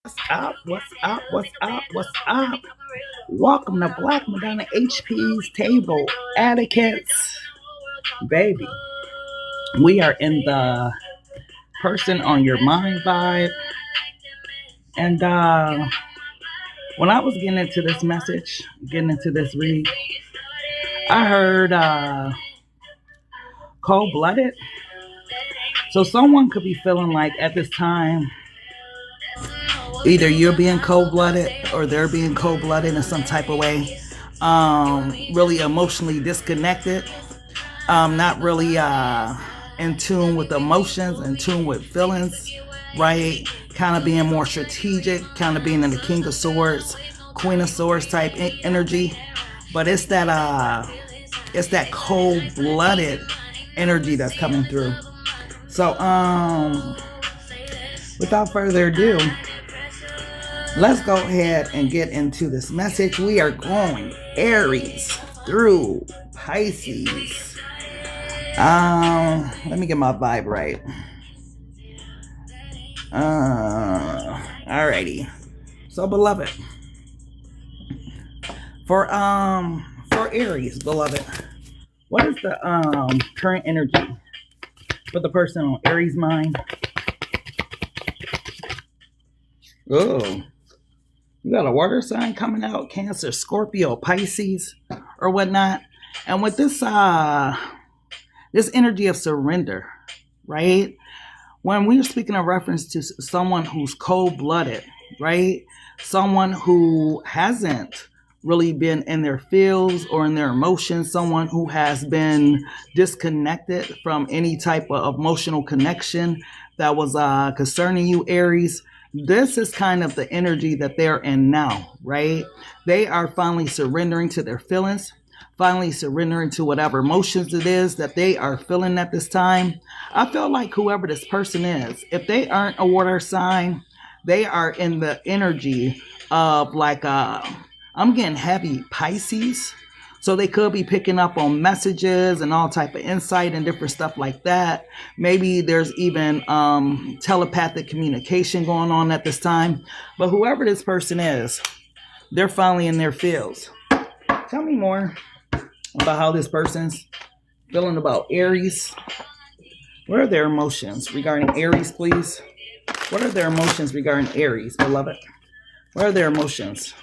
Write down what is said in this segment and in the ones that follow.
What's up? What's up? What's up? What's up? Welcome to Black Madonna HP's table etiquettes, baby. We are in the person on your mind vibe, and when I was getting into this message, getting into this read, I heard cold blooded. So someone could be feeling like at this time either you're being cold-blooded or they're being cold-blooded in some type of way, really emotionally disconnected, not really in tune with emotions, in tune with feelings, right? Kind of being more strategic, kind of being in the King of Swords, Queen of Swords type energy. But it's that cold-blooded energy that's coming through. So without further ado, let's go ahead and get into this message. We are going Aries through Pisces. Let me get my vibe right. Alrighty. So, beloved, for Aries, beloved, what is the current energy for the person on Aries mind? Oh, you got a water sign coming out, Cancer, Scorpio, Pisces, or whatnot. And with this this energy of surrender, right? When we're speaking of reference to someone who's cold-blooded, right? Someone who hasn't really been in their feels or in their emotions, someone who has been disconnected from any type of emotional connection that was concerning you, Aries. This is kind of the energy that they're in now, right? They are finally surrendering to their feelings, finally surrendering to whatever emotions it is that they are feeling at this time. I feel like whoever this person is, if they aren't a water sign, they are in the energy of like, I'm getting heavy Pisces. So they could be picking up on messages and all type of insight and different stuff like that. Maybe there's even telepathic communication going on at this time. But whoever this person is, they're finally in their fields. Tell me more about how this person's feeling about Aries. What are their emotions regarding Aries, please? What are their emotions regarding Aries, beloved? What are their emotions?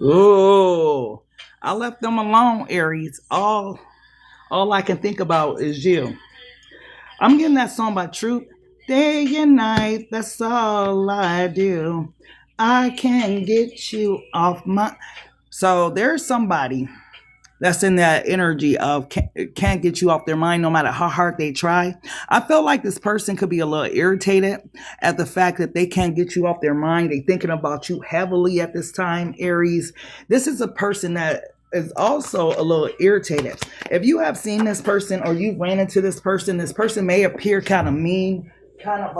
Ooh, I left them alone, Aries. All I can think about is you. I'm getting that song by Troop. Day and night, that's all I do. I can't get you off my... So there's somebody that's in that energy of can't get you off their mind no matter how hard they try. I feel like this person could be a little irritated at the fact that they can't get you off their mind. They're thinking about you heavily at this time, Aries. This is a person that is also a little irritated. If you have seen this person or you ran into this person may appear kind of mean, kind of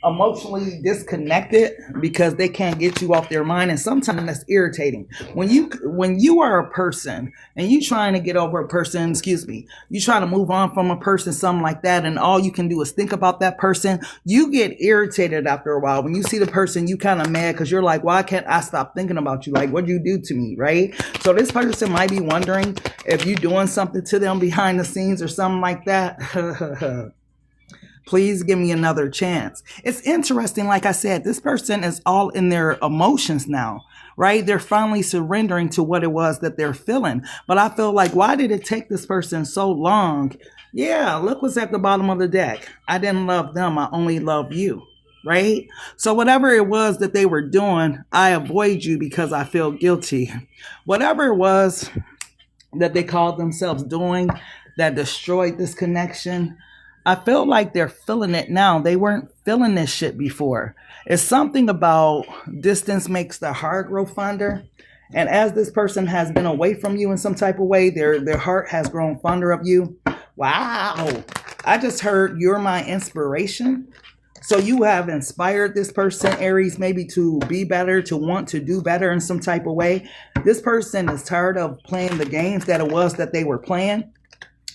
emotionally disconnected because they can't get you off their mind, and sometimes that's irritating. When you are a person and you trying to get over a person, you trying to move on from a person, something like that, and all you can do is think about that person, you get irritated after a while. When you see the person, you kind of mad because you're like, why can't I stop thinking about you? Like, what'd you do to me, right? So this person might be wondering if you're doing something to them behind the scenes or something like that. Please give me another chance. It's interesting. Like I said, this person is all in their emotions now, right? They're finally surrendering to what it was that they're feeling. But I feel like, why did it take this person so long? Yeah, look what's at the bottom of the deck. I didn't love them. I only love you, right? So whatever it was that they were doing, I avoid you because I feel guilty. Whatever it was that they called themselves doing that destroyed this connection, I feel like they're feeling it now. They weren't feeling this shit before. It's something about distance makes the heart grow fonder. And as this person has been away from you in some type of way, their heart has grown fonder of you. Wow. I just heard you're my inspiration. So you have inspired this person, Aries, maybe to be better, to want to do better in some type of way. This person is tired of playing the games that it was that they were playing.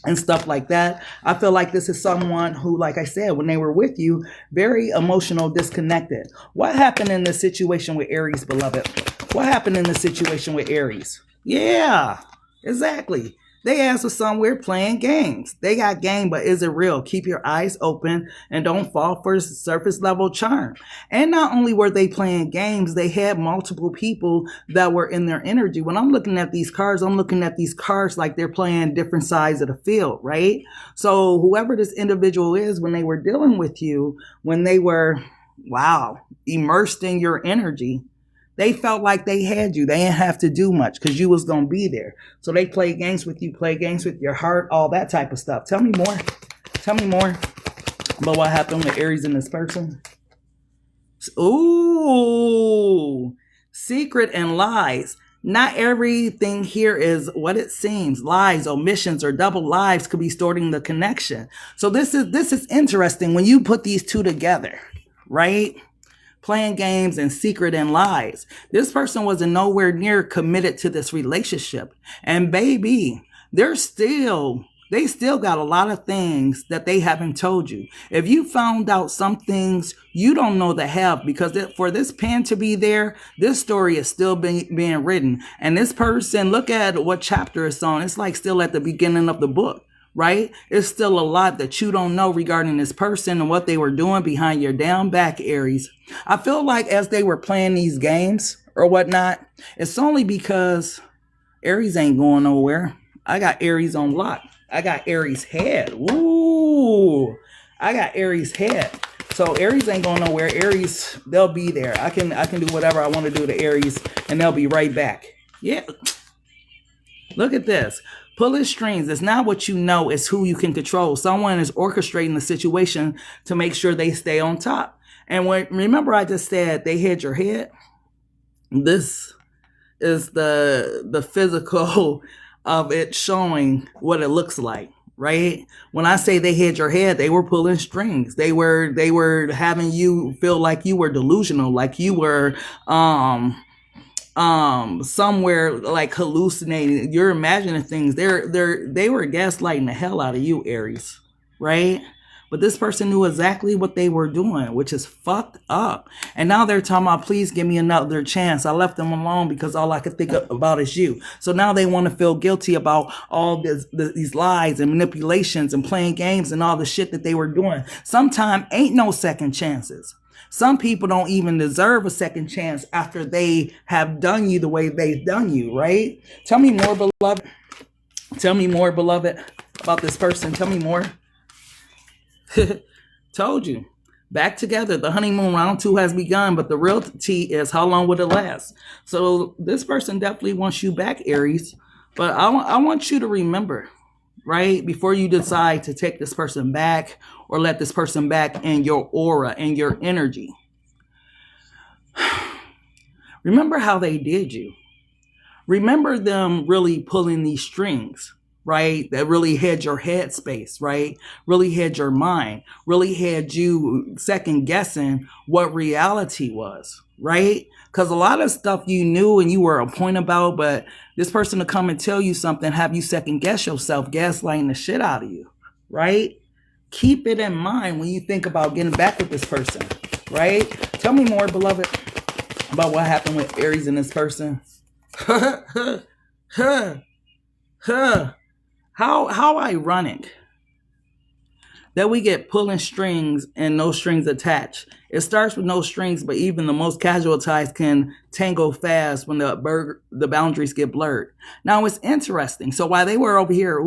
and stuff like that. I feel like this is someone who, like I said, when they were with you, very emotional, disconnected. What happened in the situation with Aries, beloved? What happened in the situation with Aries? Yeah, exactly. They asked for somewhere playing games. They got game, but is it real? Keep your eyes open and don't fall for surface level charm. And not only were they playing games, they had multiple people that were in their energy. When I'm looking at these cards, I'm looking at these cards like they're playing different sides of the field, right? So whoever this individual is, when they were dealing with you, when they were, wow, immersed in your energy, they felt like they had you. They didn't have to do much because you was going to be there. So they played games with you, play games with your heart, all that type of stuff. Tell me more. Tell me more about what happened with Aries and this person. Ooh, secret and lies. Not everything here is what it seems. Lies, omissions, or double lives could be distorting the connection. So this is interesting when you put these two together, right? Playing games and secret and lies. This person wasn't nowhere near committed to this relationship. And baby, they still got a lot of things that they haven't told you. If you found out some things you don't know the half, because for this pen to be there, this story is still being written. And this person, look at what chapter it's on. It's like still at the beginning of the book. Right? It's still a lot that you don't know regarding this person and what they were doing behind your down back, Aries. I feel like as they were playing these games or whatnot, it's only because Aries ain't going nowhere. I got Aries on lock. I got Aries head. Ooh, I got Aries head. So Aries ain't going nowhere. Aries, they'll be there. I can do whatever I want to do to Aries and they'll be right back. Yeah. Look at this. Pulling strings is not what you know, it's who you can control. Someone is orchestrating the situation to make sure they stay on top. And remember I just said they hid your head? This is the physical of it showing what it looks like, right? When I say they hid your head, they were pulling strings. They were having you feel like you were delusional, like you were somewhere like hallucinating. You're imagining things. They were gaslighting the hell out of you, Aries, right? But this person knew exactly what they were doing, which is fucked up. And now they're talking about, please give me another chance. I left them alone because all I could think about is you. So now they want to feel guilty about all these lies and manipulations and playing games and all the shit that they were doing. Sometimes ain't no second chances. Some people don't even deserve a second chance after they have done you the way they've done you, right? Tell me more, beloved. Tell me more, beloved, about this person. Tell me more. Told you. Back together. The honeymoon round 2 has begun, but the real tea is how long will it last? So this person definitely wants you back, Aries. But I want you to remember, right, before you decide to take this person back or let this person back in your aura and your energy. Remember how they did you. Remember them really pulling these strings, right? That really had your head space, right? Really had your mind, really had you second guessing what reality was, right? Because a lot of stuff you knew and you were on point about, but this person to come and tell you something, have you second guess yourself, gaslighting the shit out of you, right? Keep it in mind when you think about getting back with this person, right? Tell me more, beloved, about what happened with Aries and this person. How ironic that we get pulling strings and no strings attached. It starts with no strings, but even the most casual ties can tangle fast when the boundaries get blurred. Now it's interesting. So while they were over here,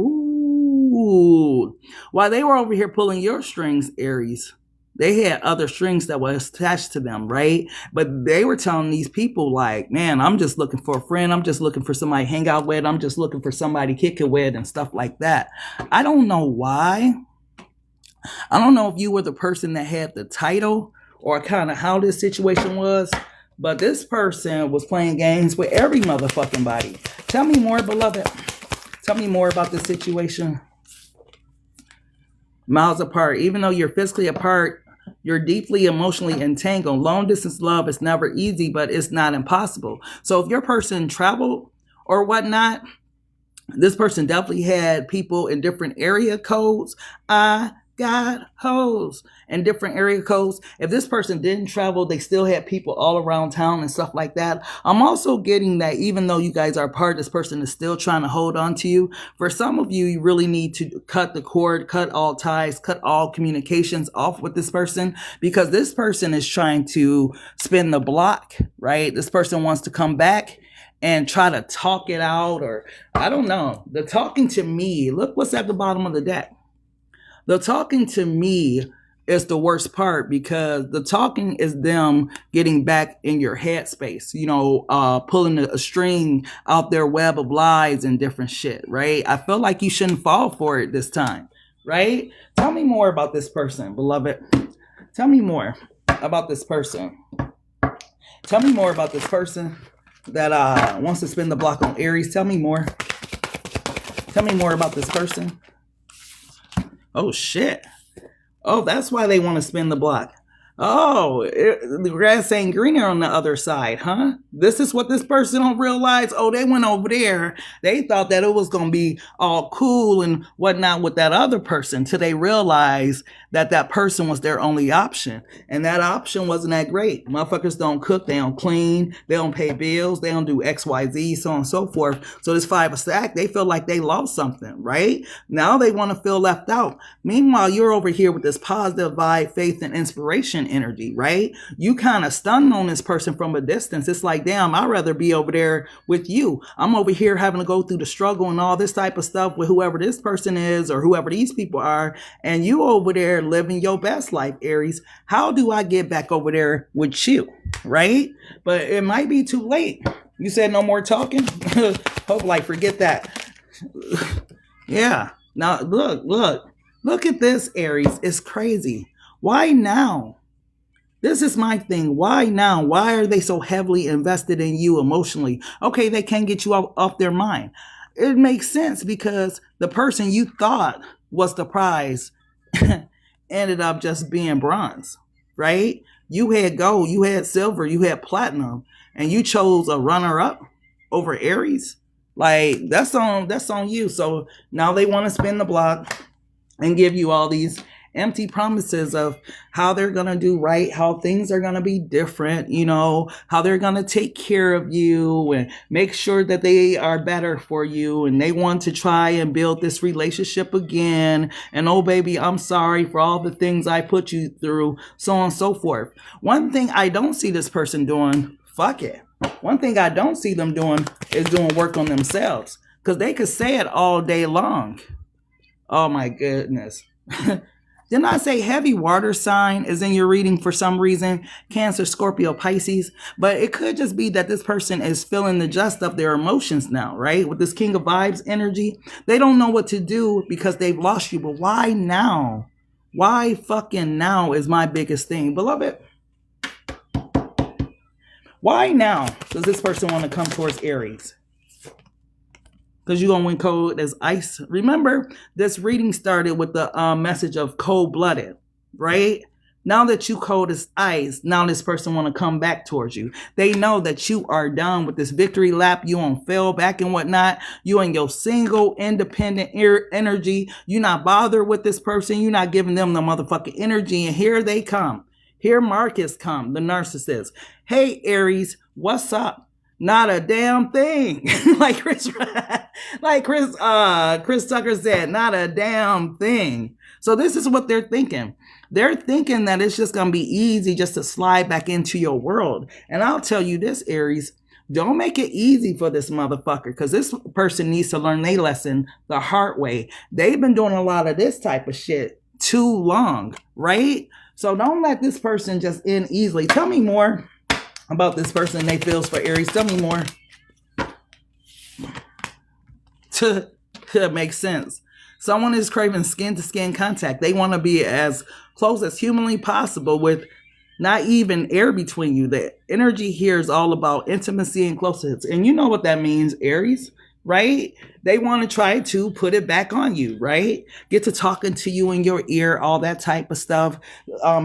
while they were over here pulling your strings, Aries, they had other strings that were attached to them, right? But they were telling these people like, man, I'm just looking for a friend. I'm just looking for somebody to hang out with. I'm just looking for somebody to kick it with and stuff like that. I don't know why. I don't know if you were the person that had the title or kind of how this situation was, but this person was playing games with every motherfucking body. Tell me more, beloved. Tell me more about this situation. Miles apart. Even though you're physically apart, you're deeply emotionally entangled. Long distance love is never easy, but it's not impossible. So if your person traveled or whatnot, This person definitely had people in different area codes. I got hoes and different area codes. If this person didn't travel, they still had people all around town and stuff like that. I'm also getting that even though you guys are apart, this person is still trying to hold on to you. For some of you, you really need to cut the cord, cut all ties, cut all communications off with this person, because this person is trying to spin the block, right? This person wants to come back and try to talk it out, or I don't know. The talking to me, look what's at the bottom of the deck. The talking to me is the worst part, because the talking is them getting back in your headspace, you know, pulling a string out their web of lies and different shit, right? I feel like you shouldn't fall for it this time, right? Tell me more about this person, beloved. Tell me more about this person. Tell me more about this person that wants to spin the block on Aries. Tell me more. Tell me more about this person. Oh, shit. Oh, that's why they want to spin the block. Oh, the grass ain't greener on the other side, huh? This is what this person don't realize. Oh, they went over there. They thought that it was going to be all cool and whatnot with that other person, till they realized that that person was their only option. And that option wasn't that great. Motherfuckers don't cook. They don't clean. They don't pay bills. They don't do XYZ, so on and so forth. So this 5 of stack, they feel like they lost something, right? Now they want to feel left out. Meanwhile, you're over here with this positive vibe, faith, and inspiration energy, right? You kind of stunned on this person from a distance. It's like, damn, I'd rather be over there with you. I'm over here having to go through the struggle and all this type of stuff with whoever this person is or whoever these people are. And you over there living your best life, Aries. How do I get back over there with you, right? But it might be too late. You said no more talking? Hope like forget that. Yeah. Now look at this, Aries. It's crazy. Why now? This is my thing. Why now? Why are they so heavily invested in you emotionally? Okay, they can't get you off their mind. It makes sense, because the person you thought was the prize ended up just being bronze, right? You had gold, you had silver, you had platinum, and you chose a runner-up over Aries. Like, that's on you. So now they want to spin the block and give you all these empty promises of how they're going to do right, how things are going to be different, you know, how they're going to take care of you and make sure that they are better for you. And they want to try and build this relationship again. And oh, baby, I'm sorry for all the things I put you through, so on and so forth. One thing I don't see this person doing, fuck it. One thing I don't see them doing is doing work on themselves, because they could say it all day long. Oh my goodness. Didn't I say heavy water sign is in your reading for some reason? Cancer, Scorpio, Pisces. But it could just be that this person is feeling the gist of their emotions now, right? With this King of Vibes energy. They don't know what to do because they've lost you. But why now? Why fucking now is my biggest thing. Beloved, why now does this person want to come towards Aries? Because you're going to win code as ice. Remember, this reading started with the message of cold-blooded, right? Now that you cold as ice, now this person want to come back towards you. They know that you are done with this victory lap. You won't fail back and whatnot. You in your single, independent energy. You're not bothered with this person. You're not giving them the motherfucking energy. And here they come. Here Marcus come, the narcissist. Hey, Aries, what's up? Not a damn thing. like Chris Tucker said, not a damn thing. So this is what they're thinking. They're thinking that it's just going to be easy just to slide back into your world. And I'll tell you this, Aries, don't make it easy for this motherfucker, because this person needs to learn their lesson the hard way. They've been doing a lot of this type of shit too long, right? So don't let this person just in easily. Tell me more about this person they feels for Aries. Tell me more. To make sense. Someone is craving skin-to-skin contact. They want to be as close as humanly possible with not even air between you. The energy here is all about intimacy and closeness. And you know what that means, Aries, right? They want to try to put it back on you, right? Get to talking to you in your ear, all that type of stuff.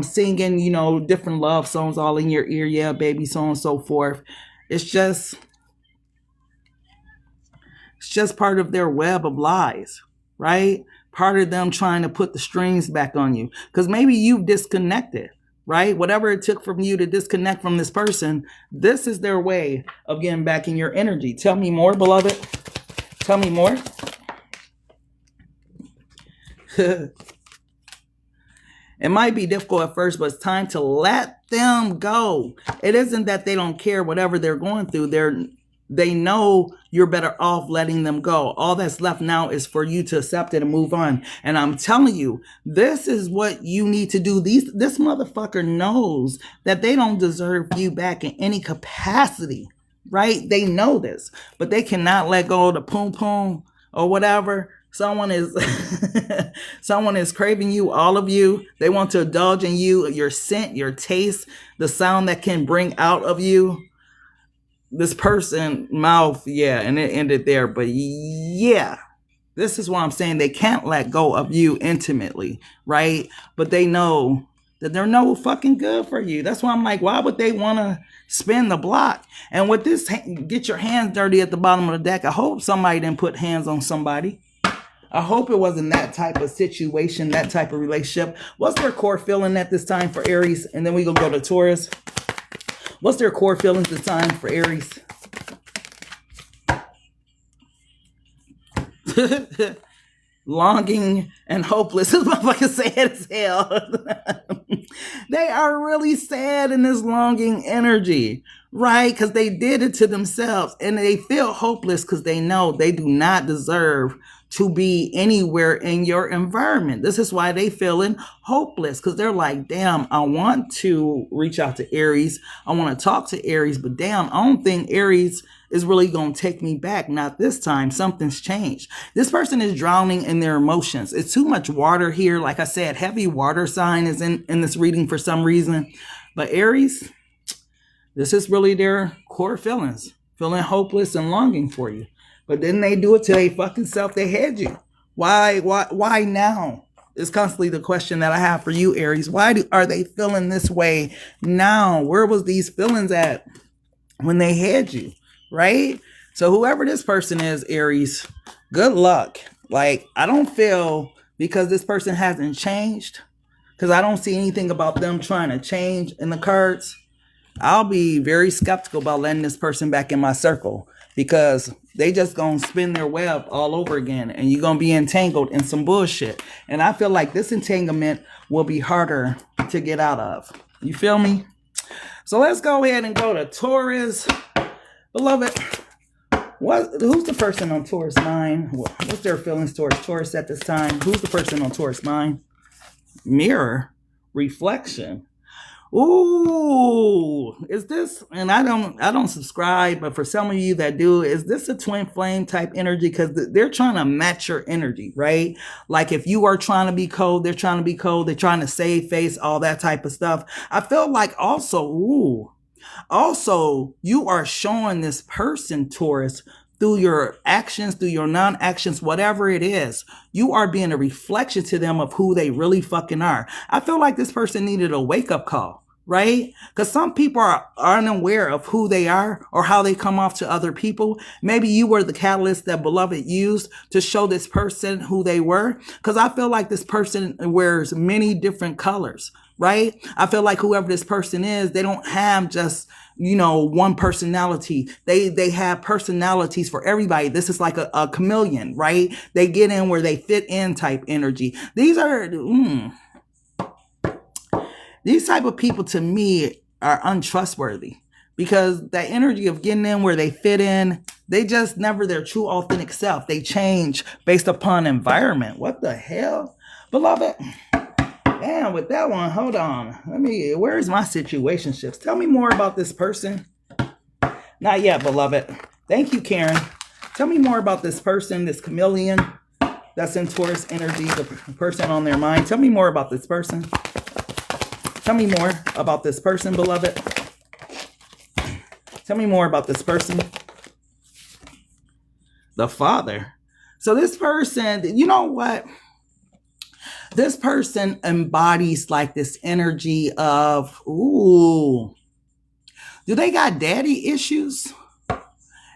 Singing, you know, different love songs all in your ear. Yeah, baby, so on and so forth. It's just, It's just part of their web of lies, right? Part of them trying to put the strings back on you. Because maybe you've disconnected, right? Whatever it took from you to disconnect from this person, this is their way of getting back in your energy. Tell me more, beloved. Tell me more. It might be difficult at first, but it's time to let them go. It isn't that they don't care whatever they're going through. They know you're better off letting them go. All that's left now is for you to accept it and move on. And I'm telling you, this is what you need to do. This motherfucker knows that they don't deserve you back in any capacity, right? They know this, but they cannot let go of the poom poom or whatever. Someone is craving you, all of you. They want to indulge in you, your scent, your taste, the sound that can bring out of you. This person mouth, yeah, and it ended there. But yeah, this is what I'm saying. They can't let go of you intimately, right? But they know that they're no fucking good for you. That's why I'm like, why would they want to spin the block? And with this, get your hands dirty at the bottom of the deck. I hope somebody didn't put hands on somebody. I hope it wasn't that type of situation, that type of relationship. What's their core feeling at this time for Aries? And then we gonna go to Taurus. What's their core feelings this time for Aries? Longing and hopeless. This motherfucker sad as hell. They are really sad in this longing energy, right? Because they did it to themselves, and they feel hopeless because they know they do not deserve to be anywhere in your environment. This is why they feeling hopeless, because they're like, damn, I want to reach out to Aries. I want to talk to Aries, but damn, I don't think Aries is really going to take me back. Not this time. Something's changed. This person is drowning in their emotions. It's too much water here. Like I said, heavy water sign is in this reading for some reason. But Aries, this is really their core feelings. Feeling hopeless and longing for you. But then they do it to their fucking self. They had you. Why now? It's constantly the question that I have for you, Aries. Are they feeling this way now? Where was these feelings at when they had you, right? So whoever this person is, Aries, good luck. Like, I don't feel, because this person hasn't changed, because I don't see anything about them trying to change in the cards, I'll be very skeptical about letting this person back in my circle, because they just gonna spin their web all over again, and you're gonna be entangled in some bullshit. And I feel like this entanglement will be harder to get out of. You feel me? So let's go ahead and go to Taurus. Beloved, who's the person on Taurus mind? What's their feelings towards Taurus at this time? Who's the person on Taurus mind? Mirror, reflection. Ooh, is this, and I don't subscribe, but for some of you that do, is this a twin flame type energy? Because they're trying to match your energy, right? Like if you are trying to be cold, they're trying to be cold. They're trying to save face, all that type of stuff. I feel like also you are showing this person, Taurus, through your actions, through your non-actions, whatever it is, you are being a reflection to them of who they really fucking are. I feel like this person needed a wake-up call, right? Because some people are unaware of who they are or how they come off to other people. Maybe you were the catalyst that Beloved used to show this person who they were. Because I feel like this person wears many different colors, right? I feel like whoever this person is, they don't have just, one personality. They have personalities for everybody. This is like a chameleon, right? They get in where they fit in type energy. These type of people to me are untrustworthy, because that energy of getting in where they fit in, they just never their true authentic self. They change based upon environment. What the hell? Beloved, damn, with that one, hold on. Where's my situationships? Tell me more about this person. Not yet, Beloved. Thank you, Karen. Tell me more about this person, this chameleon that's in Taurus energy, the person on their mind. Tell me more about this person. Tell me more about this person, Beloved. Tell me more about this person. The Father. So this person, you know what? This person embodies like this energy of, do they got daddy issues?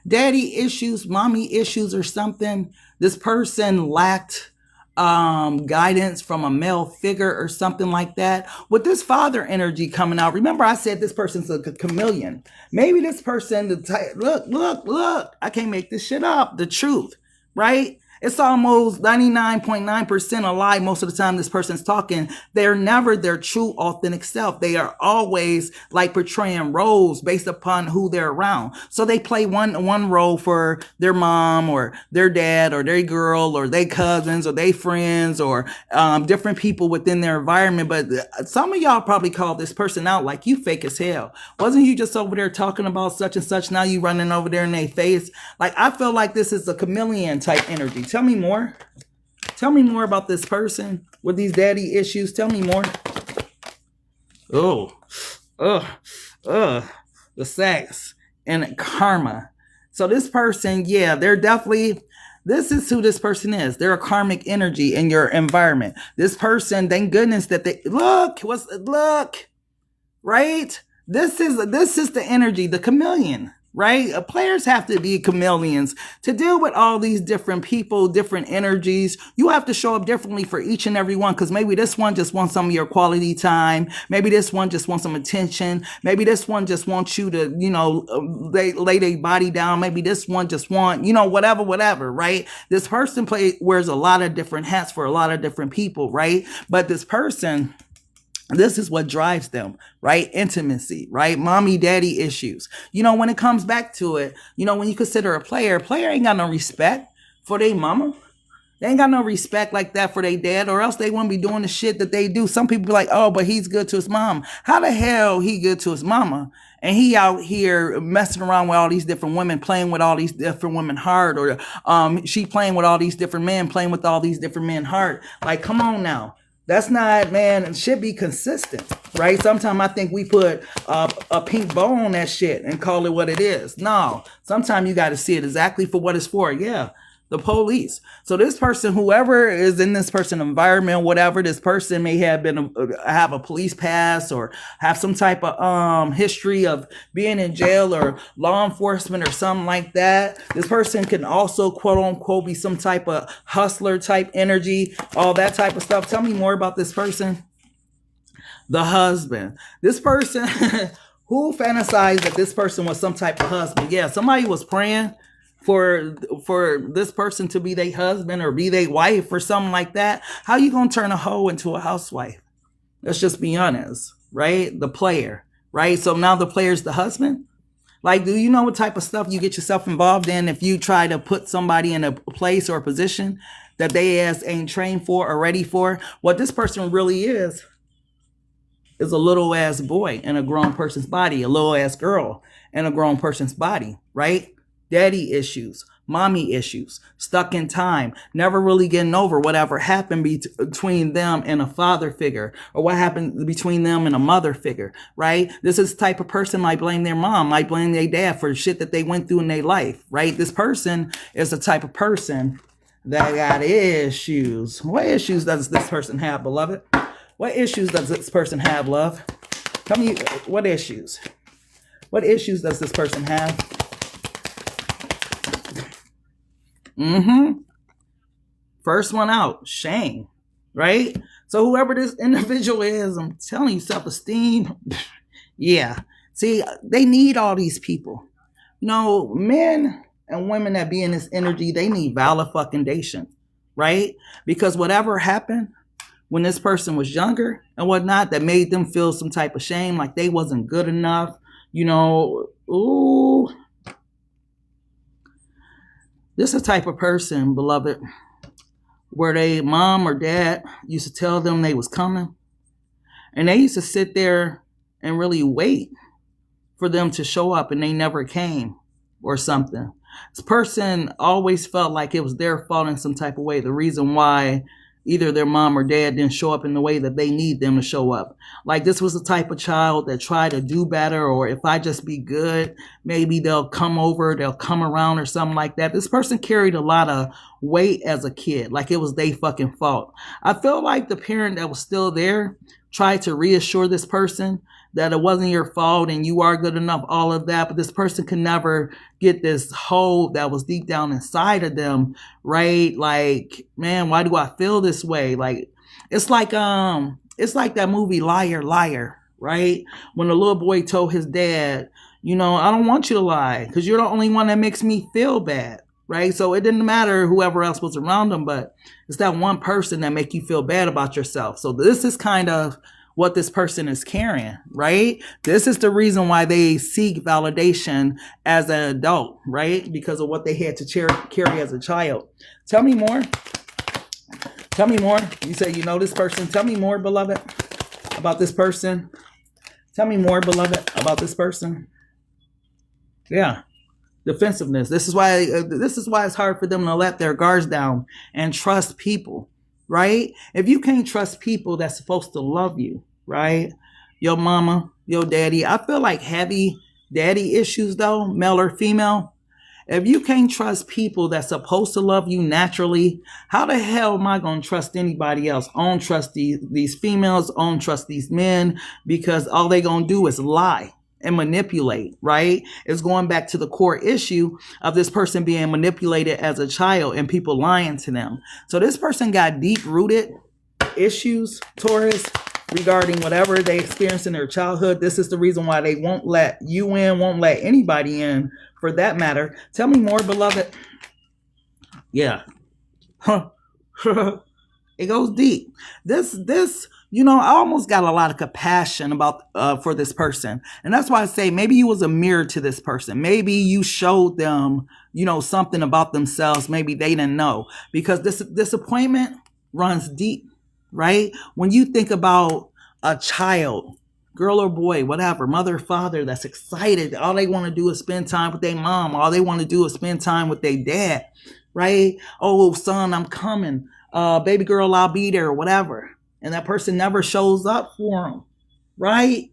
daddy issues, mommy issues or something. This person lacked guidance from a male figure or something like that. With this father energy coming out, remember I said this person's a chameleon. Maybe this person, look, I can't make this shit up. The truth, right? It's almost 99.9% a lie most of the time this person's talking. They're never their true, authentic self. They are always like portraying roles based upon who they're around. So they play one role for their mom or their dad or their girl or their cousins or their friends or different people within their environment. But some of y'all probably call this person out like, you fake as hell. Wasn't you just over there talking about such and such? Now you running over there in their face. Like, I feel like this is a chameleon type energy. Tell me more. Tell me more about this person with these daddy issues. Tell me more. The sex and karma. So this person, yeah, they're definitely, this is who this person is. They're a karmic energy in your environment. This person, thank goodness that they, look, right? This is the energy, the chameleon. Right? Players have to be chameleons to deal with all these different people, different energies. You have to show up differently for each and every one, because maybe this one just wants some of your quality time. Maybe this one just wants some attention. Maybe this one just wants you to, lay their body down. Maybe this one just want, whatever, right? This person wears a lot of different hats for a lot of different people, right? But this person, this is what drives them, right? Intimacy, right? Mommy, daddy issues. When it comes back to it, when you consider a player ain't got no respect for their mama. They ain't got no respect like that for their dad, or else they wouldn't be doing the shit that they do. Some people be like, oh, but he's good to his mom. How the hell he good to his mama? And he out here messing around with all these different women, playing with all these different women hard, or she playing with all these different men, playing with all these different men hard. Like, come on now. That's not, man, it should be consistent, right? Sometimes I think we put a pink bow on that shit and call it what it is. No, sometimes you got to see it exactly for what it's for. Yeah, the police. So this person, whoever is in this person environment, whatever, this person may have have a police pass or have some type of history of being in jail or law enforcement or something like that. This person can also, quote unquote, be some type of hustler type energy, all that type of stuff. Tell me more about this person. The husband. This person who fantasized that this person was some type of husband. Yeah, somebody was praying for this person to be their husband or be their wife or something like that. How you gonna turn a hoe into a housewife? Let's just be honest, right? The player, right? So now the player's the husband. Like, do you know what type of stuff you get yourself involved in if you try to put somebody in a place or a position that they ain't trained for or ready for? What this person really is a little ass boy in a grown person's body, a little ass girl in a grown person's body, right? Daddy issues, mommy issues, stuck in time, never really getting over whatever happened between them and a father figure, or what happened between them and a mother figure, right? This is the type of person might blame their mom, might blame their dad for the shit that they went through in their life, right? This person is the type of person that got issues. What issues does this person have, beloved? What issues does this person have, love? Tell me, what issues? What issues does this person have? First one out, shame, right? So whoever this individual is, I'm telling you, self-esteem, yeah. See, they need all these people. Men and women that be in this energy, they need validation, right? Because whatever happened when this person was younger and whatnot, that made them feel some type of shame, like they wasn't good enough, ooh. This is a type of person, beloved, where their mom or dad used to tell them they was coming. And they used to sit there and really wait for them to show up, and they never came or something. This person always felt like it was their fault in some type of way. The reason why either their mom or dad didn't show up in the way that they need them to show up. Like, this was the type of child that tried to do better, or if I just be good, maybe they'll come around or something like that. This person carried a lot of weight as a kid, like it was their fucking fault. I feel like the parent that was still there try to reassure this person that it wasn't your fault and you are good enough, all of that. But this person could never get this hole that was deep down inside of them, right? Like, man, why do I feel this way? Like, it's like that movie Liar, Liar, right? When the little boy told his dad, you know, I don't want you to lie because you're the only one that makes me feel bad, right? So it didn't matter whoever else was around him, but it's that one person that make you feel bad about yourself. So this is kind of what this person is carrying, right? This is the reason why they seek validation as an adult, right? Because of what they had to carry as a child. Tell me more. Tell me more. You say you know this person. Tell me more, beloved, about this person. Tell me more, beloved, about this person. Yeah. Defensiveness. This is why it's hard for them to let their guards down and trust people, right? If you can't trust people that's supposed to love you, right? Your mama, your daddy. I feel like heavy daddy issues though, male or female. If you can't trust people that's supposed to love you naturally, how the hell am I going to trust anybody else? I don't trust these females. I don't trust these men because all they going to do is lie and manipulate, right? It's going back to the core issue of this person being manipulated as a child and people lying to them. So this person got deep-rooted issues, Taurus, regarding whatever they experienced in their childhood. This is the reason why they won't let you in, won't let anybody in for that matter. Tell me more, beloved. Yeah. It goes deep. This, you know, I almost got a lot of compassion about for this person. And that's why I say maybe you was a mirror to this person. Maybe you showed them, you know, something about themselves. Maybe they didn't know. Because this disappointment runs deep, right? When you think about a child, girl or boy, whatever, mother or father that's excited. All they want to do is spend time with their mom. All they want to do is spend time with their dad, right? Oh, son, I'm coming. Baby girl, I'll be there, or whatever. And that person never shows up for them, right?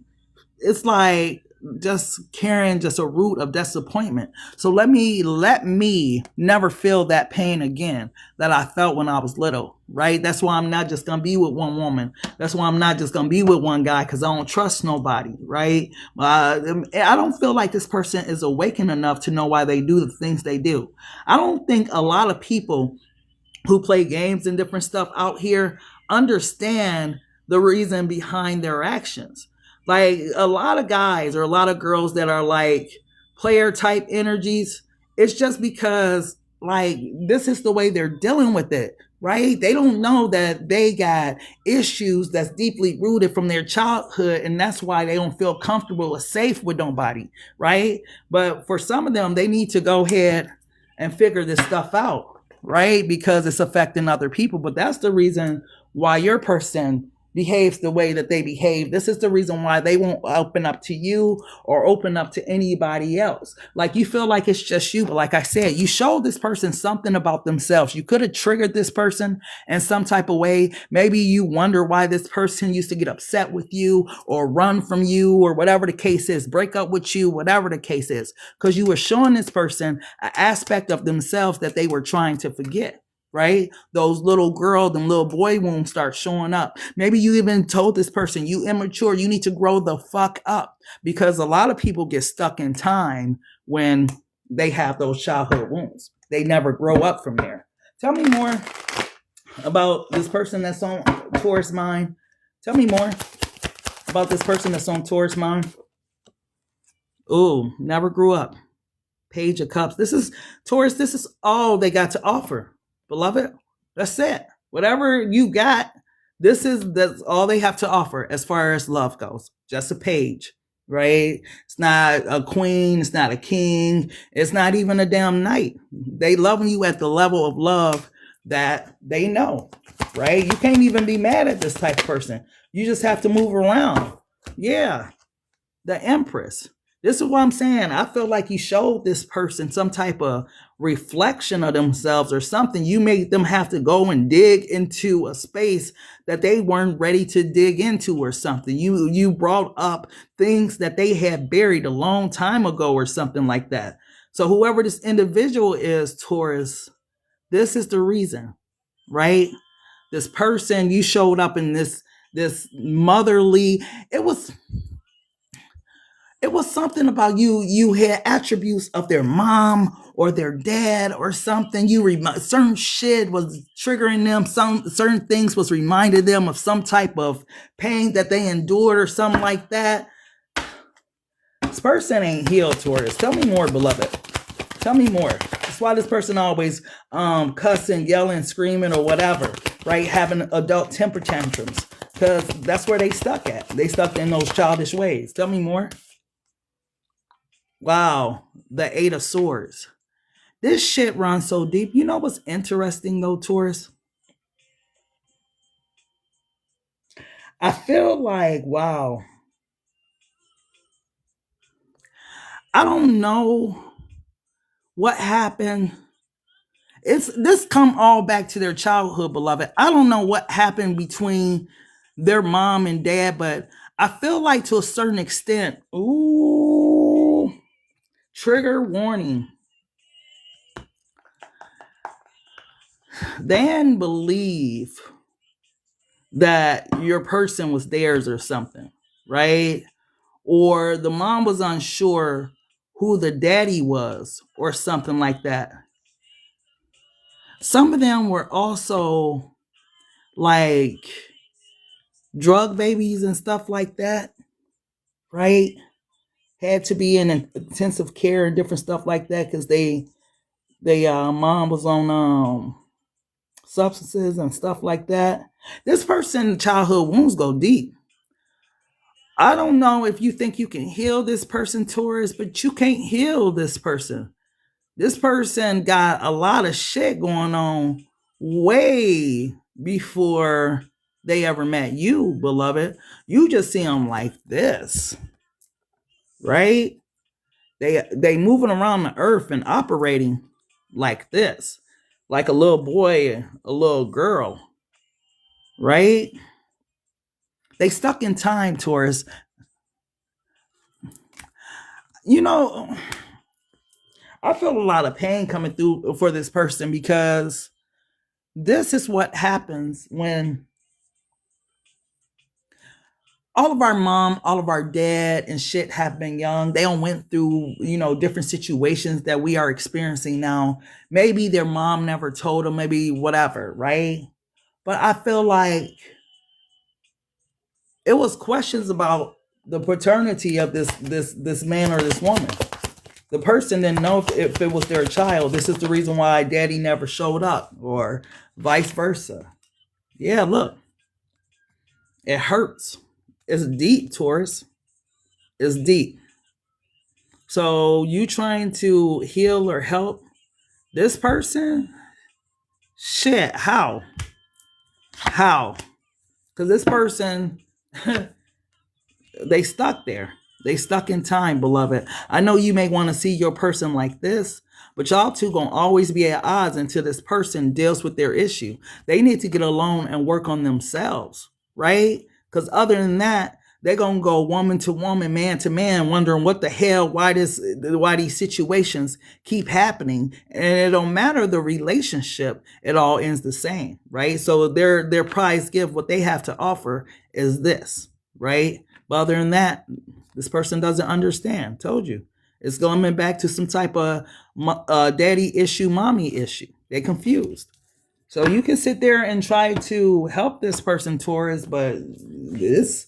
It's like just carrying just a root of disappointment. So let me never feel that pain again that I felt when I was little, right? That's why I'm not just going to be with one woman. That's why I'm not just going to be with one guy because I don't trust nobody, right? I don't feel like this person is awakened enough to know why they do the things they do. I don't think a lot of people who play games and different stuff out here understand the reason behind their actions. Like a lot of guys or a lot of girls that are like player type energies, it's just because like this is the way they're dealing with it, right? They don't know that they got issues that's deeply rooted from their childhood, and that's why they don't feel comfortable or safe with nobody, right? But for some of them, they need to go ahead and figure this stuff out, right? Because it's affecting other people. But that's the reason why your person behaves the way that they behave. This is the reason why they won't open up to you or open up to anybody else. Like you feel like it's just you. But like I said, you showed this person something about themselves. You could have triggered this person in some type of way. Maybe you wonder why this person used to get upset with you or run from you or whatever the case is, break up with you, whatever the case is, because you were showing this person an aspect of themselves that they were trying to forget. Right? Those little girl, them little boy wounds start showing up. Maybe you even told this person, you immature, you need to grow the fuck up, because a lot of people get stuck in time when they have those childhood wounds. They never grow up from there. Tell me more about this person that's on Taurus mind. Tell me more about this person that's on Taurus mind. Ooh, never grew up. Page of Cups. This is Taurus. This is all they got to offer. Beloved, that's it. Whatever you got, that's all they have to offer as far as love goes. Just a page, right? It's not a queen. It's not a king. It's not even a damn knight. They loving you at the level of love that they know, right? You can't even be mad at this type of person. You just have to move around. Yeah. The Empress. This is what I'm saying. I feel like you showed this person some type of reflection of themselves or something. You made them have to go and dig into a space that they weren't ready to dig into or something. You brought up things that they had buried a long time ago or something like that. So whoever this individual is, Taurus, this is the reason, right? This person, you showed up in this this motherly. It was something about you. You had attributes of their mom or their dad or something. Certain shit was triggering them. Some certain things was reminding them of some type of pain that they endured or something like that. This person ain't healed toward us. Tell me more, beloved. Tell me more. That's why this person always cussing, yelling, screaming, or whatever, right? Having adult temper tantrums, because that's where they stuck at. They stuck in those childish ways. Tell me more. Wow, the Eight of Swords. This shit runs so deep. You know what's interesting though, Taurus? I feel like, wow, I don't know what happened. This come all back to their childhood, beloved. I don't know what happened between their mom and dad, but I feel like to a certain extent, ooh, trigger warning. They didn't believe that your person was theirs or something, right? Or the mom was unsure who the daddy was or something like that. Some of them were also like drug babies and stuff like that, right? Had to be in intensive care and different stuff like that because they mom was on substances and stuff like that. This person's childhood wounds go deep. I don't know if you think you can heal this person, Taurus, but you can't heal this person. This person got a lot of shit going on way before they ever met you, beloved. You just see them like this, right? They moving around the earth and operating like this, like a little boy, a little girl, right? They stuck in time, Taurus. You know, I feel a lot of pain coming through for this person because this is what happens when all of our mom, all of our dad and shit have been young. They all went through, different situations that we are experiencing now. Maybe their mom never told them, maybe whatever, right? But I feel like it was questions about the paternity of this man or this woman. The person didn't know if it was their child. This is the reason why daddy never showed up, or vice versa. Yeah, look, it hurts. It's deep, Taurus. It's deep. So you trying to heal or help this person? Shit, how? How? Because this person, they stuck there. They stuck in time, beloved. I know you may want to see your person like this, but y'all two gonna always be at odds until this person deals with their issue. They need to get alone and work on themselves, right? Because other than that, they're gonna go woman to woman, man to man, wondering what the hell, why these situations keep happening, and it don't matter the relationship; it all ends the same, right? So their prize gift, what they have to offer, is this, right? But other than that, this person doesn't understand. Told you. It's going back to some type of daddy issue, mommy issue. They're confused. So you can sit there and try to help this person, Taurus, but it's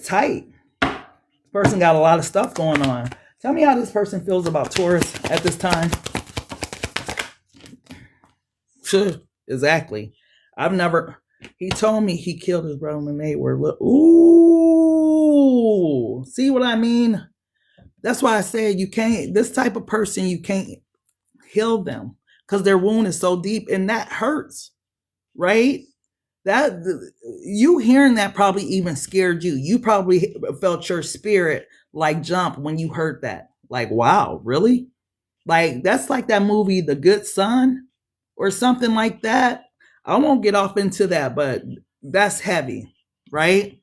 tight. This person got a lot of stuff going on. Tell me how this person feels about Taurus at this time. Sure, exactly. He told me he killed his brother when they were little. Ooh, see what I mean? That's why I said this type of person, you can't heal them because their wound is so deep and that hurts, right? That you hearing that probably even scared you. You probably felt your spirit like jump when you heard that. Like, wow, really? Like, that's like that movie, The Good Son or something like that. I won't get off into that, but that's heavy, right?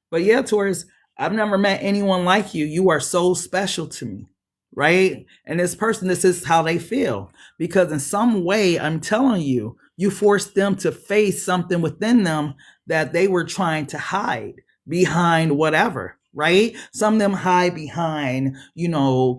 But yeah, Taurus, I've never met anyone like you. You are so special to me. right? And this person, this is how they feel. Because in some way, I'm telling you, you forced them to face something within them that they were trying to hide behind whatever, right? Some of them hide behind,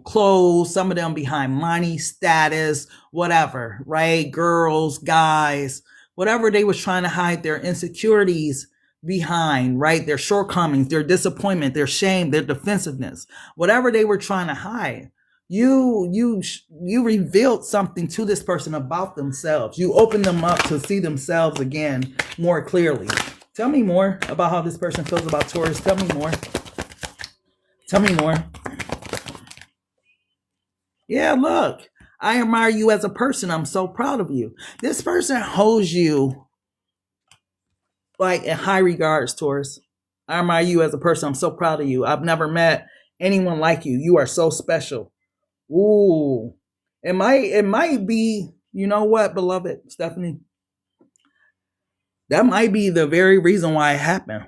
clothes, some of them behind money, status, whatever, right? Girls, guys, whatever they was trying to hide their insecurities behind, right? Their shortcomings, their disappointment, their shame, their defensiveness, whatever they were trying to hide. You revealed something to this person about themselves. You opened them up to see themselves again more clearly. Tell me more about how this person feels about Taurus. Tell me more. Tell me more. Yeah, look, I admire you as a person. I'm so proud of you. This person holds you like in high regards, Taurus. I admire you as a person. I'm so proud of you. I've never met anyone like you. You are so special. Ooh, it might be, you know what, beloved Stephanie? That might be the very reason why it happened.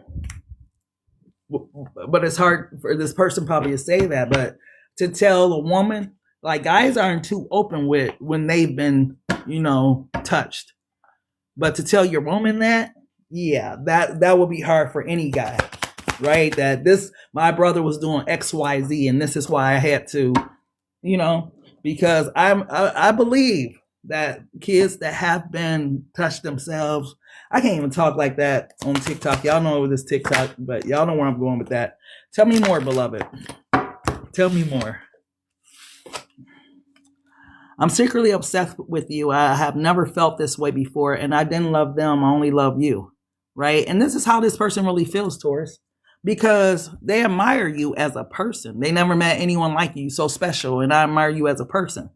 But it's hard for this person probably to say that. But to tell a woman, like guys aren't too open with when they've been, touched. But to tell your woman that, yeah, that would be hard for any guy, right? That my brother was doing XYZ and this is why I had to, because I believe that kids that have been touched themselves, I can't even talk like that on TikTok. Y'all know this TikTok, but y'all know where I'm going with that. Tell me more, beloved. Tell me more. I'm secretly obsessed with you. I have never felt this way before, and I didn't love them. I only love you, right? And this is how this person really feels, Taurus, because they admire you as a person. They never met anyone like you, so special, and I admire you as a person.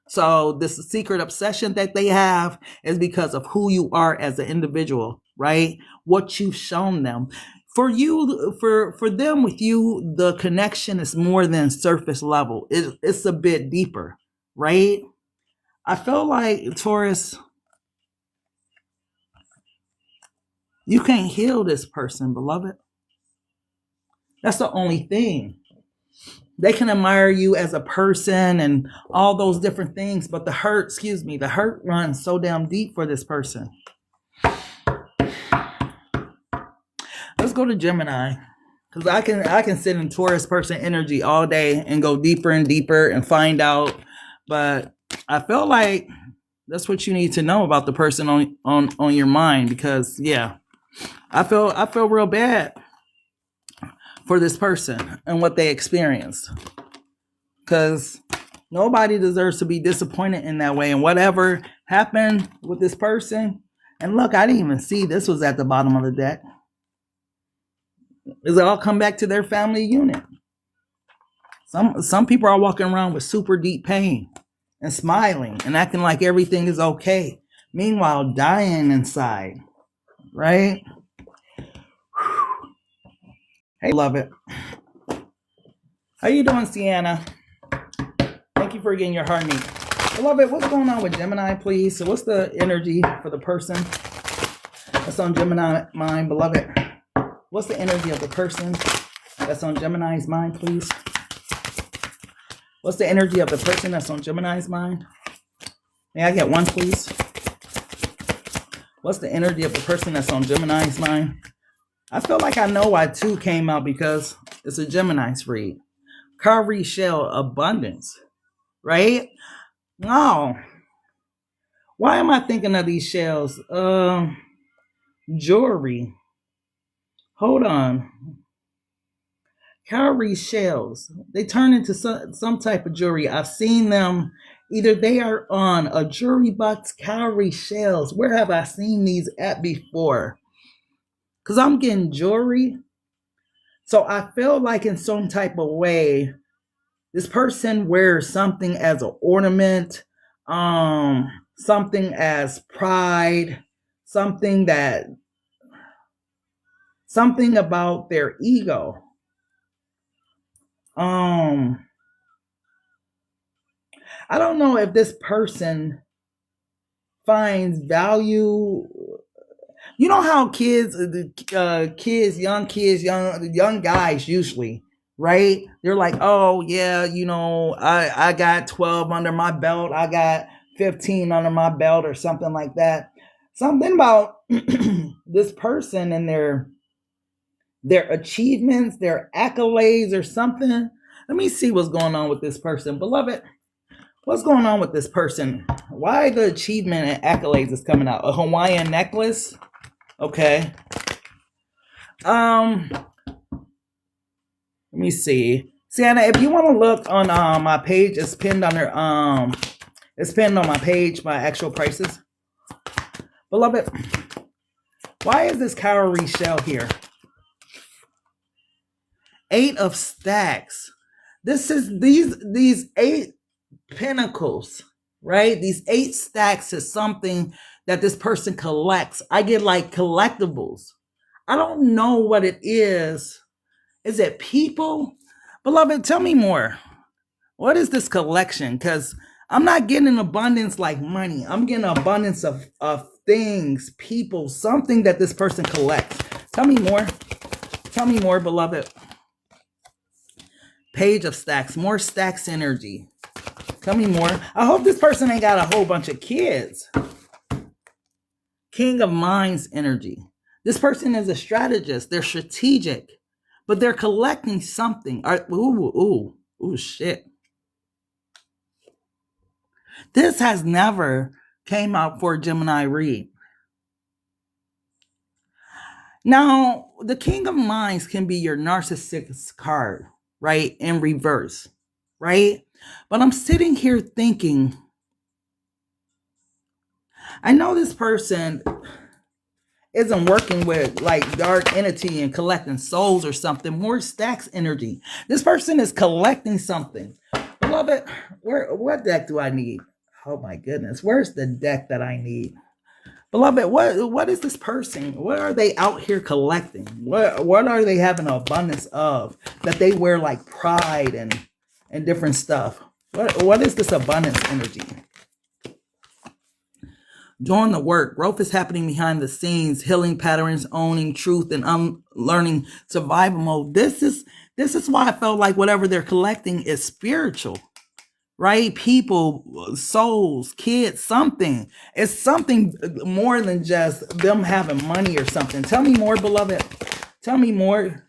So this secret obsession that they have is because of who you are as an individual, right? What you've shown them. For you, for them with you, the connection is more than surface level. It's a bit deeper, right? I feel like, Taurus, you can't heal this person, beloved. That's the only thing. They can admire you as a person and all those different things, but the hurt runs so damn deep for this person. Let's go to Gemini, because I can sit in Taurus person energy all day and go deeper and deeper and find out. But I feel like that's what you need to know about the person on your mind, because yeah, I feel real bad for this person and what they experienced, because nobody deserves to be disappointed in that way. And whatever happened with this person, and look, I didn't even see this was at the bottom of the deck. Does it all come back to their family unit? Some people are walking around with super deep pain and smiling and acting like everything is okay, meanwhile dying inside, right? Hey, love it. How you doing, Sienna? Thank you for getting your heart meet. Beloved, what's going on with Gemini, please? So what's the energy for the person that's on Gemini mind, beloved? What's the energy of the person that's on Gemini's mind, please? What's the energy of the person that's on Gemini's mind? May I get one, please? What's the energy of the person that's on Gemini's mind? I feel like I know why 2 came out, because it's a Gemini's read. Cowrie shell abundance, right? Oh, why am I thinking of these shells? Jewelry. Hold on. Cowrie shells. They turn into some type of jewelry. I've seen them. Either they are on a jewelry box, cowrie shells. Where have I seen these at before? Because I'm getting jewelry. So I feel like in some type of way, this person wears something as an ornament, something as pride, something about their ego. I don't know if this person finds value. You know how young guys usually, right? They're like, oh yeah, you know, I got 12 under my belt, I got 15 under my belt, or something like that. Something about this person and their achievements, their accolades, or something. Let me see what's going on with this person, beloved. What's going on with this person? Why the achievement and accolades is coming out? A Hawaiian necklace? Okay. Let me see. Sienna, if you want to look on my page, it's pinned under it's pinned on my page, my actual prices. Beloved, why is this cowrie shell here? 8 of stacks. This is these 8 pinnacles, right? These 8 stacks is something that this person collects. I get like collectibles. I don't know what it is. Is it people? Beloved, tell me more. What is this collection? Because I'm not getting abundance like money. I'm getting abundance of things, people, something that this person collects. Tell me more. Tell me more, beloved. Page of stacks. More stacks energy. Tell me more. I hope this person ain't got a whole bunch of kids. King of Minds energy. This person is a strategist. They're strategic, but they're collecting something. Ooh, shit. This has never came out for a Gemini read. Now, the King of Minds can be your narcissist card, right? In reverse, right? But I'm sitting here thinking, I know this person isn't working with like dark entity and collecting souls or something. More stacks energy. This person is collecting something. Beloved, what deck do I need? Oh my goodness. Where's the deck that I need? Beloved, what is this person? What are they out here collecting? What are they having an abundance of that they wear like pride and different stuff? What is this abundance energy? Doing the work. Growth is happening behind the scenes. Healing patterns, owning truth, and unlearning survival mode. This is why I felt like whatever they're collecting is spiritual, right? People, souls, kids, something. It's something more than just them having money or something. Tell me more, beloved. Tell me more.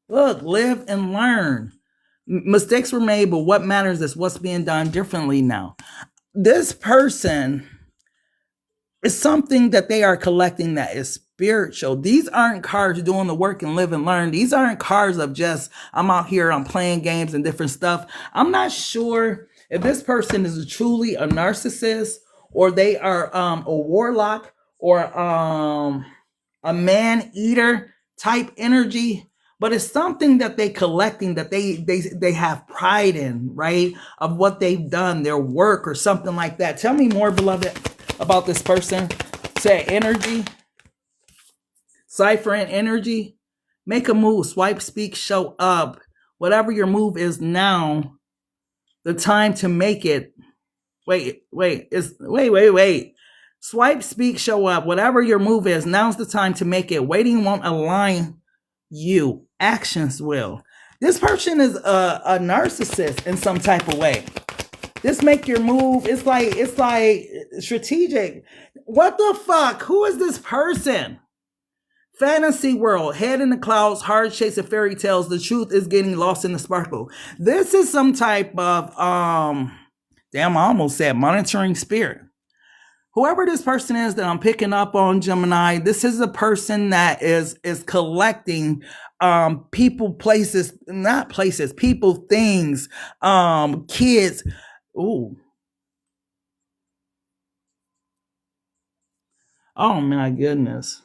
Look, live and learn. Mistakes were made, but what matters is what's being done differently now. This person, it's something that they are collecting that is spiritual. These aren't cards doing the work and live and learn. These aren't cards of just, I'm out here, I'm playing games and different stuff. I'm not sure if this person is truly a narcissist, or they are a warlock, or a man-eater type energy. But it's something that they collecting, that they have pride in, right? Of what they've done, their work or something like that. Tell me more, beloved, about this person. Say energy. Cipher and energy. Make a move. Swipe, speak, show up. Whatever your move is now, the time to make it. Wait. Swipe, speak, show up. Whatever your move is, now's the time to make it. Waiting won't align you. Actions will. This person is a narcissist in some type of way. This make your move. It's like strategic. What the fuck? Who is this person? Fantasy world, head in the clouds, hard chasing fairy tales. The truth is getting lost in the sparkle. This is some type of damn, I almost said monitoring spirit. Whoever this person is that I'm picking up on, Gemini, this is a person that is collecting people, places, not places, people, things, kids. Ooh. Oh my goodness.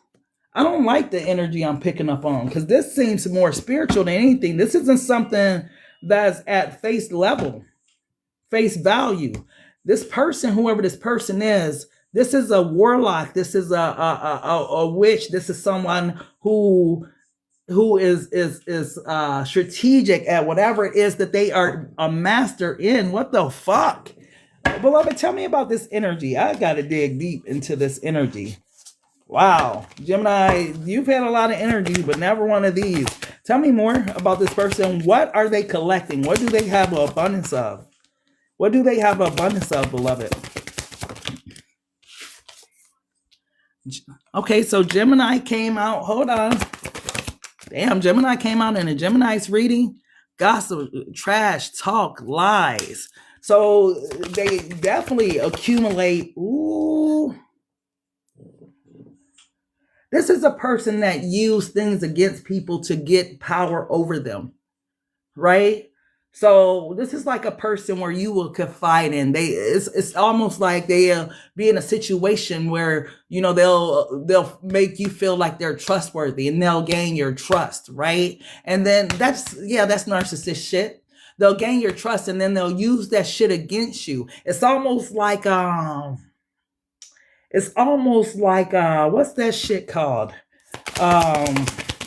I don't like the energy I'm picking up on, because this seems more spiritual than anything. This isn't something that's at face level, face value. This person, whoever this person is, this is a warlock. This is a witch. This is someone who is strategic at whatever it is that they are a master in. What the fuck? Beloved, tell me about this energy. I got to dig deep into this energy. Wow, Gemini, you've had a lot of energy, but never one of these. Tell me more about this person. What are they collecting? What do they have an abundance of? What do they have abundance of, beloved? Okay, so Gemini came out. Hold on. Damn, Gemini came out in a Gemini's reading. Gossip, trash, talk, lies. So they definitely accumulate. Ooh. This is a person that used things against people to get power over them, right? So this is like a person where you will confide in. It's almost like they'll be in a situation where, you know, they'll make you feel like they're trustworthy and they'll gain your trust, right? And then that's narcissist shit. They'll gain your trust and then they'll use that shit against you. It's almost like what's that shit called?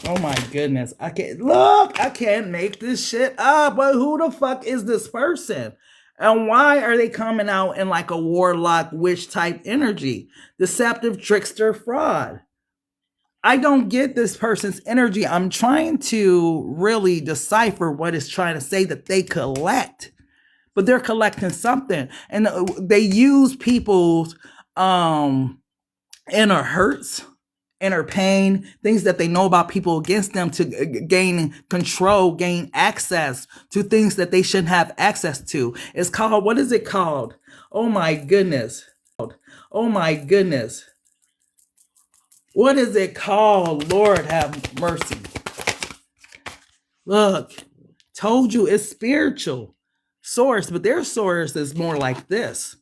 Oh my goodness. I can't make this shit up. But who the fuck is this person? And why are they coming out in like a warlock witch type energy? Deceptive, trickster, fraud. I don't get this person's energy. I'm trying to really decipher what it's trying to say that they collect. But they're collecting something. And they use people's inner hurts, inner pain, things that they know about people against them to gain control, gain access to things that they shouldn't have access to. It's called, what is it called? Oh my goodness. Oh my goodness. What is it called? Lord have mercy. Look, told you it's spiritual source, but their source is more like this.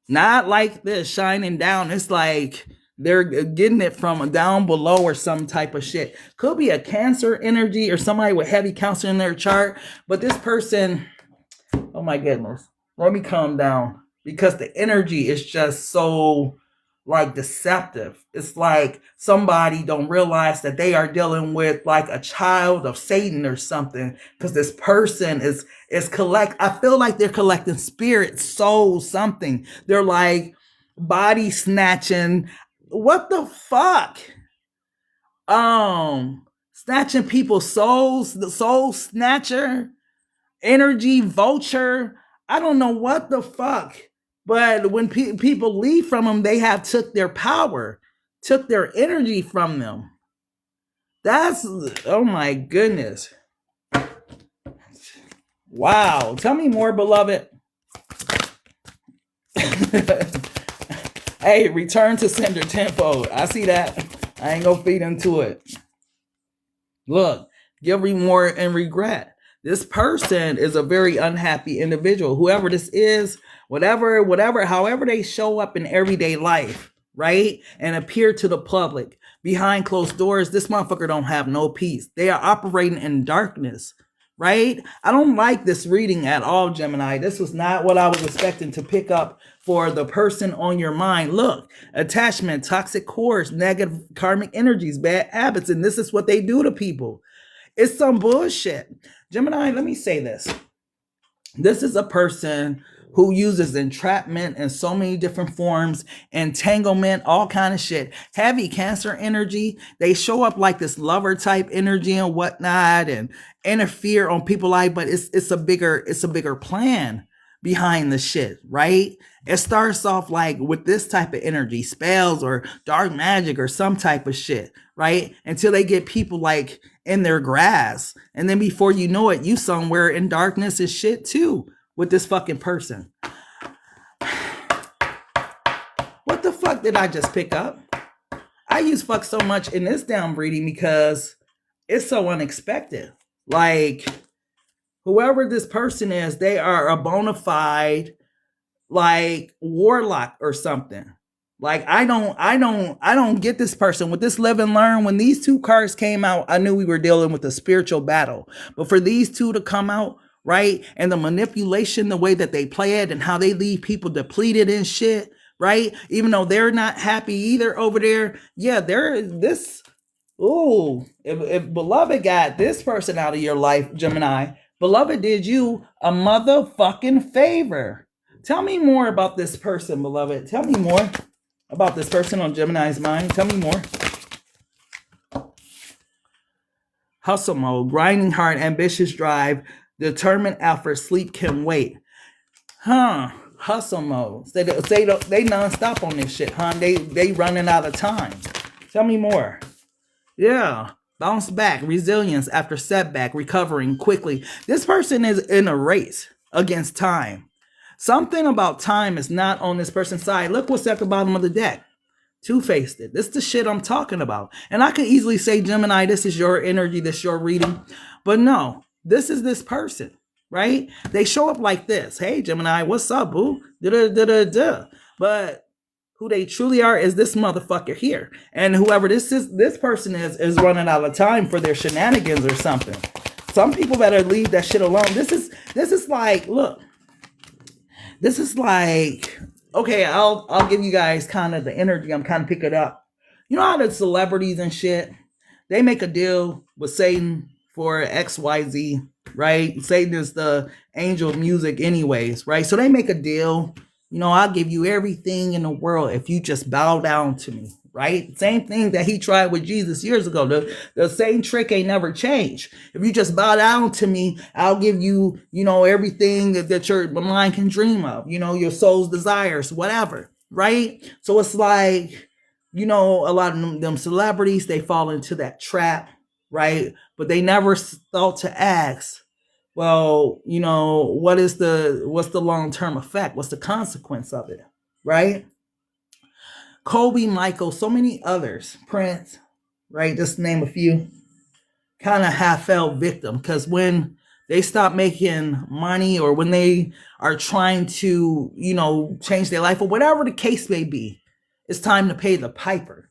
Not like this, shining down. It's like they're getting it from down below or some type of shit. Could be a Cancer energy or somebody with heavy Cancer in their chart. But this person, oh my goodness. Let me calm down. Because the energy is just so like deceptive. It's like somebody don't realize that they are dealing with like a child of Satan or something. Because this person is I feel like they're collecting spirit, soul, something. They're like body snatching. What the fuck? Snatching people's souls, the soul snatcher, energy vulture. I don't know what the fuck. But when people leave from them, they have took their power, took their energy from them. That's, oh my goodness. Wow. Tell me more, beloved. Hey, return to sender tenfold. I see that. I ain't gonna feed into it. Look, guilt, remorse, and regret. This person is a very unhappy individual. Whoever this is, whatever, however they show up in everyday life, right? And appear to the public behind closed doors, this motherfucker don't have no peace. They are operating in darkness, right? I don't like this reading at all, Gemini. This was not what I was expecting to pick up for the person on your mind. Look, attachment, toxic cores, negative karmic energies, bad habits, and this is what they do to people. It's some bullshit. Gemini, let me say this. This is a person who uses entrapment in so many different forms, entanglement, all kind of shit. Heavy Cancer energy. They show up like this lover type energy and whatnot and interfere on people's life, but it's a bigger plan behind the shit, right? It starts off like with this type of energy, spells or dark magic or some type of shit, right? Until they get people like in their grasp. And then before you know it, you somewhere in darkness and shit too with this fucking person. What the fuck did I just pick up? I use fuck so much in this damn reading because it's so unexpected. Like, whoever this person is, they are a bona fide like warlock or something. Like, I don't get this person. With this live and learn, when these two cards came out, I knew we were dealing with a spiritual battle. But for these two to come out, right, and the manipulation, the way that they play it and how they leave people depleted and shit, right, even though they're not happy either over there. Yeah, they're this. Ooh, if beloved got this person out of your life, Gemini, beloved did you a motherfucking favor. Tell me more about this person, beloved. Tell me more. about this person on Gemini's mind? Tell me more. Hustle mode, grinding hard, ambitious drive, determined effort, sleep can wait. Hustle mode. They non-stop on this shit, They running out of time. Tell me more. Yeah. Bounce back, resilience after setback, recovering quickly. This person is in a race against time. Something about time is not on this person's side. Look what's at the bottom of the deck. Two-faced it. This is the shit I'm talking about. And I could easily say, Gemini, this is your energy, this is your reading. But no, this is this person, right? They show up like this. Hey, Gemini, what's up, boo? Da-da-da-da-da. But who they truly are is this motherfucker here. And whoever this person is running out of time for their shenanigans or something. Some people better leave that shit alone. This is like, look. This is like... Okay, I'll give you guys kind of the energy I'm kind of picking up. You know how the celebrities and shit, they make a deal with Satan for XYZ, right? Satan is the angel of music anyways, right? So they make a deal. You know, I'll give you everything in the world if you just bow down to me, right? Same thing that he tried with Jesus years ago. The same trick ain't never changed. If you just bow down to me, I'll give you, you know, everything that your mind can dream of, you know, your soul's desires, whatever, right? So it's like, you know, a lot of them celebrities, they fall into that trap, right? But they never thought to ask, well, you know, what's the long-term effect? What's the consequence of it, right? Kobe, Michael, so many others, Prince, right? Just to name a few, kind of have fell victim because when they stop making money or when they are trying to, you know, change their life or whatever the case may be, it's time to pay the piper.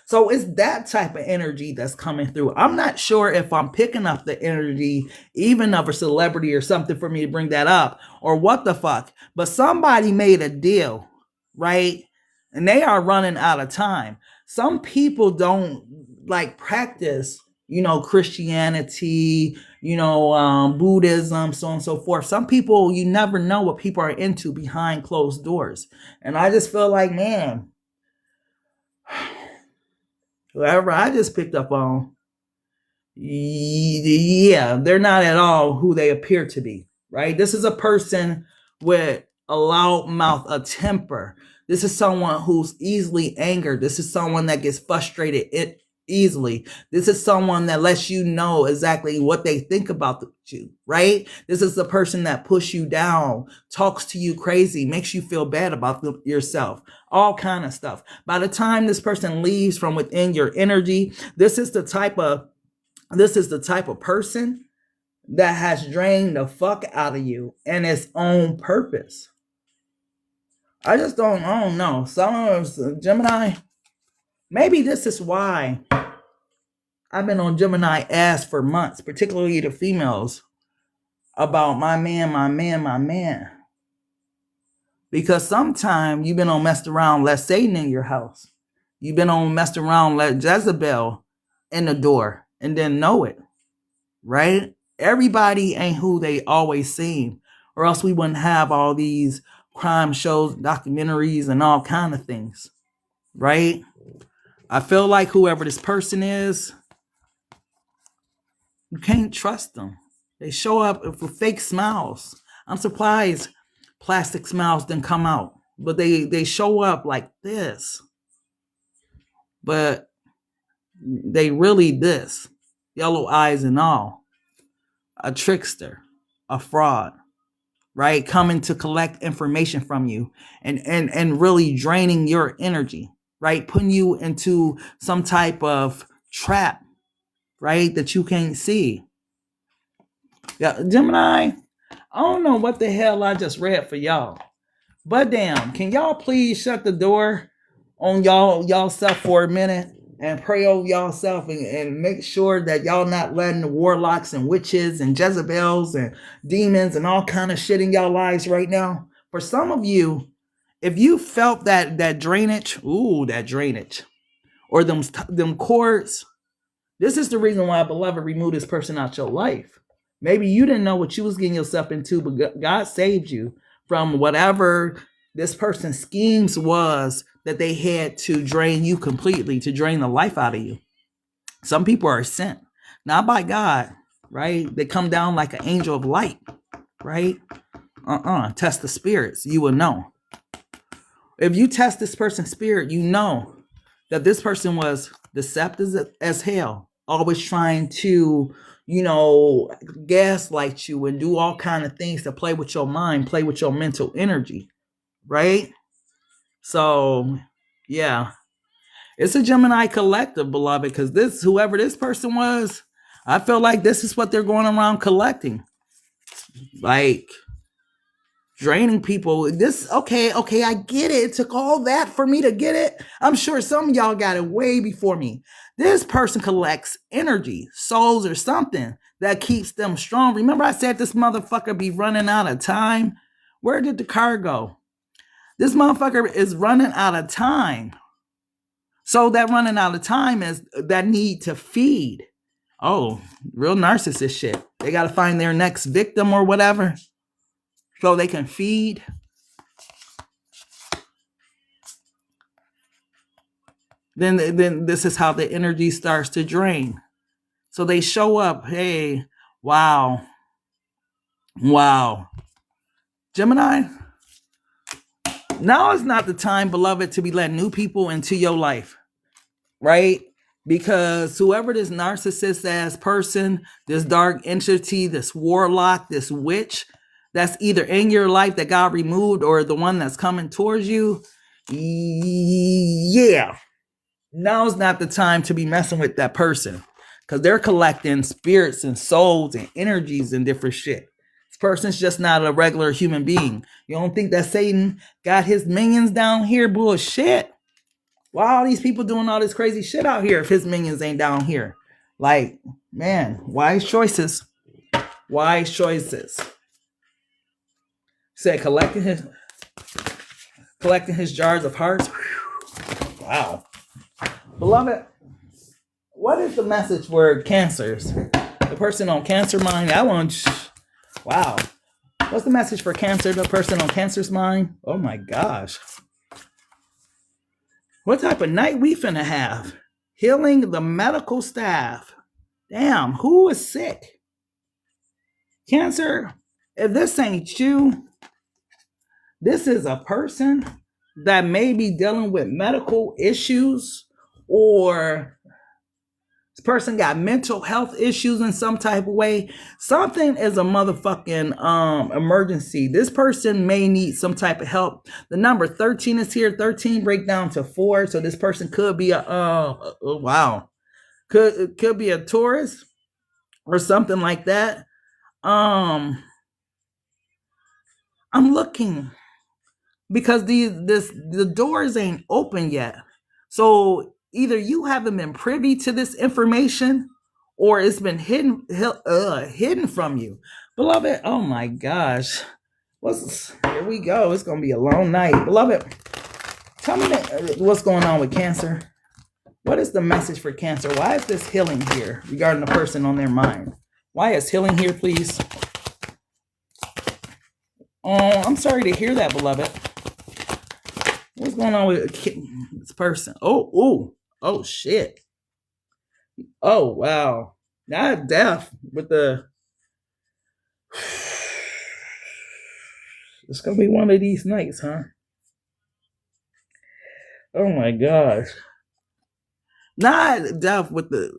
So it's that type of energy that's coming through. I'm not sure if I'm picking up the energy even of a celebrity or something for me to bring that up or what the fuck, but somebody made a deal, right? And they are running out of time. Some people don't like practice, you know, Christianity, you know, Buddhism, so on and so forth. Some people, you never know what people are into behind closed doors. And I just feel like, man, whoever I just picked up on, yeah, they're not at all who they appear to be, right? This is a person with a loud mouth, a temper. This is someone who's easily angered. This is someone that gets frustrated easily. This is someone that lets you know exactly what they think about you, right? This is the person that pushes you down, talks to you crazy, makes you feel bad about yourself, all kind of stuff. By the time this person leaves from within your energy, this is the type of person that has drained the fuck out of you in its own purpose. I don't know. Some of Gemini, maybe this is why I've been on Gemini ass for months, particularly the females, about my man. Because sometimes you've been on messed around, let Satan in your house. You've been on messed around, let Jezebel in the door and didn't know it, right? Everybody ain't who they always seem, or else we wouldn't have all these crime shows, documentaries, and all kind of things, right? I feel like whoever this person is, you can't trust them. They show up with fake smiles. I'm surprised plastic smiles didn't come out, but they show up like this, but they really this, yellow eyes and all, a trickster, a fraud, right? Coming to collect information from you and really draining your energy, right? Putting you into some type of trap, right? That you can't see. Yeah, Gemini, I don't know what the hell I just read for y'all, but damn, can y'all please shut the door on y'all self for a minute and pray over y'all self and make sure that y'all not letting the warlocks and witches and Jezebels and demons and all kind of shit in y'all lives right now. For some of you, if you felt that drainage, or them cords, this is the reason why, beloved, remove this person out your life. Maybe you didn't know what you was getting yourself into, but God saved you from whatever this person's schemes was that they had to drain you completely, to drain the life out of you. Some people are sent, not by God, right? They come down like an angel of light, right? Test the spirits, you will know. If you test this person's spirit, you know that this person was deceptive as hell, always trying to, gaslight you and do all kind of things to play with your mind, play with your mental energy, right? So, yeah, it's a Gemini collective, beloved, because whoever this person was, I feel like this is what they're going around collecting, like draining people. Okay, I get it. It took all that for me to get it. I'm sure some of y'all got it way before me. This person collects energy, souls, or something that keeps them strong. Remember I said this motherfucker be running out of time? Where did the car go? This motherfucker is running out of time. So that running out of time is that need to feed. Oh, real narcissist shit. They got to find their next victim or whatever so they can feed. Then this is how the energy starts to drain. So they show up. Hey, wow. Gemini, now is not the time, beloved, to be letting new people into your life, right? Because whoever this narcissist ass person, this dark entity, this warlock, this witch, that's either in your life that God removed or the one that's coming towards you, yeah, now's not the time to be messing with that person, because they're collecting spirits and souls and energies and different shit. This person's just not a regular human being. You don't think that Satan got his minions down here? Bullshit. Why are these people doing all this crazy shit out here if his minions ain't down here? Like, man, wise choices. Wise choices. Said collecting his jars of hearts. Wow. Beloved, what is the message for cancers? The person on cancer mind, that one, wow. What's the message for cancer, the person on cancer's mind? Oh my gosh. What type of night we finna have? Healing the medical staff. Damn, who is sick? Cancer, if this ain't you, this is a person that may be dealing with medical issues, or this person got mental health issues in some type of way. Something is a motherfucking emergency. This person may need some type of help. The number 13 is here. 13 break down to 4. So this person could be could be a Taurus or something like that. I'm looking because the doors ain't open yet. So either you haven't been privy to this information or it's been hidden from you. Beloved, oh my gosh. Here we go. It's going to be a long night. Beloved, tell me what's going on with Cancer. What is the message for Cancer? Why is this healing here regarding the person on their mind? Why is healing here, please? Oh, I'm sorry to hear that, beloved. What's going on with this person? Oh, shit. Oh, wow. Not death, but it's going to be one of these nights, huh? Oh, my gosh. Not death with the...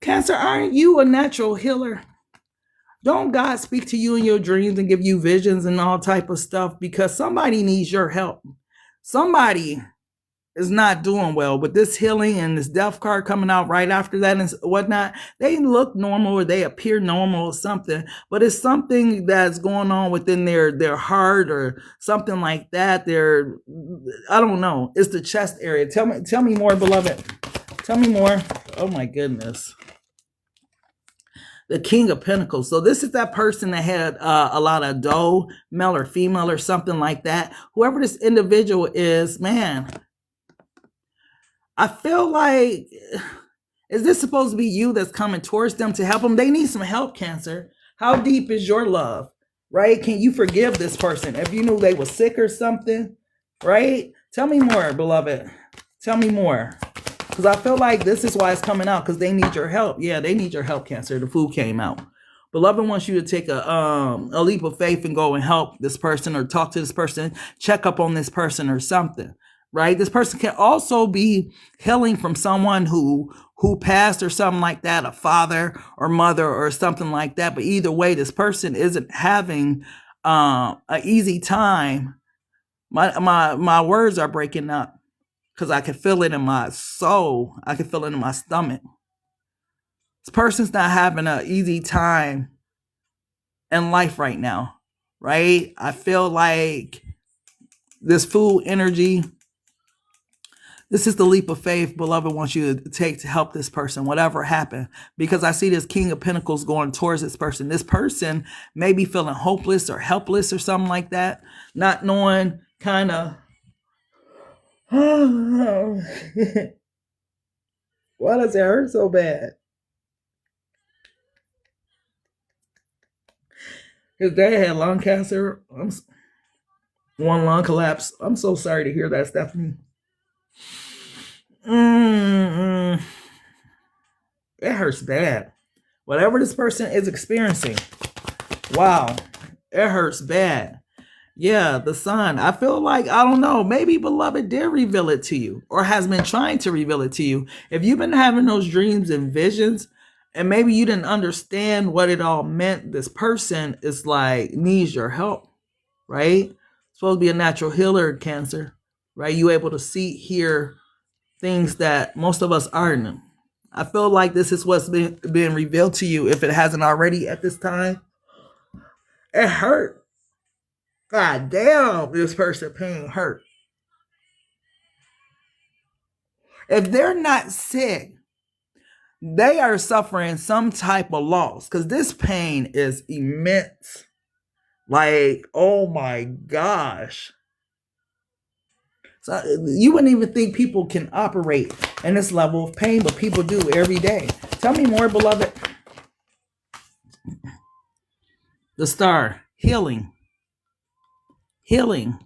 Cancer, aren't you a natural healer? Don't God speak to you in your dreams and give you visions and all type of stuff? Because somebody needs your help. Somebody is not doing well with this healing and this death card coming out right after that and whatnot. They look normal or they appear normal or something, but it's something that's going on within their heart or something like that. I don't know. It's the chest area. Tell me more, beloved. Tell me more. Oh my goodness. The King of Pentacles. So this is that person that had a lot of dough, male or female or something like that. Whoever this individual is, man, I feel like, is this supposed to be you that's coming towards them to help them? They need some help, Cancer. How deep is your love? right? Can you forgive this person if you knew they were sick or something, right? Tell me more, beloved. Tell me more. Because I feel like this is why it's coming out, because they need your help. Yeah, they need your help, Cancer. The food came out. Beloved wants you to take a leap of faith and go and help this person, or talk to this person, check up on this person or something, right? This person can also be healing from someone who passed or something like that, a father or mother or something like that. But either way, this person isn't having an easy time. My words are breaking up because I can feel it in my soul. I can feel it in my stomach. This person's not having an easy time in life right now, right? I feel like this food energy, this is the leap of faith beloved wants you to take to help this person, whatever happened. Because I see this King of Pentacles going towards this person. This person may be feeling hopeless or helpless or something like that, not knowing kind of, why does it hurt so bad? His dad had lung cancer. One lung collapse. I'm so sorry to hear that, Stephanie. It hurts bad. Whatever this person is experiencing, wow, it hurts bad. Yeah, the sun. I feel like, I don't know, maybe beloved did reveal it to you, or has been trying to reveal it to you. If you've been having those dreams and visions, and maybe you didn't understand what it all meant, this person is like, needs your help, right? Supposed to be a natural healer, Cancer, right? You able to see, hear things that most of us aren't. I feel like this is what's being revealed to you, if it hasn't already at this time. It hurt. God damn, this person pain hurt. If they're not sick, they are suffering some type of loss, because this pain is immense. Like, oh my gosh. So you wouldn't even think people can operate in this level of pain, but people do every day. Tell me more, beloved. The star, healing. Healing.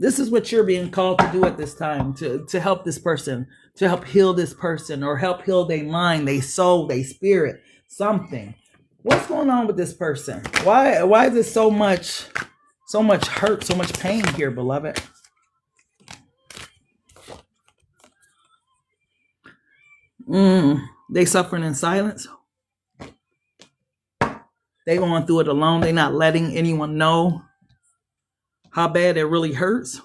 This is what you're being called to do at this time, to help this person, to help heal this person, or help heal their mind, their soul, their spirit, something. What's going on with this person? Why is there so much hurt, so much pain here, beloved? They suffering in silence. They going through it alone. They not letting anyone know how bad it really hurts,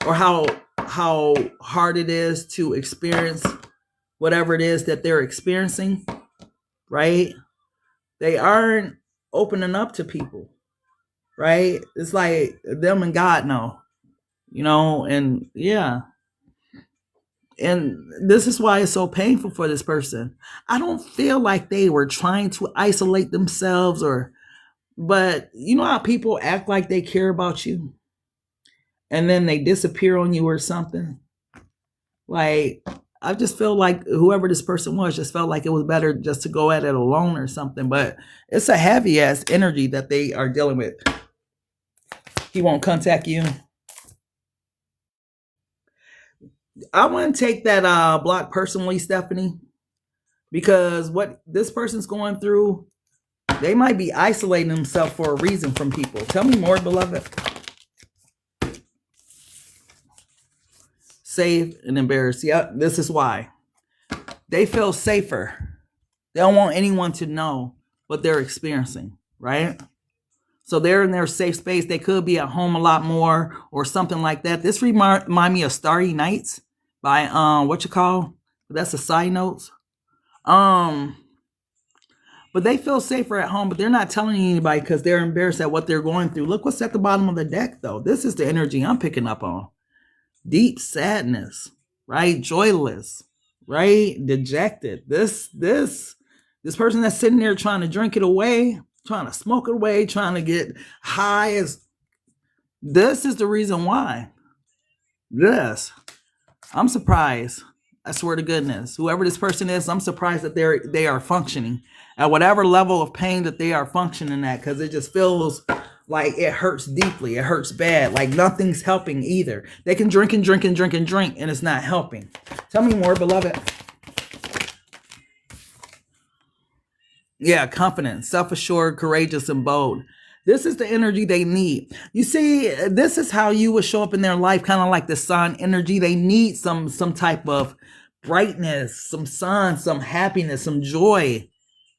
or how hard it is to experience whatever it is that they're experiencing, right? They aren't opening up to people, right? It's like them and God know, and yeah. And this is why it's so painful for this person. I don't feel like they were trying to isolate themselves, but you know how people act like they care about you and then they disappear on you or something? Like, I just feel like whoever this person was just felt like it was better just to go at it alone or something. But it's a heavy ass energy that they are dealing with. He won't contact you. I wouldn't take that block personally, Stephanie, because what this person's going through, they might be isolating themselves for a reason from people. Tell me more, beloved. Safe and embarrassed. Yeah, this is why. They feel safer. They don't want anyone to know what they're experiencing, right? So they're in their safe space. They could be at home a lot more or something like that. This remind me of Starry Nights by that's a side note. But they feel safer at home, but they're not telling anybody because they're embarrassed at what they're going through. Look what's at the bottom of the deck, though. This is the energy I'm picking up on. Deep sadness, right? Joyless, right? Dejected. This person that's sitting there trying to drink it away, trying to smoke it away, trying to get high. This is the reason why. This. I'm surprised. I swear to goodness, whoever this person is, I'm surprised that they are functioning at whatever level of pain that they are functioning at, because it just feels like it hurts deeply. It hurts bad. Like nothing's helping either. They can drink and drink and drink and drink, and it's not helping. Tell me more, beloved. Yeah, confident, self-assured, courageous, and bold. This is the energy they need. You see, this is how you would show up in their life, kind of like the sun energy. They need some type of brightness, some sun, some happiness, some joy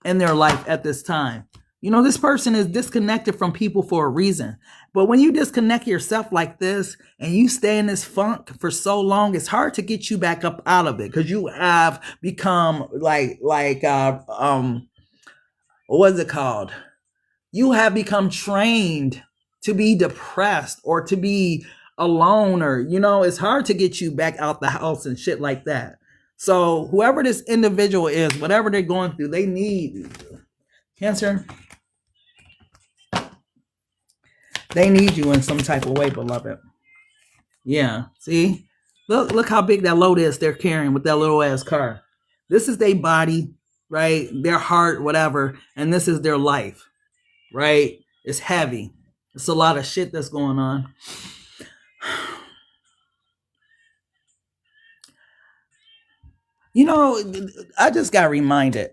in their life at this time. You know, this person is disconnected from people for a reason. But when you disconnect yourself like this and you stay in this funk for so long, it's hard to get you back up out of it, because you have become what is it called? You have become trained to be depressed or to be alone, or, you know, it's hard to get you back out the house and shit like that. So whoever this individual is, whatever they're going through, they need Cancer. They need you in some type of way, beloved. Yeah, see? Look how big that load is they're carrying with that little ass car. This is their body, right? Their heart, whatever. And this is their life, right? It's heavy. It's a lot of shit that's going on. You know, I just got reminded.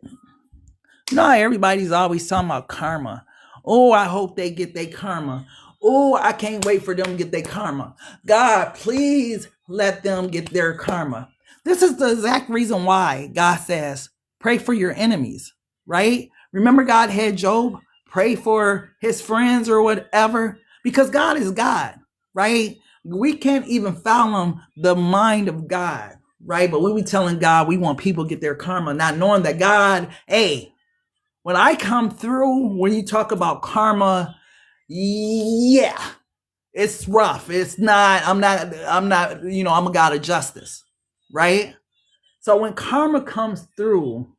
You know how everybody's always talking about karma. Oh, I hope they get their karma. Oh, I can't wait for them to get their karma. God, please let them get their karma. This is the exact reason why God says, pray for your enemies, right? Remember God had Job pray for his friends or whatever, because God is God, right? We can't even fathom the mind of God, right? But we be telling God we want people to get their karma, not knowing that God, hey, when I come through, when you talk about karma, yeah, it's rough. It's not, I'm not, you know, I'm a God of justice, right? So when karma comes through,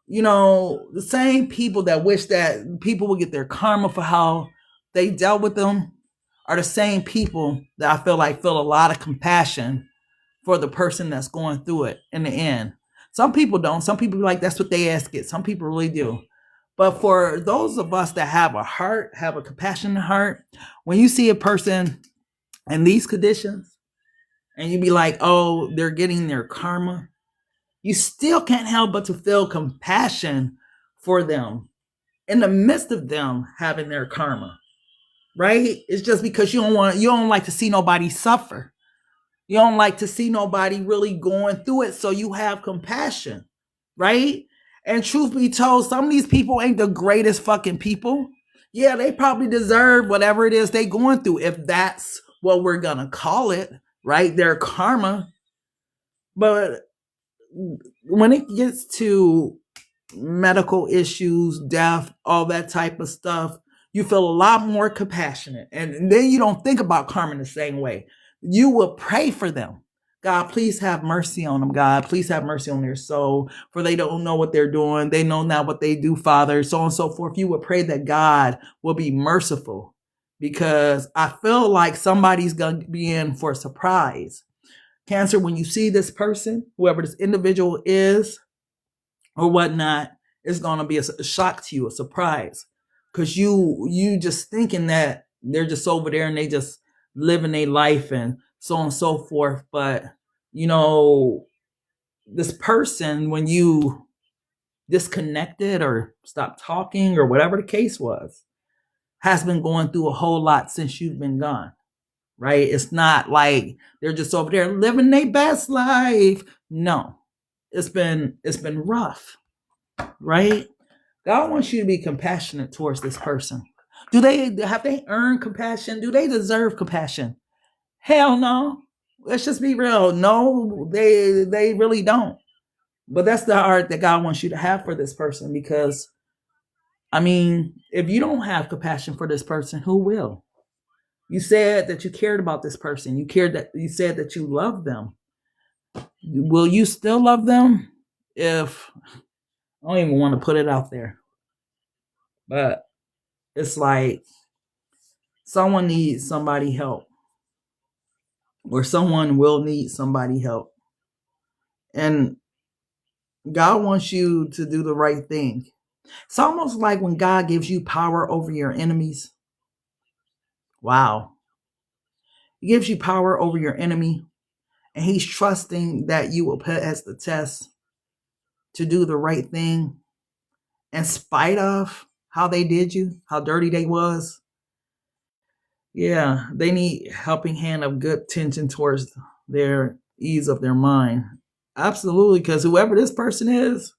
you know, the same people that wish that people would get their karma for how they dealt with them are the same people that I feel like feel a lot of compassion for the person that's going through it in the end. Some people don't. Some people like that's what they ask it. Some people really do. But for those of us that have a heart, have a compassionate heart, when you see a person in these conditions and you be like, oh, they're getting their karma, you still can't help but to feel compassion for them in the midst of them having their karma, right? It's just because you don't like to see nobody suffer. You don't like to see nobody really going through it, so you have compassion, right? And truth be told, some of these people ain't the greatest fucking people. Yeah, they probably deserve whatever it is they going through, if that's what we're gonna call it, right? Their karma. But when it gets to medical issues, death, all that type of stuff, you feel a lot more compassionate. And then you don't think about karma the same way. You will pray for them. God, please have mercy on them, God. Please have mercy on their soul, for they don't know what they're doing. They know not what they do, Father, so on and so forth. You would pray that God will be merciful, because I feel like somebody's going to be in for a surprise. Cancer, when you see this person, whoever this individual is or whatnot, it's going to be a shock to you, a surprise, because you just thinking that they're just over there and they just living their life and so on and so forth. But, you know, this person, when you disconnected or stopped talking or whatever the case was, has been going through a whole lot since you've been gone, right? It's not like they're just over there living their best life. No, it's been rough, right? God wants you to be compassionate towards this person. Have they earned compassion? Do they deserve compassion? Hell no. Let's just be real. No, they really don't. But that's the heart that God wants you to have for this person, because, I mean, if you don't have compassion for this person, who will? You said that you cared about this person. You said that you love them. Will you still love them if, I don't even want to put it out there, but it's like someone needs somebody help, or someone will need somebody help. And God wants you to do the right thing. It's almost like when God gives you power over your enemies. Wow. He gives you power over your enemy, and he's trusting that you will pass the test to do the right thing in spite of how they did you, how dirty they was. Yeah, they need helping hand of good tension towards their ease of their mind. Absolutely, because whoever this person is,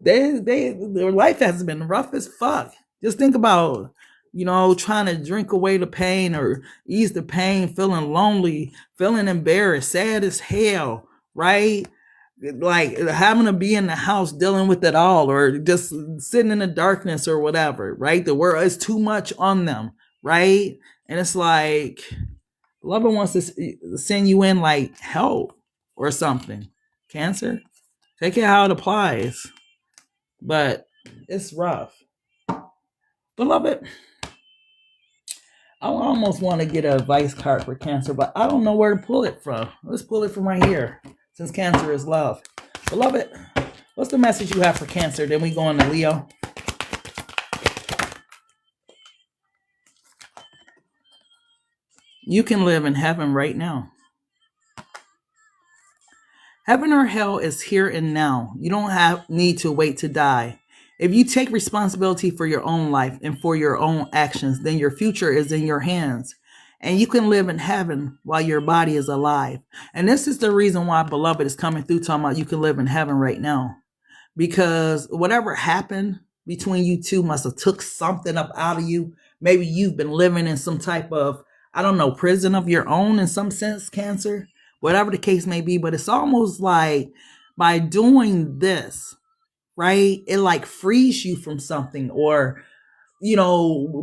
their life has been rough as fuck. Just think about, trying to drink away the pain or ease the pain, feeling lonely, feeling embarrassed, sad as hell, right? Like having to be in the house dealing with it all, or just sitting in the darkness or whatever, right? The world is too much on them, right? And it's like, lover wants to send you in like help or something. Cancer, take it how it applies. But it's rough. Beloved, I almost want to get a advice card for Cancer, but I don't know where to pull it from. Let's pull it from right here, since Cancer is love. Beloved, what's the message you have for Cancer? Then we go on to Leo. You can live in heaven right now. Heaven or hell is here and now. You don't need to wait to die. If you take responsibility for your own life and for your own actions, then your future is in your hands. And you can live in heaven while your body is alive. And this is the reason why Beloved is coming through talking about you can live in heaven right now. Because whatever happened between you two must have took something up out of you. Maybe you've been living in some type of, I don't know, prison of your own in some sense, Cancer. Whatever the case may be. But it's almost like by doing this, right, it like frees you from something, or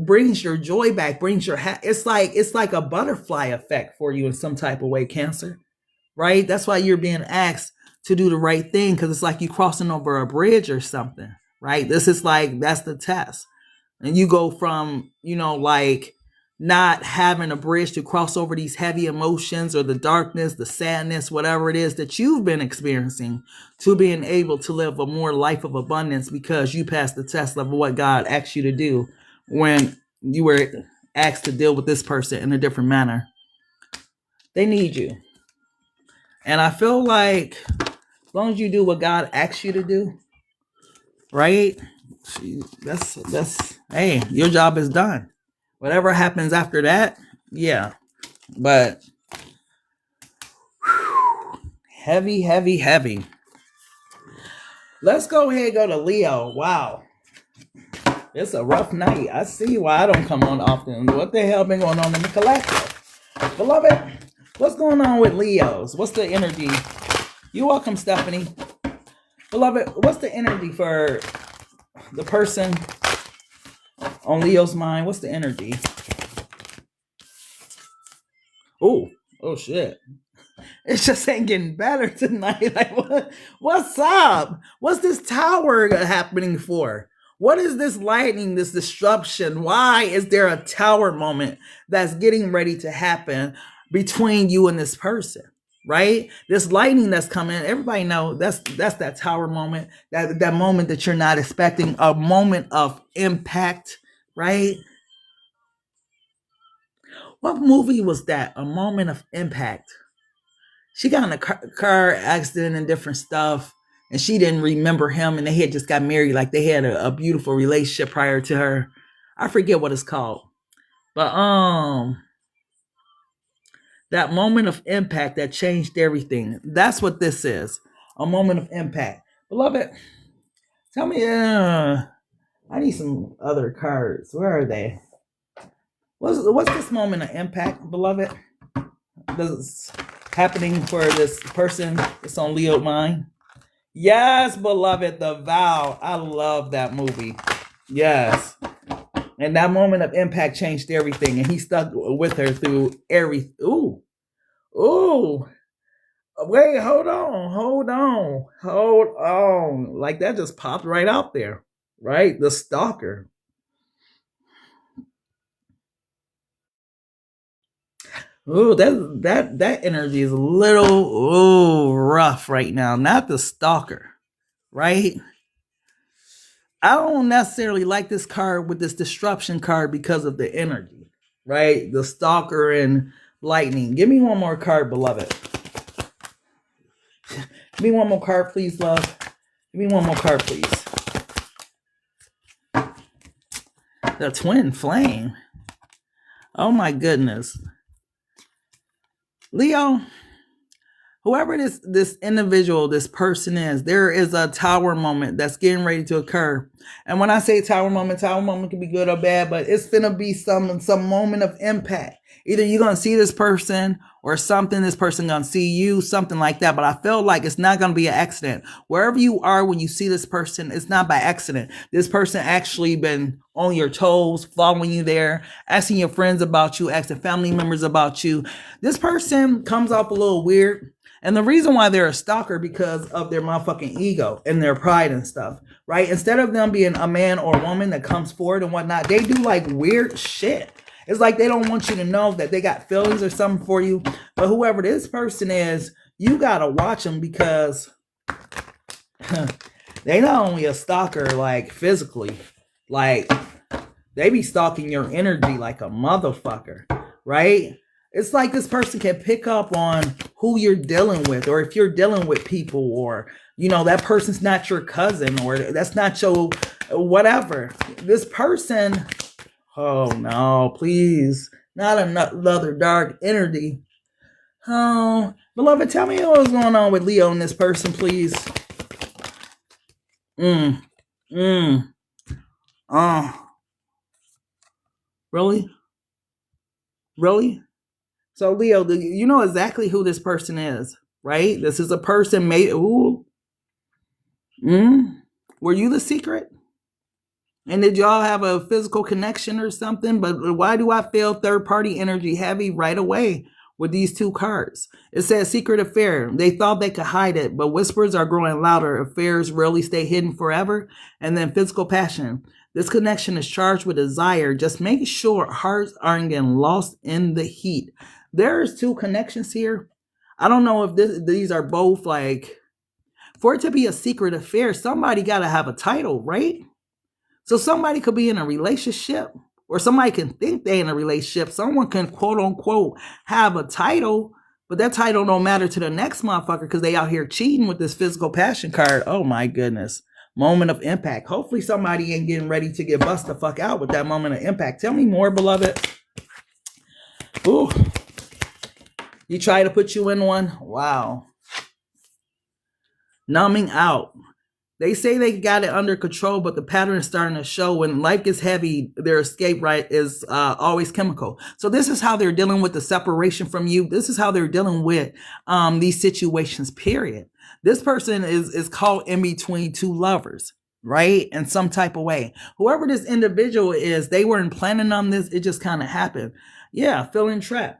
brings your joy back, brings your it's like a butterfly effect for you in some type of way, Cancer, right? That's why you're being asked to do the right thing, because it's like you crossing over a bridge or something, right? This is like, that's the test. And you go from like not having a bridge to cross over these heavy emotions or the darkness, the sadness, whatever it is that you've been experiencing, to being able to live a more life of abundance because you passed the test of what God asked you to do when you were asked to deal with this person in a different manner. They need you. And I feel like as long as you do what God asks you to do, right? That's hey, your job is done. Whatever happens after that, yeah. But heavy, heavy, heavy. Let's go ahead and go to Leo. Wow. It's a rough night. I see why I don't come on often. What the hell been going on in the collective? Beloved, what's going on with Leos? What's the energy? You're welcome, Stephanie. Beloved, what's the energy for the person on Leo's mind? What's the energy? Oh shit. It just ain't getting better tonight. Like, what's up? What's this tower happening for? What is this lightning, this disruption? Why is there a tower moment that's getting ready to happen between you and this person? Right? This lightning that's coming, everybody know that's that tower moment, that moment that you're not expecting, a moment of impact, right? What movie was that? A Moment of Impact. She got in a car accident and different stuff, and she didn't remember him, and they had just got married. Like they had a beautiful relationship prior to her. I forget what it's called. But that moment of impact that changed everything. That's what this is. A moment of impact. Beloved, tell me, I need some other cards. Where are they? What's this moment of impact, beloved? This happening for this person that's on Leo mind? Yes, beloved, The Vow. I love that movie. Yes. And that moment of impact changed everything. And he stuck with her through every. Ooh. Wait, hold on. Like that just popped right out there. Right? The stalker. Oh, that energy is a little rough right now. Not the stalker, right? I don't necessarily like this card with this disruption card because of the energy, right? The stalker and lightning. Give me one more card, beloved. Give me one more card, please, love. Give me one more card, please. The twin flame. Oh my goodness. Leo, whoever this individual, this person is, there is a tower moment that's getting ready to occur. And when I say tower moment can be good or bad, but it's gonna be some moment of impact. Either you're gonna see this person or something, this person gonna see you, something like that. But I feel like it's not gonna be an accident. Wherever you are when you see this person, it's not by accident. This person actually been on your toes, following you there, asking your friends about you, asking family members about you. This person comes off a little weird. And the reason why they're a stalker because of their motherfucking ego and their pride and stuff, right? Instead of them being a man or a woman that comes forward and whatnot, they do like weird shit. It's like they don't want you to know that they got feelings or something for you. But whoever this person is, you gotta watch them because they not only a stalker like physically, like they be stalking your energy like a motherfucker, right? It's like this person can pick up on who you're dealing with, or if you're dealing with people, or, you know, that person's not your cousin, or that's not your whatever. This person, oh no, please, not another dark energy. Oh, beloved, tell me what's going on with Leo and this person, please. Really? Really? So Leo, you know exactly who this person is, right? This is a person made. Ooh. Were you the secret? And did y'all have a physical connection or something? But why do I feel third party energy heavy right away with these two cards? It says secret affair. They thought they could hide it, but whispers are growing louder. Affairs rarely stay hidden forever. And then physical passion. This connection is charged with desire. Just make sure hearts aren't getting lost in the heat. There's two connections here. I don't know if these are both like, for it to be a secret affair, somebody got to have a title, right? So somebody could be in a relationship, or somebody can think they're in a relationship. Someone can quote unquote have a title, but that title don't matter to the next motherfucker because they out here cheating with this physical passion card. Oh my goodness. Moment of impact. Hopefully somebody ain't getting ready to get bust the fuck out with that moment of impact. Tell me more, beloved. Ooh. You try to put you in one? Wow. Numbing out. They say they got it under control, but the pattern is starting to show. When life gets heavy, their escape right is always chemical. So this is how they're dealing with the separation from you. This is how they're dealing with these situations, period. This person is caught in between two lovers, right? In some type of way. Whoever this individual is, they weren't planning on this. It just kind of happened. Yeah, feeling trapped.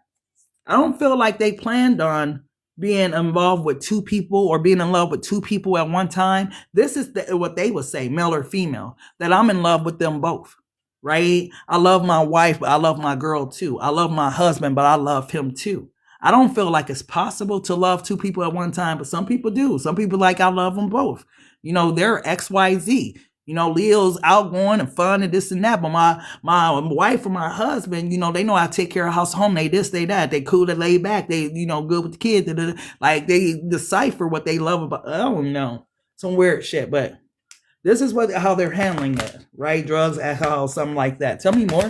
I don't feel like they planned on being involved with two people or being in love with two people at one time. This is what they would say, male or female, that I'm in love with them both, right? I love my wife, but I love my girl too. I love my husband, but I love him too. I don't feel like it's possible to love two people at one time, but some people do. Some people like, I love them both. You know, they're XYZ. You know, Leo's outgoing and fun and this and that. But my wife or my husband, you know, they know I take care of house, home. They this, they that. They cool, they lay back. They, you know, good with the kids. Like they decipher what they love about. I don't know. Some weird shit. But this is how they're handling it, right? Drugs, alcohol, something like that. Tell me more.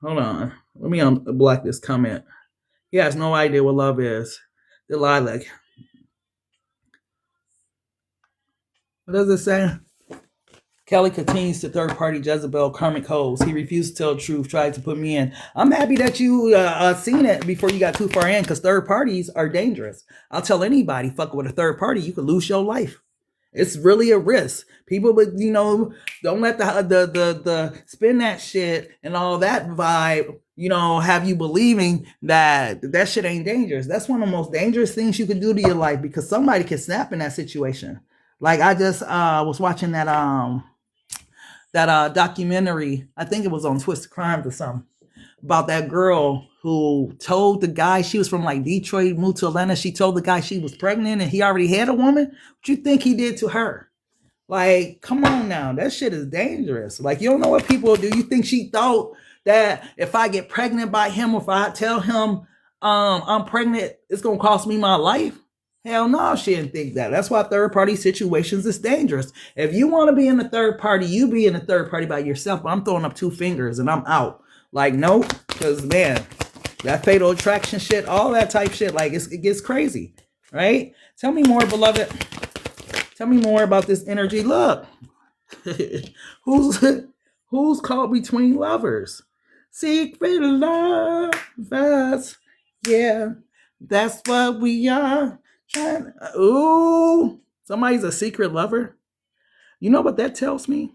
Hold on. Let me unblock this comment. He has no idea what love is. The lilac. What does it say? Kelly continues to third-party Jezebel karmic holes. He refused to tell the truth, tried to put me in. I'm happy that you seen it before you got too far in, because third parties are dangerous. I'll tell anybody, fuck with a third party, you could lose your life. It's really a risk. People, but you know, don't let the spin that shit and all that vibe, you know, have you believing that shit ain't dangerous. That's one of the most dangerous things you can do to your life, because somebody can snap in that situation. Like I just was watching that documentary. I think it was on Twisted Crimes or something. about that girl who told the guy, she was from like Detroit, moved to Atlanta. She told the guy she was pregnant and he already had a woman. What you think he did to her? Like, come on now. That shit is dangerous. Like, you don't know what people do. You think she thought that if I get pregnant by him, or if I tell him I'm pregnant, it's going to cost me my life? Hell no, she didn't think that. That's why third party situations is dangerous. If you want to be in the third party, you be in the third party by yourself. But I'm throwing up 2 fingers and I'm out. Like, nope. Because, man, that fatal attraction shit, all that type shit, like, it gets crazy. Right? Tell me more, beloved. Tell me more about this energy. Look. Who's caught between lovers? Secret lovers. Yeah. That's what we are. Ooh, somebody's a secret lover. You know what that tells me?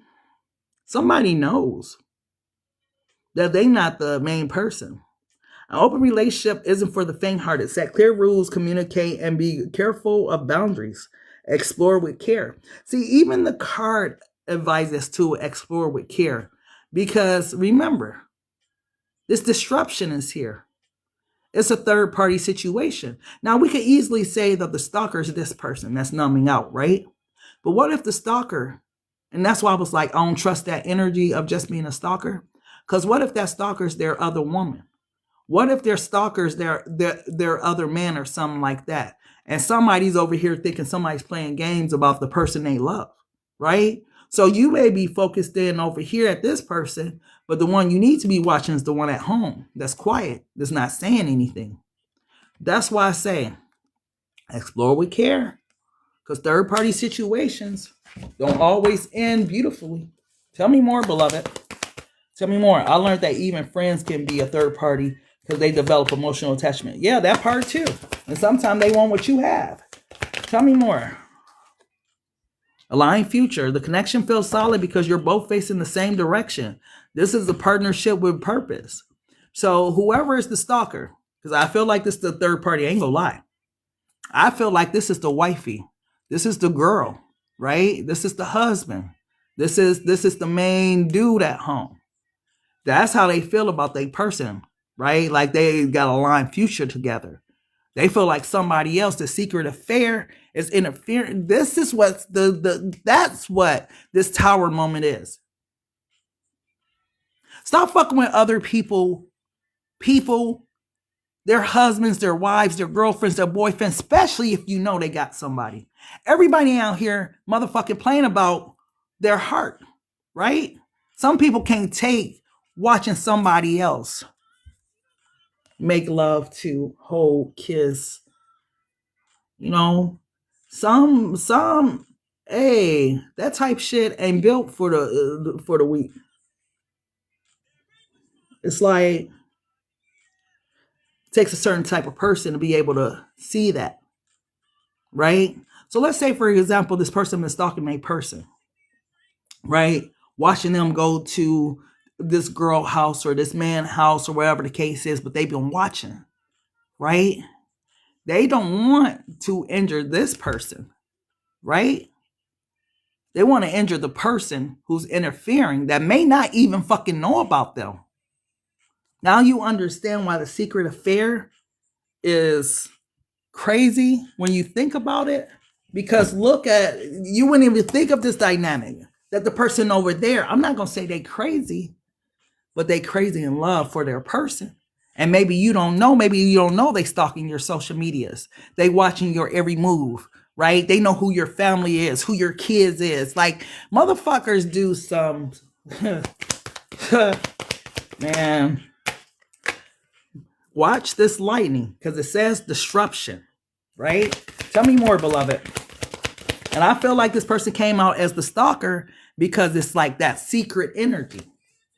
Somebody knows that they not the main person. An open relationship isn't for the faint-hearted. Set clear rules, communicate, and be careful of boundaries. Explore with care. See, even the card advises to explore with care, because remember, this disruption is here. It's a third-party situation. Now, we could easily say that the stalker is this person that's numbing out, right? But what if the stalker, and that's why I was like, I don't trust that energy of just being a stalker. Because what if that stalker is their other woman? What if their stalkers, their other man or something like that? And somebody's over here thinking somebody's playing games about the person they love, right? So you may be focused in over here at this person, but the one you need to be watching is the one at home that's quiet, that's not saying anything. That's why I say explore with care, because third-party situations don't always end beautifully. Tell me more, beloved. Tell me more. I learned that even friends can be a third party because they develop emotional attachment. Yeah, that part too. And sometimes they want what you have. Tell me more. Align future. The connection feels solid because you're both facing the same direction. This is a partnership with purpose. So whoever is the stalker, because I feel like this is the third party, I ain't gonna lie. I feel like this is the wifey. This is the girl, right? This is the husband. This is the main dude at home. That's how they feel about their person, right? Like they got a line future together. They feel like somebody else, the secret affair, is interfering. This is what that's what this tower moment is. Stop fucking with other people, their husbands, their wives, their girlfriends, their boyfriends, especially if you know they got somebody. Everybody out here motherfucking playing about their heart, right? Some people can't take watching somebody else make love to, hold, kiss. You know, some, hey, that type shit ain't built for the weak. It's like it takes a certain type of person to be able to see that, right? So let's say, for example, this person been stalking a person, right? Watching them go to this girl house or this man house or whatever the case is, but they've been watching, right? They don't want to injure this person, right? They want to injure the person who's interfering that may not even fucking know about them. Now you understand why the secret affair is crazy when you think about it. Because look at, you wouldn't even think of this dynamic. That the person over there, I'm not going to say they crazy, but they crazy in love for their person. And maybe you don't know they stalking your social medias. They watching your every move, right? They know who your family is, who your kids is. Like, motherfuckers do some, man. Watch this lightning, because it says disruption, right? Tell me more, beloved. And I feel like this person came out as the stalker because it's like that secret energy,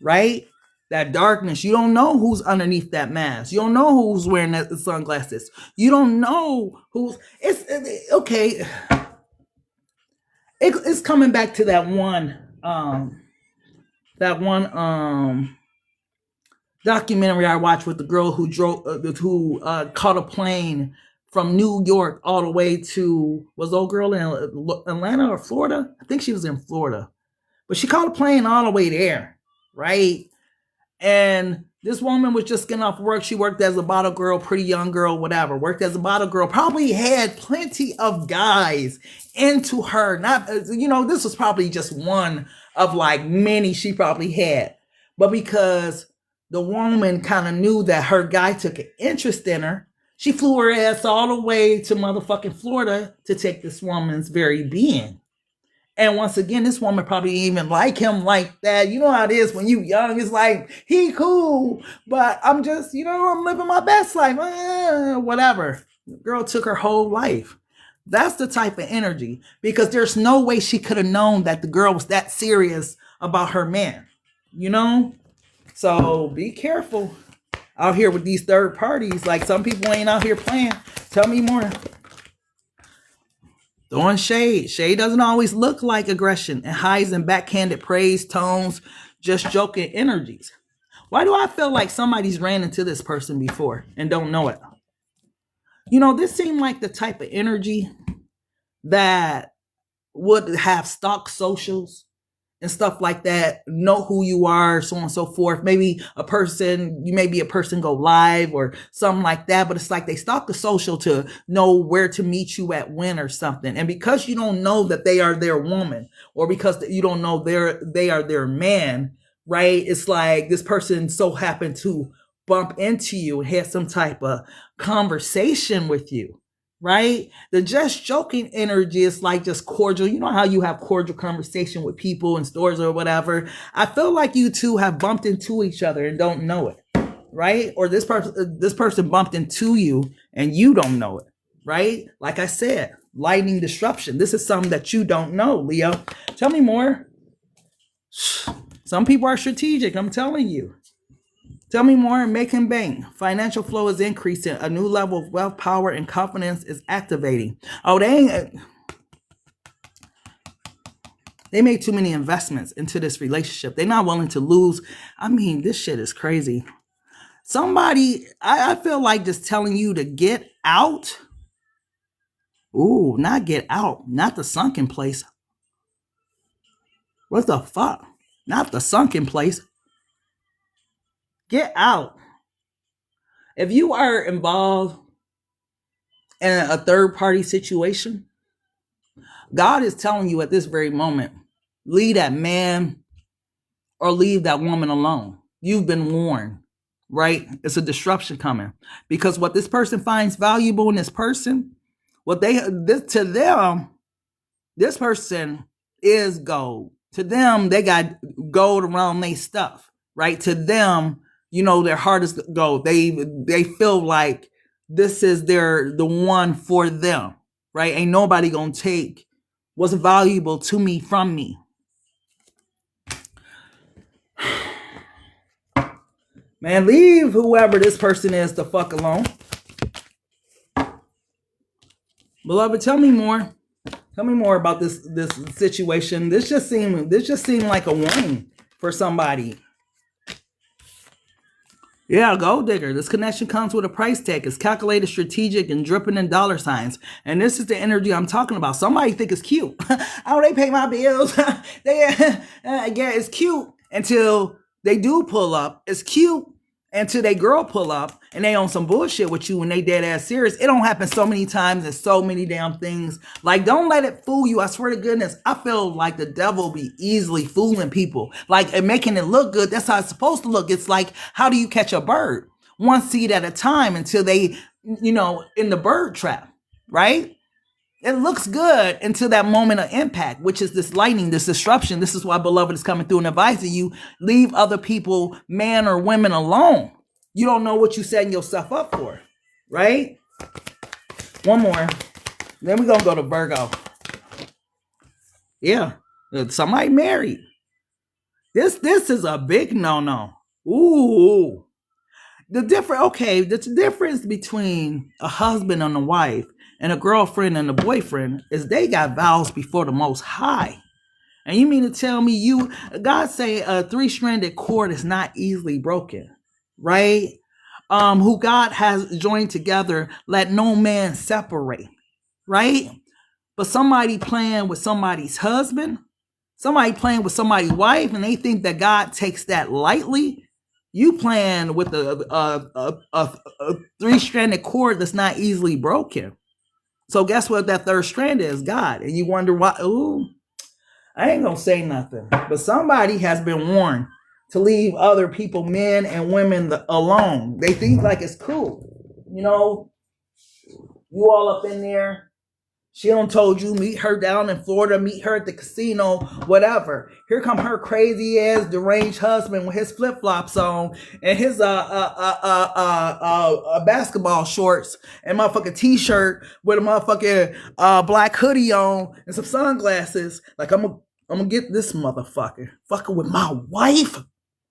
right? That darkness. You don't know who's underneath that mask. You don't know who's wearing the sunglasses. You don't know who's, okay. It's coming back to that one documentary I watched with the girl who caught a plane from New York all the way to, was old girl in Atlanta or Florida? I think she was in Florida. But she caught a plane all the way there, right? And This woman was just getting off work. She worked as a bottle girl, pretty young girl, whatever. Worked as a bottle girl. Probably had plenty of guys into her. Not, this was probably just one of like many she probably had. But because the woman kind of knew that her guy took an interest in her, she flew her ass all the way to motherfucking Florida to take this woman's very being. And once again, this woman probably even like him like that. You know how it is when you young. It's like, he cool, but I'm just, I'm living my best life. Whatever. The girl took her whole life. That's the type of energy. Because there's no way she could have known that the girl was that serious about her man. So be careful out here with these third parties. Like, some people ain't out here playing. Tell me more. Throwing shade. Shade doesn't always look like aggression and hides in backhanded praise, tones, just joking energies. Why do I feel like somebody's ran into this person before and don't know it? This seemed like the type of energy that would have stock socials and stuff like that, know who you are, so on and so forth. Maybe a person go live or something like that, but it's like they stalk the social to know where to meet you at when or something. And because you don't know that they are their woman, or because you don't know they are their man, right? It's like this person so happened to bump into you and had some type of conversation with you. Right? The just joking energy is like just cordial. You know how you have cordial conversation with people in stores or whatever. I feel like you two have bumped into each other and don't know it. Right? Or this person bumped into you and you don't know it. Right? Like I said, lightning disruption. This is something that you don't know, Leo. Tell me more. Some people are strategic. I'm telling you. Tell me more and make him bang. Financial flow is increasing. A new level of wealth, power, and confidence is activating. Oh, they made too many investments into this relationship. They're not willing to lose. I mean, this shit is crazy. Somebody, I feel like just telling you to get out. Ooh, not get out. Not the sunken place. What the fuck? Not the sunken place. Get out. If you are involved in a third party situation, God is telling you at this very moment, leave that man or leave that woman alone. You've been warned, right? It's a disruption coming, because what this person finds valuable in this person, to them, this person is gold. To them, they got gold around their stuff, right? To them, their heart is gold. They feel like this is the one for them, right? Ain't nobody gonna take what's valuable to me from me. Man, leave whoever this person is the fuck alone. Beloved, tell me more. Tell me more about this situation. This just seemed like a warning for somebody. Yeah, gold digger. This connection comes with a price tag. It's calculated, strategic, and dripping in dollar signs. And this is the energy I'm talking about. Somebody think it's cute. Oh, they pay my bills. Yeah, it's cute until they do pull up. It's cute until they girl pull up and they on some bullshit with you when they dead ass serious. It don't happen so many times and so many damn things. Like, don't let it fool you. I swear to goodness, I feel like the devil be easily fooling people, like, and making it look good. That's how it's supposed to look. It's like, how do you catch a bird? One seed at a time until they, in the bird trap, right? It looks good until that moment of impact, which is this lightning, this disruption. This is why Beloved is coming through and advising you, leave other people, man or women, alone. You don't know what you're setting yourself up for, right? One more. Then we're going to go to Virgo. Yeah. Somebody married. This is a big no-no. Ooh. The difference between a husband and a wife and a girlfriend and a boyfriend is they got vows before the Most High. And you mean to tell me God say a three-stranded cord is not easily broken, right? Who God has joined together, let no man separate, right? But somebody playing with somebody's husband, somebody playing with somebody's wife, and they think that God takes that lightly. You playing with a three-stranded cord that's not easily broken. So guess what that third strand is? God. And you wonder why. Ooh, I ain't gonna say nothing. But somebody has been warned to leave other people, men and women, alone. They think like it's cool. You know, you all up in there. She done told you, meet her down in Florida, meet her at the casino, whatever. Here come her crazy ass deranged husband with his flip flops on and his basketball shorts and motherfucking t-shirt with a motherfucking black hoodie on and some sunglasses. Like I'm gonna get this motherfucker fucking with my wife.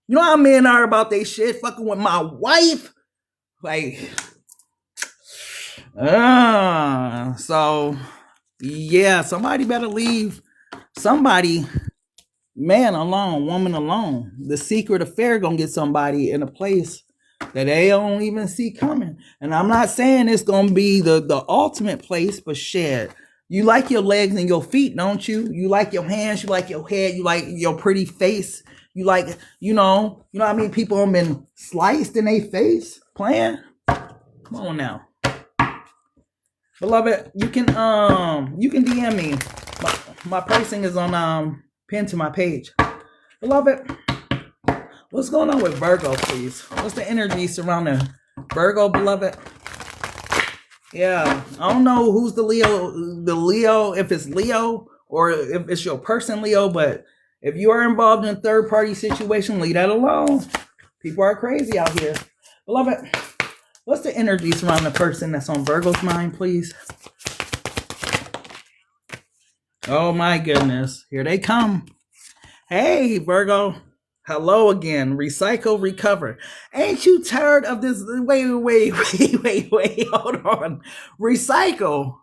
You know how men are about they shit, fucking with my wife. Like, so yeah, somebody better leave somebody, man alone, woman alone. The secret affair gonna get somebody in a place that they don't even see coming. And I'm not saying it's gonna be the ultimate place, but shit, you like your legs and your feet, don't you? You like your hands, you like your head, you like your pretty face. You like, you know what I mean? People have been sliced in their face playing. Come on now. Beloved, you can DM me. My pricing is on pinned to my page. Beloved, what's going on with Virgo, please? What's the energy surrounding Virgo, beloved? Yeah, I don't know who's the Leo, if it's Leo or if it's your person, Leo, but if you are involved in a third-party situation, leave that alone. People are crazy out here. Beloved, what's the energy surrounding the person that's on Virgo's mind, please? Oh my goodness. Here they come. Hey, Virgo. Hello again. Recycle, recover. Ain't you tired of this? Wait. Hold on. Recycle.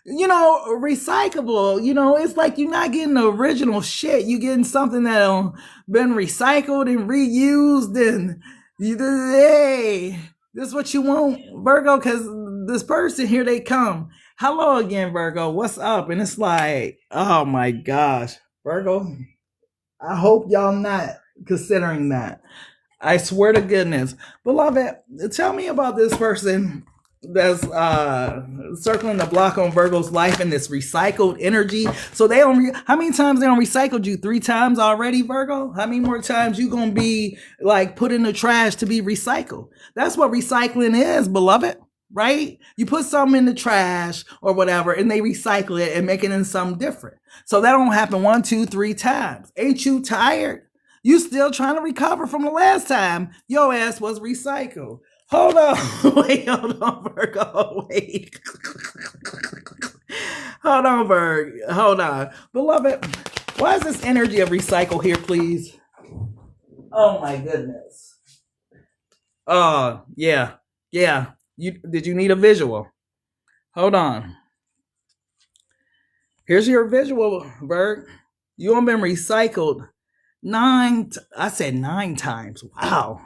You know, recyclable, you know, it's like you're not getting the original shit. You're getting something that been recycled and reused, and hey, this is what you want, Virgo, because this person, here they come. Hello again, Virgo. What's up? And it's like, oh my gosh, Virgo, I hope y'all not considering that. I swear to goodness. Beloved, tell me about this person that's circling the block on Virgo's life in this recycled energy. So they don't how many times they don't recycled you? 3 times already, Virgo? How many more times you gonna be like put in the trash to be recycled? That's what recycling is, beloved, right? You put something in the trash or whatever and they recycle it and make it into something different. So that don't happen 1, 2, 3 times. Ain't you tired? You still trying to recover from the last time your ass was recycled. Hold on. Wait, hold on, Virgo. Wait. Hold on, Virg. Hold on. Beloved, why is this energy of recycle here, please? Oh, my goodness. Oh, yeah. Yeah. Did you need a visual? Hold on. Here's your visual, Virg. You have been recycled 9 times. Wow.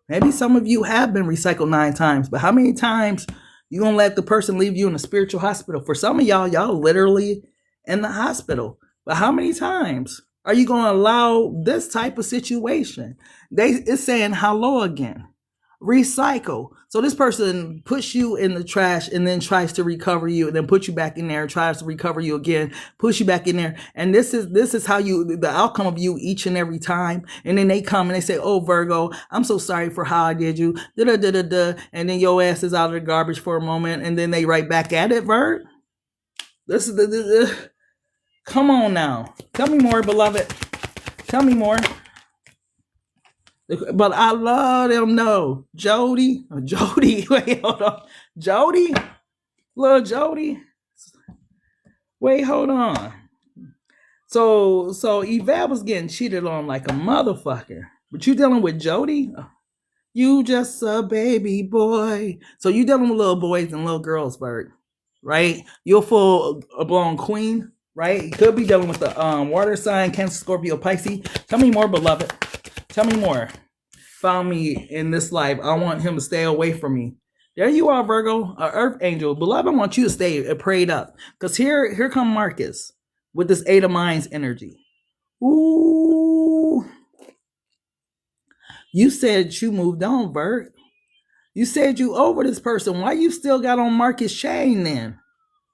Maybe some of you have been recycled 9 times, but how many times you gonna let the person leave you in a spiritual hospital? For some of y'all literally in the hospital. But how many times are you gonna allow this type of situation? It's saying hello again. Recycle. So this person puts you in the trash and then tries to recover you, and then put you back in there and tries to recover you again, push you back in there. And this is how the outcome of you each and every time. And then they come and they say, oh, Virgo, I'm so sorry for how I did you. And then your ass is out of the garbage for a moment. And then they right back at it, Virg. This is come on now. Tell me more, beloved. Tell me more. But I love them. No, Jody, wait, hold on. Jody, little Jody. Wait, hold on. So Yvette was getting cheated on like a motherfucker. But you dealing with Jody? You just a baby boy. So you dealing with little boys and little girls, Bert, right? You're a full-blown queen, right? You could be dealing with the water sign, Cancer, Scorpio, Pisces. Tell me more, beloved. Tell me more. Found me in this life. I want him to stay away from me. There you are, Virgo, Earth angel. Beloved, I want you to stay prayed up. Because here come Marcus with this 8 of Minds energy. Ooh. You said you moved on, Vert. You said you over this person. Why you still got on Marcus chain then?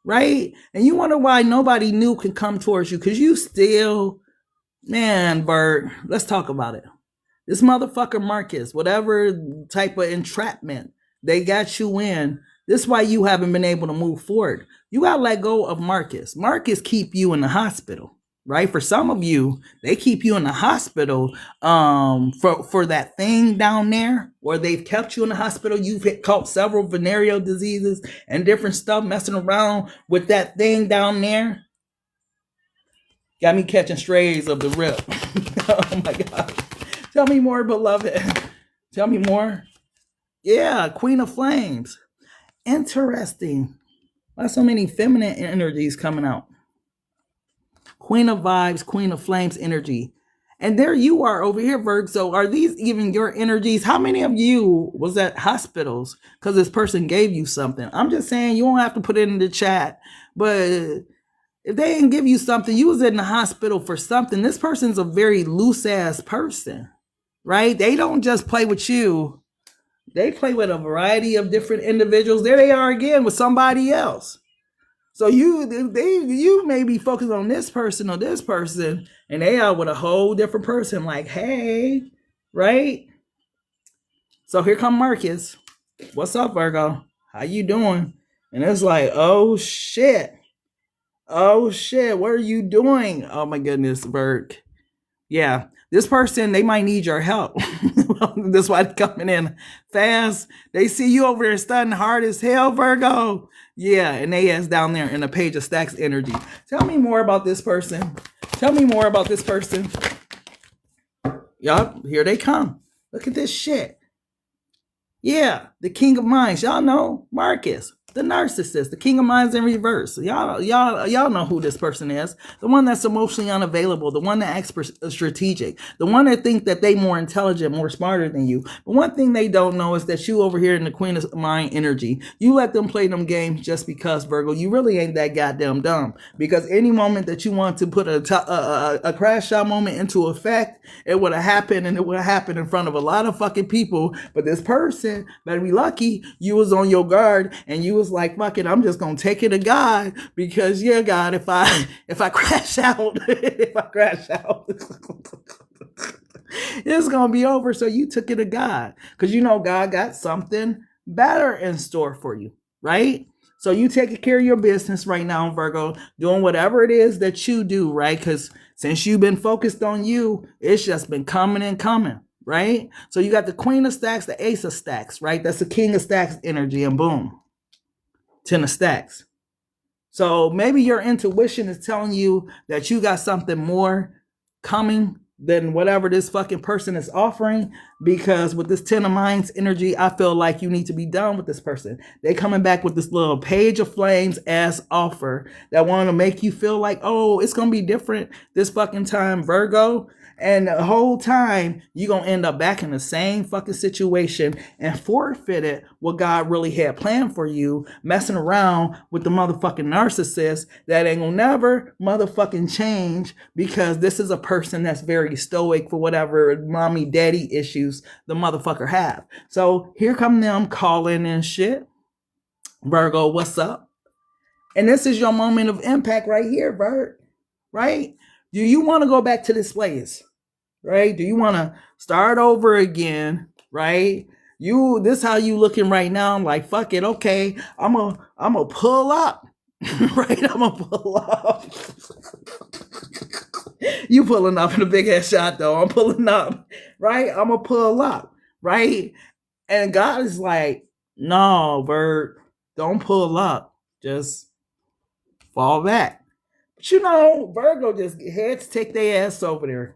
Right? And you wonder why nobody new can come towards you. Because you still, man, Vert, let's talk about it. This motherfucker Marcus, whatever type of entrapment they got you in, this is why you haven't been able to move forward. You got to let go of Marcus. Marcus keep you in the hospital. Right? For some of you, they keep you in the hospital for that thing down there, or they've kept you in the hospital. You've caught several venereal diseases and different stuff messing around with that thing down there. Got me catching strays of the rip. Oh my God. Tell me more, beloved. Tell me more. Yeah, Queen of Flames. Interesting. Why so many feminine energies coming out? Queen of Vibes, Queen of Flames energy. And there you are over here, Virg. So are these even your energies? How many of you was at hospitals because this person gave you something? I'm just saying, you don't have to put it in the chat. But if they didn't give you something, you was in the hospital for something. This person's a very loose-ass person, right? They don't just play with you. They play with a variety of different individuals. There they are again with somebody else. So you may be focused on this person or this person, and they are with a whole different person. Like, hey, right? So here come Marcus. What's up, Virgo? How you doing? And it's like, oh shit, what are you doing? Oh my goodness, Virg. Yeah, this person, they might need your help. That's why they're coming in fast. They see you over there studying hard as hell, Virgo. Yeah, and they ass down there in a Page of Stacks energy. Tell me more about this person. Tell me more about this person. Yup, here they come. Look at this shit. Yeah, the King of Minds. Y'all know Marcus, the narcissist, the King of Minds in reverse. Y'all know who this person is. The one that's emotionally unavailable, the one that acts strategic, the one that think that they more intelligent, more smarter than you. But one thing they don't know is that you over here in the Queen of Mind energy, you let them play them games just because, Virgo. You really ain't that goddamn dumb. Because any moment that you want to put a crash out moment into effect, it would have happened, and it would have happened in front of a lot of fucking people. But this person better be lucky you was on your guard and you was like, fuck it, I'm just gonna take it to God, because yeah, God, if I crash out, it's gonna be over. So you took it to God, because you know God got something better in store for you, right? So you taking care of your business right now, Virgo, doing whatever it is that you do, right? Because since you've been focused on you, it's just been coming and coming, right? So you got the Queen of Stacks, the Ace of Stacks, right? That's the King of Stacks energy, and boom, 10 of Stacks. So maybe your intuition is telling you that you got something more coming than whatever this fucking person is offering, because with this 10 of Minds energy, I feel like you need to be done with this person. They coming back with this little Page of Flames ass offer that want to make you feel like, oh, it's going to be different this fucking time, Virgo. And the whole time, you're going to end up back in the same fucking situation and forfeited what God really had planned for you, messing around with the motherfucking narcissist that ain't going to never motherfucking change, because this is a person that's very stoic for whatever mommy daddy issues the motherfucker have. So here come them calling and shit. Virgo, what's up? And this is your moment of impact right here, Vert. Right? Do you want to go back to this place? Right? Do you want to start over again? Right? This how you looking right now. I'm like, fuck it. Okay. I'm a pull up. Right? I'm a pull up. You pulling up in a big ass shot though. I'm pulling up. Right? I'm a pull up. Right? And God is like, no, Bert, don't pull up. Just fall back. But you know, Virgo just heads take their ass over there.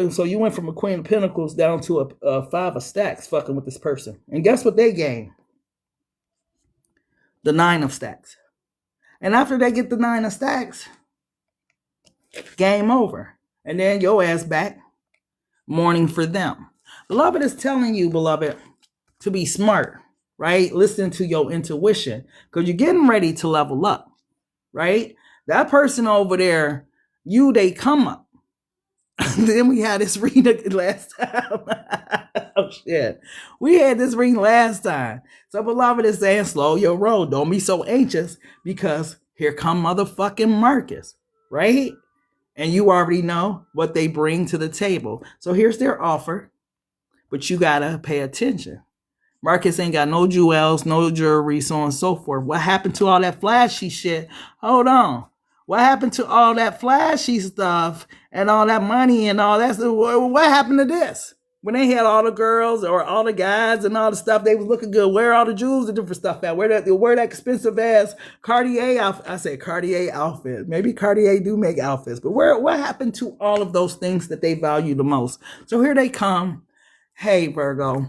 So you went from a Queen of Pentacles down to a 5 of Stacks fucking with this person. And guess what they gain? The 9 of Stacks. And after they get the 9 of Stacks, game over. And then your ass back, mourning for them. Beloved is telling you, beloved, to be smart, right? Listen to your intuition, because you're getting ready to level up, right? That person over there, they come up. Then we had this reading last time. Oh shit. We had this reading last time. So beloved is saying slow your roll. Don't be so anxious because here come motherfucking Marcus, right? And you already know what they bring to the table. So here's their offer, but you gotta pay attention. Marcus ain't got no jewels, no jewelry, so on and so forth. What happened to all that flashy shit? Hold on. What happened to all that flashy stuff and all that money and all that? What happened to this? When they had all the girls or all the guys and all the stuff, they was looking good. Where are all the jewels and different stuff at? Where that expensive ass Cartier outfit? I say Cartier outfit. Maybe Cartier do make outfits, but what happened to all of those things that they value the most? So here they come. Hey, Virgo.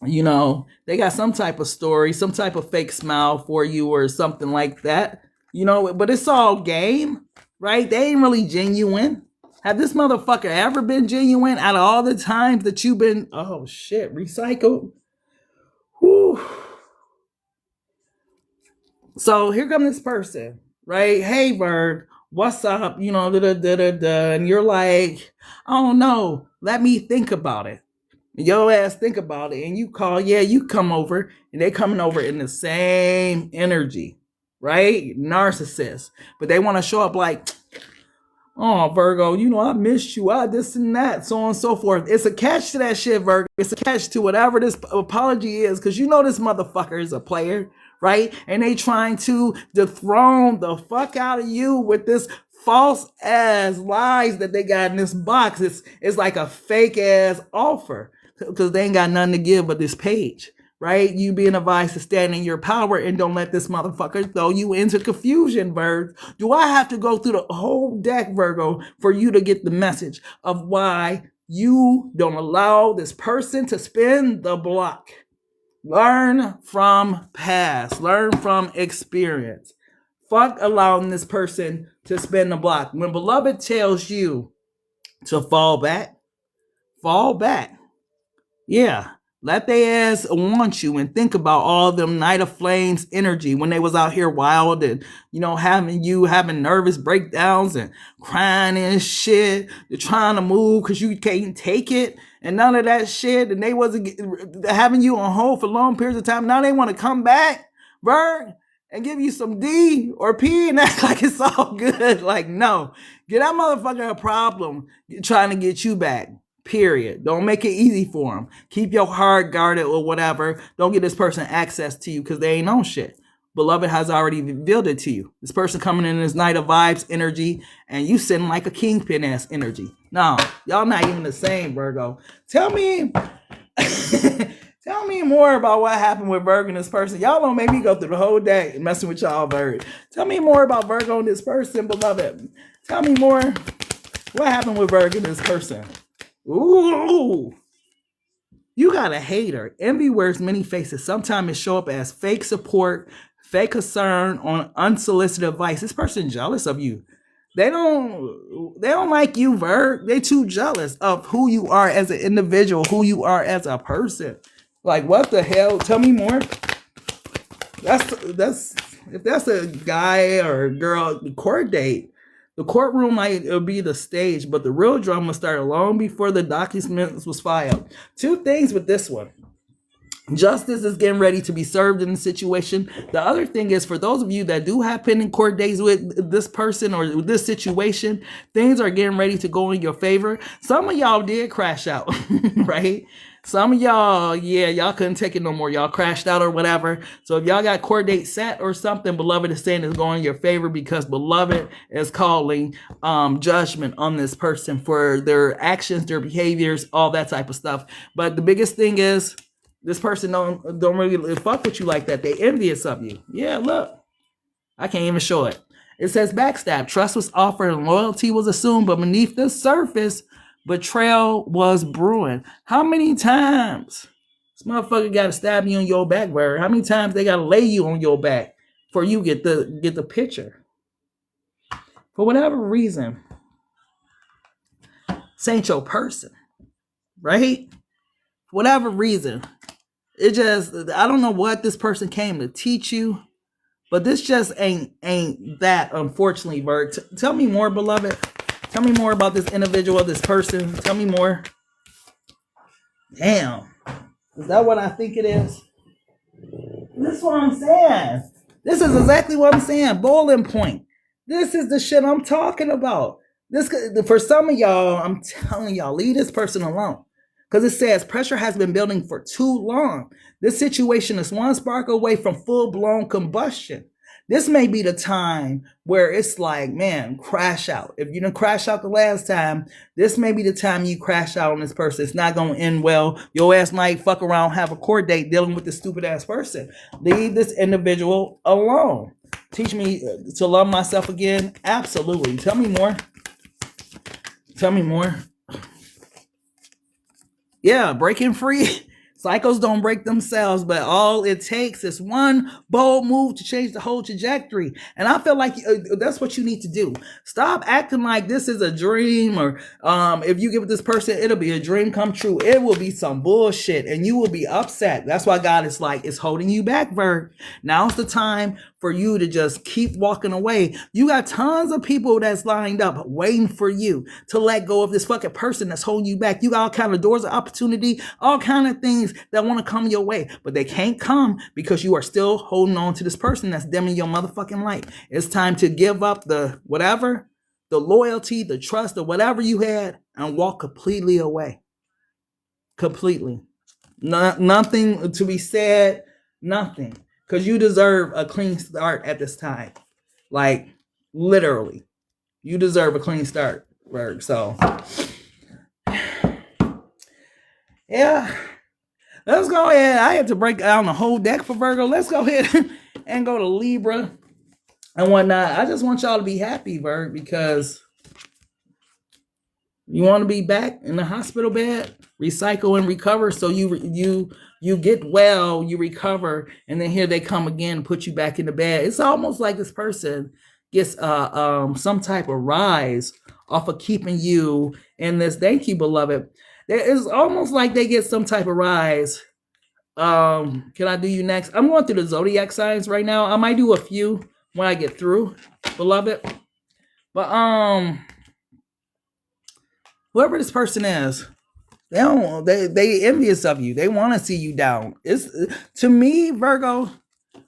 You know, they got some type of story, some type of fake smile for you or something like that, you know, but it's all game, right? They ain't really genuine. Have this motherfucker ever been genuine out of all the times that you've been, oh shit, recycled? Whew. So here comes this person, right? Hey, Bird, what's up? You know, and you're like, oh no, let me think about it. Your ass think about it and you call, yeah, you come over and they coming over in the same energy, right? Narcissists. But they want to show up like, oh, Virgo, you know, I missed you. I this and that, so on and so forth. It's a catch to that shit, Virgo. It's a catch to whatever this apology is because you know this motherfucker is a player, right? And they trying to dethrone the fuck out of you with this false ass lies that they got in this box. It's like a fake ass offer. Because they ain't got nothing to give but this page, right? You being advised to stand in your power and don't let this motherfucker throw you into confusion, Virgo. Do I have to go through the whole deck, Virgo, for you to get the message of why you don't allow this person to spin the block? Learn from past. Learn from experience. Fuck allowing this person to spin the block. When beloved tells you to fall back, fall back. Yeah, let they ass want you and think about all them Night of Flames energy when they was out here wild and, you know, having nervous breakdowns and crying and shit. You're trying to move because you can't take it and none of that shit. And they wasn't having you on hold for long periods of time. Now they want to come back, Berg, and give you some D or P and act like it's all good. Like, no, get that motherfucker a problem trying to get you back. Period. Don't make it easy for them. Keep your heart guarded or whatever. Don't get this person access to you because they ain't on shit. Beloved has already revealed it to you. This person coming in this Night of Vibes energy and you sitting like a kingpin ass energy. No, y'all not even the same, Virgo. Tell me more about what happened with Virgo and this person. Y'all don't make me go through the whole day messing with y'all, Virgo. Tell me more about Virgo and this person, beloved. Tell me more. What happened with Virgo and this person? Ooh, you got a hater. Envy wears many faces. Sometimes it show up as fake support, fake concern on unsolicited advice. This person jealous of you. They don't like you, Virg. They too jealous of who you are as an individual, who you are as a person. Like, what the hell? Tell me more. That's if that's a guy or a girl court date. The courtroom might be the stage, but the real drama started long before the documents was filed. Two things with this one. Justice is getting ready to be served in the situation. The other thing is, for those of you that do have pending court dates with this person or this situation, things are getting ready to go in your favor. Some of y'all did crash out, right? Some of y'all, yeah, y'all couldn't take it no more. Y'all crashed out or whatever. So if y'all got court date set or something, beloved is saying it's going in your favor because beloved is calling judgment on this person for their actions, their behaviors, all that type of stuff. But the biggest thing is this person don't really fuck with you like that. They envious of you. Yeah, look. I can't even show it. It says backstab. Trust was offered and loyalty was assumed, but beneath the surface, betrayal was brewing. How many times this motherfucker got to stab you on your back, bro? How many times they got to lay you on your back for you get the picture? For whatever reason, this ain't your person, right? For whatever reason, it just, I don't know what this person came to teach you, but this just ain't that, unfortunately, Berg. Tell me more, beloved. Tell me more about this individual, this person. Tell me more. Damn. Is that what I think it is? This is what I'm saying. This is exactly what I'm saying. Boiling point. This is the shit I'm talking about. This, for some of y'all, I'm telling y'all, leave this person alone. Because it says pressure has been building for too long. This situation is one spark away from full-blown combustion. This may be the time where it's like, man, crash out. If you didn't crash out the last time, this may be the time you crash out on this person. It's not going to end well. Your ass might fuck around, have a court date dealing with this stupid ass person. Leave this individual alone. Teach me to love myself again. Absolutely. Tell me more. Tell me more. Yeah, breaking free. Cycles don't break themselves, but all it takes is one bold move to change the whole trajectory. And I feel like that's what you need to do. Stop acting like this is a dream, or if you give it this person, it'll be a dream come true. It will be some bullshit, and you will be upset. That's why God is like, it's holding you back, Virg. Now's the time for you to just keep walking away. You got tons of people that's lined up waiting for you to let go of this fucking person that's holding you back. You got all kind of doors of opportunity, all kind of things that want to come your way, but they can't come because you are still holding on to this person that's dimming your motherfucking light. It's time to give up the whatever, the loyalty, the trust, or whatever you had, and walk completely away. Completely. Nothing to be said, nothing. Because you deserve a clean start at this time. Like, literally. You deserve a clean start, Virg. So, yeah. Let's go ahead. I had to break down the whole deck for Virgo. Let's go ahead and go to Libra and whatnot. I just want y'all to be happy, Virg, because you want to be back in the hospital bed, recycle and recover. So you get well, you recover, and then here they come again and put you back in the bed. It's almost like this person gets some type of rise off of keeping you in this. Thank you, beloved. It's almost like they get some type of rise. Can I do you next? I'm going through the zodiac signs right now. I might do a few when I get through, beloved. But whoever this person is, they envious of you. They want to see you down. It's, to me, Virgo,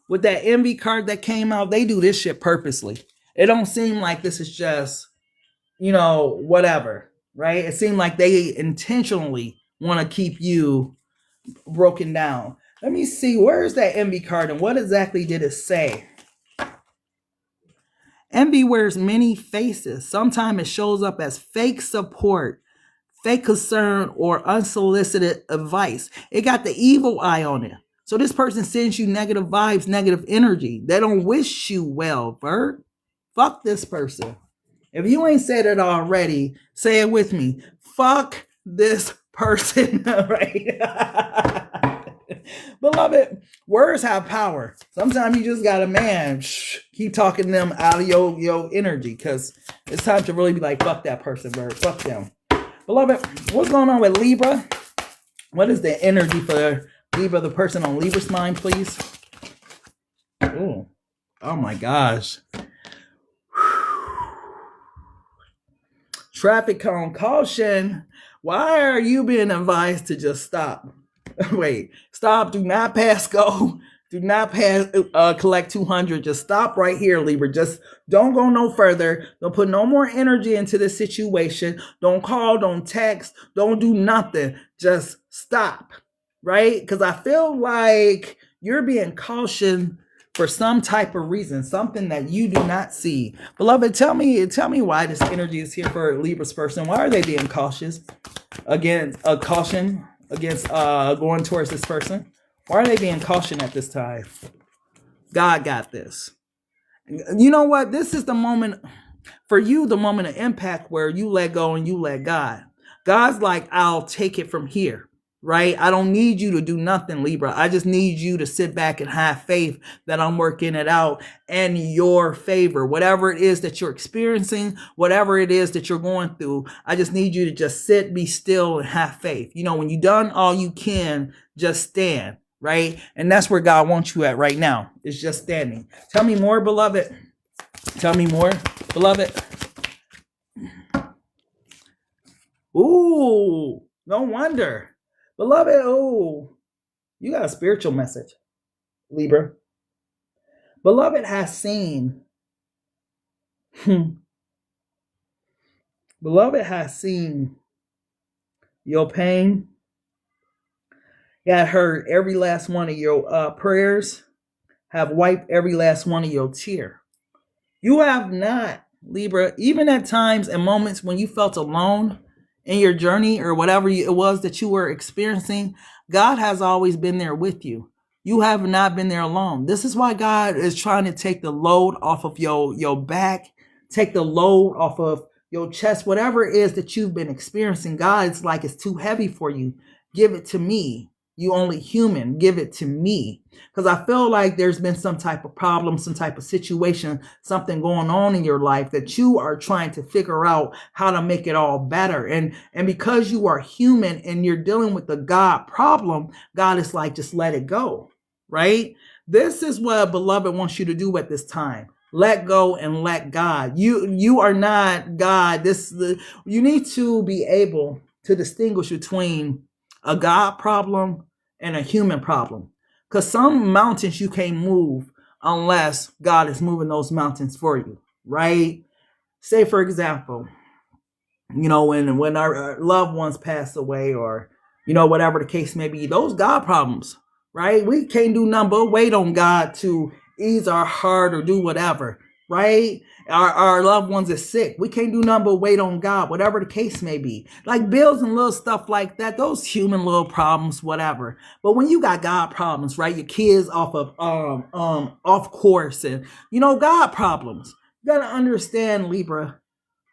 with that envy card that came out, they do this shit purposely. It don't seem like this is just, whatever. Right? It seemed like they intentionally want to keep you broken down. Let me see. Where is that envy card and what exactly did it say? Envy wears many faces. Sometimes it shows up as fake support, fake concern, or unsolicited advice. It got the evil eye on it. So this person sends you negative vibes, negative energy. They don't wish you well, Virg. Fuck this person. If you ain't said it already, say it with me. Fuck this person, right? Beloved, words have power. Sometimes you just got to, keep talking them out of your energy, because it's time to really be like, fuck that person, bro. Fuck them. Beloved, what's going on with Libra? What is the energy for Libra, the person on Libra's mind, please? Ooh. Oh my gosh. Traffic cone caution. Why are you being advised to just stop? Wait, stop. Do not pass go. Do not pass, collect 200. Just stop right here, Libra. Just don't go no further. Don't put no more energy into this situation. Don't call, don't text, don't do nothing. Just stop, right? Because I feel like you're being cautioned for some type of reason, something that you do not see. Beloved, tell me why this energy is here for Libra's person. Why are they being cautious against caution against going towards this person? Why are they being cautioned at this time? God got this. You know what? This is the moment for you, the moment of impact where you let go and you let God. God's like, I'll take it from here. Right? I don't need you to do nothing, Libra. I just need you to sit back and have faith that I'm working it out in your favor. Whatever it is that you're experiencing, whatever it is that you're going through, I just need you to just sit, be still, and have faith. When you've done all you can, just stand, right? And that's where God wants you at right now. It's just standing. Tell me more, beloved. Tell me more, beloved. Oh, no wonder. Beloved, oh, you got a spiritual message, Libra. Beloved has seen. Beloved has seen your pain. Got heard every last one of your prayers. Have wiped every last one of your tear. You have not, Libra, even at times and moments when you felt alone in your journey or whatever it was that you were experiencing, God has always been there with you. You have not been there alone. This is why God is trying to take the load off of your back, take the load off of your chest, whatever it is that you've been experiencing. God is like, it's too heavy for you. Give it to me. You only human. Give it to me. Because I feel like there's been some type of problem, some type of situation, something going on in your life that you are trying to figure out how to make it all better. And because you are human and you're dealing with the God problem, God is like, just let it go, right? This is what Beloved wants you to do at this time. Let go and let God. You are not God. You need to be able to distinguish between a God problem and a human problem. Because some mountains you can't move unless God is moving those mountains for you, right? Say, for example, when our loved ones pass away or, whatever the case may be, those God problems, right? We can't do nothing but wait on God to ease our heart or do whatever, right? Our loved ones are sick. We can't do nothing but wait on God, whatever the case may be. Like bills and little stuff like that, those human little problems, whatever. But when you got God problems, right? Your kids off course and, God problems. You got to understand, Libra,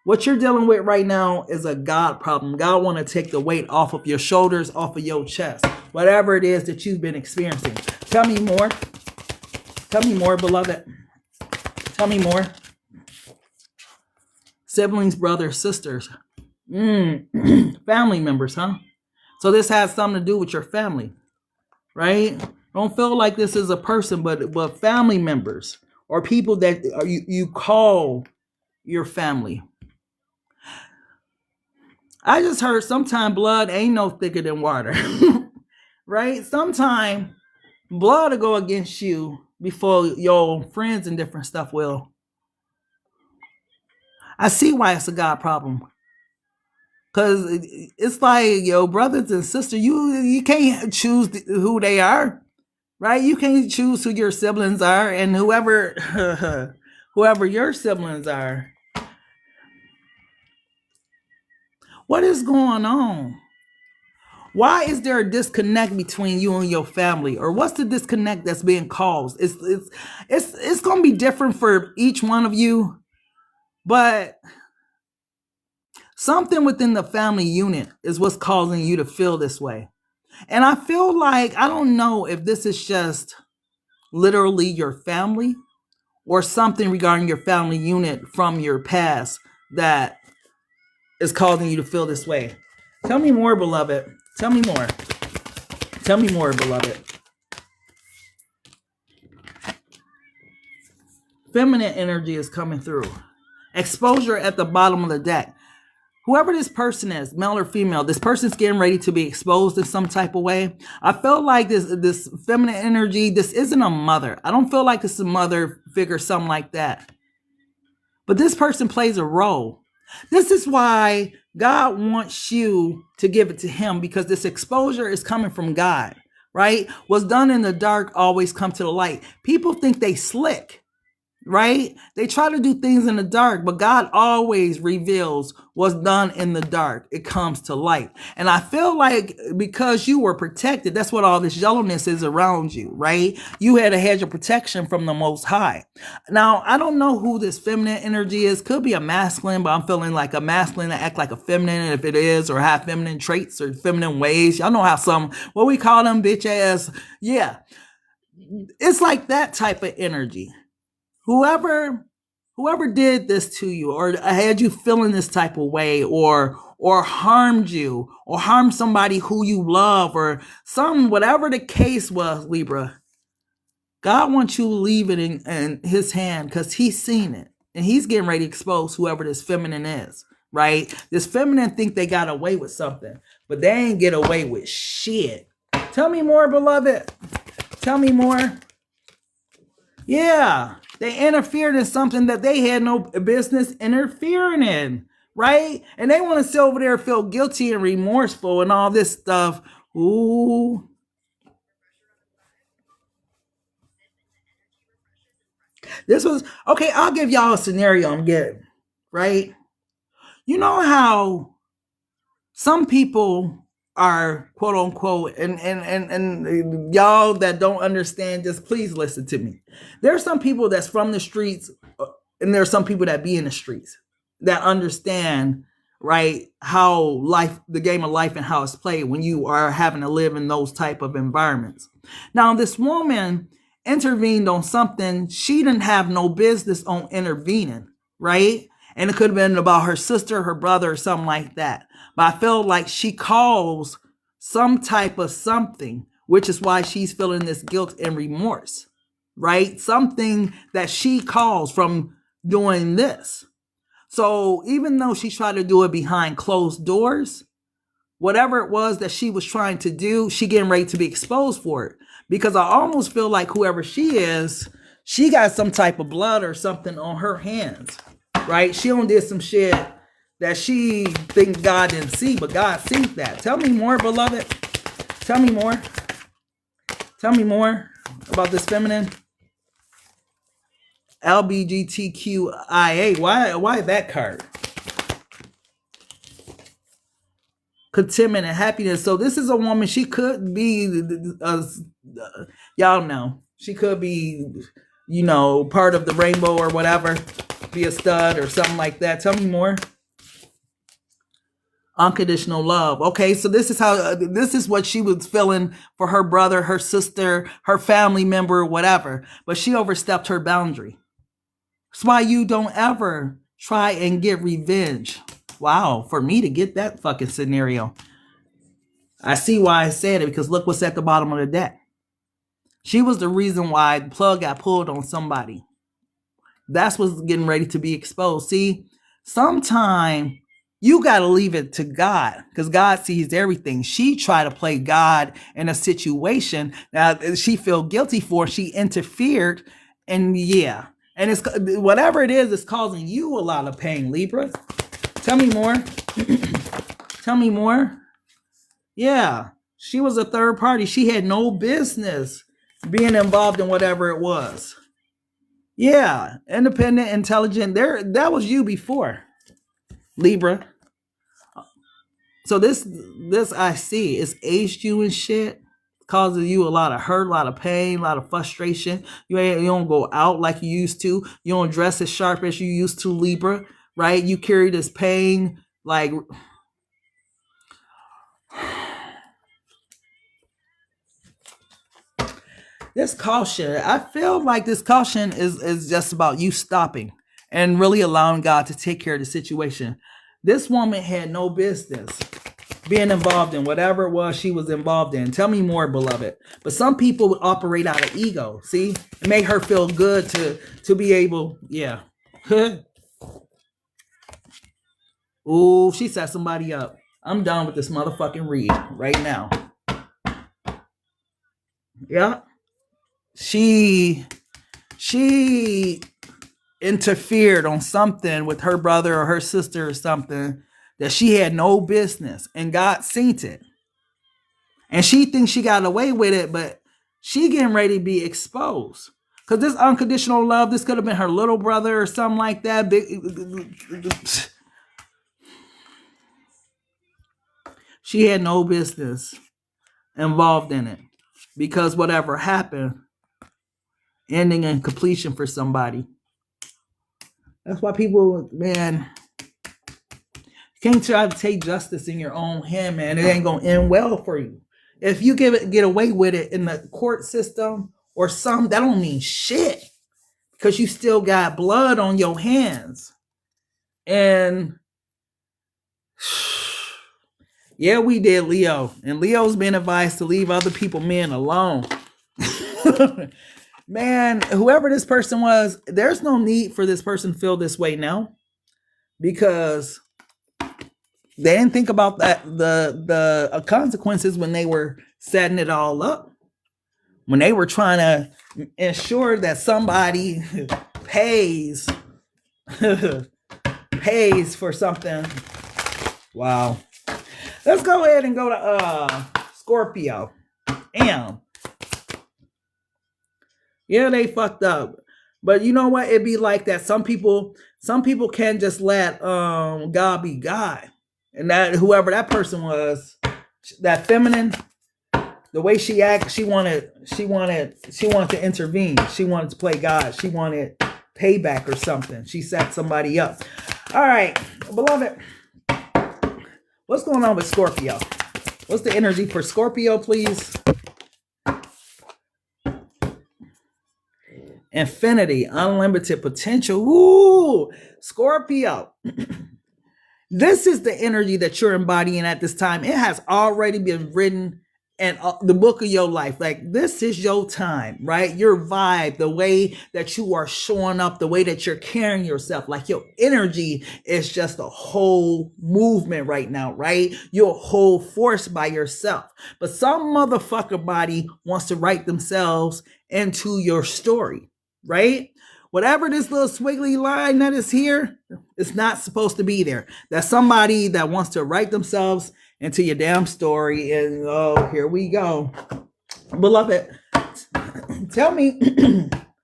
what you're dealing with right now is a God problem. God want to take the weight off of your shoulders, off of your chest, whatever it is that you've been experiencing. Tell me more. Tell me more, Beloved. Tell me more. Siblings, brothers, sisters, family members, huh? So this has something to do with your family, right? Don't feel like this is a person, but family members or people that you call your family. I just heard sometime blood ain't no thicker than water, right? Sometime blood will go against you before your friends and different stuff will. I see why it's a God problem. Because it's like, brothers and sisters, you can't choose who they are, right? You can't choose who your siblings are, and whoever your siblings are. What is going on? Why is there a disconnect between you and your family? Or what's the disconnect that's being caused? It's going to be different for each one of you, but something within the family unit is what's causing you to feel this way. And I feel like, I don't know if this is just literally your family or something regarding your family unit from your past that is causing you to feel this way. Tell me more, Beloved. Tell me more. Tell me more, Beloved. Feminine energy is coming through. Exposure at the bottom of the deck. Whoever this person is, male or female, this person's getting ready to be exposed in some type of way. I feel like this feminine energy, this isn't a mother. I don't feel like it's a mother figure, something like that. But this person plays a role. This is why God wants you to give it to him, because this exposure is coming from God, right? What's done in the dark always come to the light. People think they slick, right? They try to do things in the dark, but God always reveals what's done in the dark. It comes to light. And I feel like because you were protected, that's what all this yellowness is around you, right? You had a hedge of protection from the Most High. Now, I don't know who this feminine energy is. Could be a masculine, but I'm feeling like a masculine to act like a feminine, if it is, or have feminine traits or feminine ways. Y'all know how what we call them bitch ass. Yeah. It's like that type of energy. Whoever did this to you or had you feeling this type of way or harmed you or harmed somebody who you love or whatever the case was, Libra, God wants you to leave it in his hand because he's seen it and he's getting ready to expose whoever this feminine is. right? This feminine think they got away with something, but they ain't get away with shit. Tell me more, beloved. Tell me more. Yeah, they interfered in something that they had no business interfering in, right? And they want to sit over there and feel guilty and remorseful and all this stuff. Ooh. This was, okay, I'll give y'all a scenario I'm getting, right? You know how some people are quote unquote, and y'all that don't understand, just please listen to me. There are some people that's from the streets, and there are some people that be in the streets that understand, right, how life, the game of life, and how it's played when you are having to live in those type of environments. Now, this woman intervened on something she didn't have no business on intervening, right? And it could have been about her sister, her brother, or something like that. But I feel like she caused some type of something, which is why she's feeling this guilt and remorse, right? Something that she caused from doing this. So even though she tried to do it behind closed doors, whatever it was that she was trying to do, she getting ready to be exposed for it. Because I almost feel like whoever she is, she got some type of blood or something on her hands, right? She done did some shit that she thinks God didn't see, but God sees that. Tell me more, beloved. Tell me more. Tell me more about this feminine. LBGTQIA. Why that card? Contentment and happiness. So this is a woman, she could be, y'all know, she could be, you know, part of the rainbow or whatever, be a stud or something like that. Tell me more. Unconditional love. Okay, so this is how, this is what she was feeling for her brother, her sister, her family member, whatever. But she overstepped her boundary. That's why you don't ever try and get revenge. Wow, for me to get that fucking scenario. I see why I said it, because look what's at the bottom of the deck. She was the reason why the plug got pulled on somebody. That's what's getting ready to be exposed. See, sometime you got to leave it to God, because God sees everything. She tried to play God in a situation that she feel guilty for. She interfered, and yeah. And it's whatever it is, it's causing you a lot of pain, Libra. Tell me more. Tell me more. Yeah, she was a third party. She had no business being involved in whatever it was. Yeah, independent, intelligent. That was you before, Libra. So this I see, it's aged you and shit, causes you a lot of hurt, a lot of pain, a lot of frustration. You don't go out like you used to. You don't dress as sharp as you used to, Libra, right? You carry this pain like. This caution, I feel like this caution is just about you stopping and really allowing God to take care of the situation. This woman had no business being involved in whatever it was she was involved in. Tell me more, beloved. But some people operate out of ego. See, it made her feel good to be able, yeah. Ooh, she set somebody up. I'm done with this motherfucking read right now. Yeah. She interfered on something with her brother or her sister or something that she had no business, and God seen it. And she thinks she got away with it, but she getting ready to be exposed. Because this unconditional love, this could have been her little brother or something like that. She had no business involved in it. Because whatever happened, ending in completion for somebody. That's why people, man, you can't try to take justice in your own hand, man. It ain't gonna end well for you. If you get away with it in the court system or something, that don't mean shit, because you still got blood on your hands. And yeah, we did, Leo. And Leo's been advised to leave other people, men, alone. Man, whoever this person was, there's no need for this person to feel this way now, because They didn't think about that the consequences when they were setting it all up. When they were trying to ensure that somebody pays pays for something. Wow. Let's go ahead and go to Scorpio. Damn. Yeah, they fucked up. But you know what? It'd be like that. Some people can't just let God be God. And that whoever that person was, that feminine, the way she acted, she wanted to intervene. She wanted to play God. She wanted payback or something. She set somebody up. All right, beloved. What's going on with Scorpio? What's the energy for Scorpio, please? Infinity, unlimited potential. Ooh, Scorpio. This is the energy that you're embodying at this time. It has already been written in the book of your life. Like, this is your time, right? Your vibe, the way that you are showing up, the way that you're carrying yourself. Like, your energy is just a whole movement right now, right? You're a whole force by yourself. But some motherfucker body wants to write themselves into your story, right? Whatever this little squiggly line that is here, it's not supposed to be there. That's somebody that wants to write themselves into your damn story. And oh, here we go. Beloved, tell me,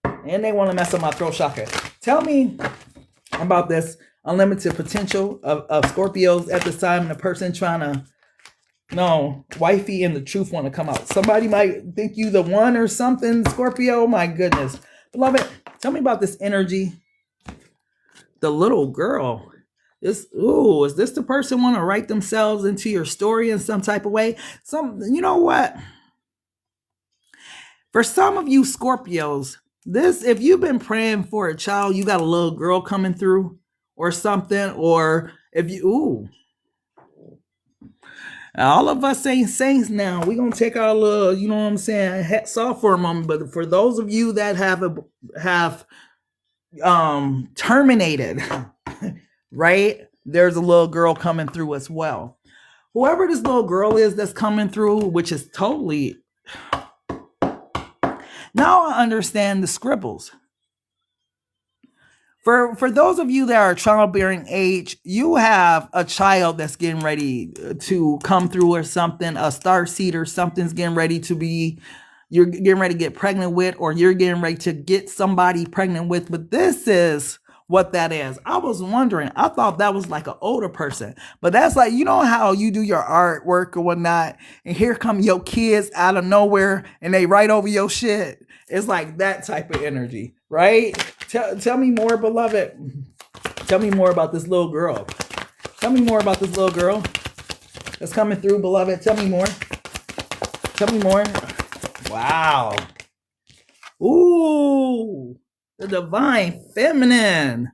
and they want to mess up my throat chakra. Tell me about this unlimited potential of Scorpios at this time, and the person trying to, no, wifey and the truth want to come out. Somebody might think you the one or something, Scorpio. My goodness. Beloved, tell me about this energy. The little girl. Is this the person want to write themselves into your story in some type of way? You know what? For some of you Scorpios, if you've been praying for a child, you got a little girl coming through or something, or if you, all of us ain't saints now. We're going to take our little, you know what I'm saying, hats off for a moment. But for those of you that have terminated, right? There's a little girl coming through as well. Whoever this little girl is that's coming through, which is totally... Now I understand the scribbles. For those of you that are childbearing age, you have a child that's getting ready to come through or something, a star seed or something's getting ready to be, you're getting ready to get pregnant with, or you're getting ready to get somebody pregnant with. But this is what that is. I was wondering, I thought that was like an older person, but that's like, you know how you do your artwork or whatnot, and here come your kids out of nowhere and they write over your shit. It's like that type of energy, right? Tell me more, beloved. Tell me more about this little girl. Tell me more about this little girl that's coming through, beloved. Tell me more. Tell me more. Wow. Ooh, the divine feminine.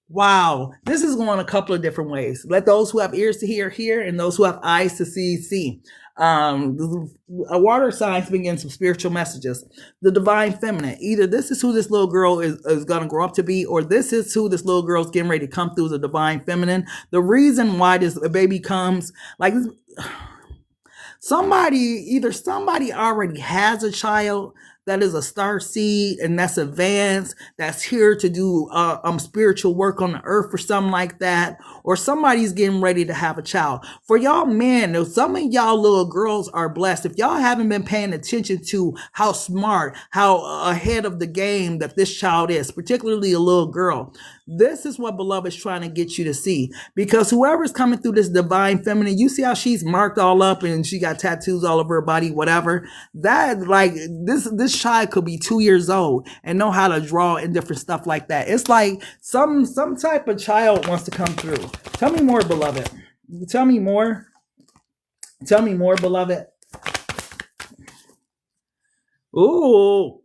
Wow. This is going a couple of different ways. Let those who have ears to hear, hear, and those who have eyes to see, see. A water signs been getting some spiritual messages. The divine feminine. Either this is who this little girl is going to grow up to be, or this is who this little girl is getting ready to come through as a divine feminine. The reason why this baby comes, like, somebody already has a child that is a star seed and that's advanced, that's here to do spiritual work on the earth or something like that, or somebody's getting ready to have a child. For y'all men, some of y'all little girls are blessed. If y'all haven't been paying attention to how smart, how ahead of the game that this child is, particularly a little girl, this is what beloved is trying to get you to see. Because whoever's coming through this divine feminine, you see how she's marked all up and she got tattoos all over her body, whatever. That, like, this child could be 2 years old and know how to draw and different stuff like that. It's like some type of child wants to come through. Tell me more, beloved. Tell me more. Tell me more, beloved. Ooh.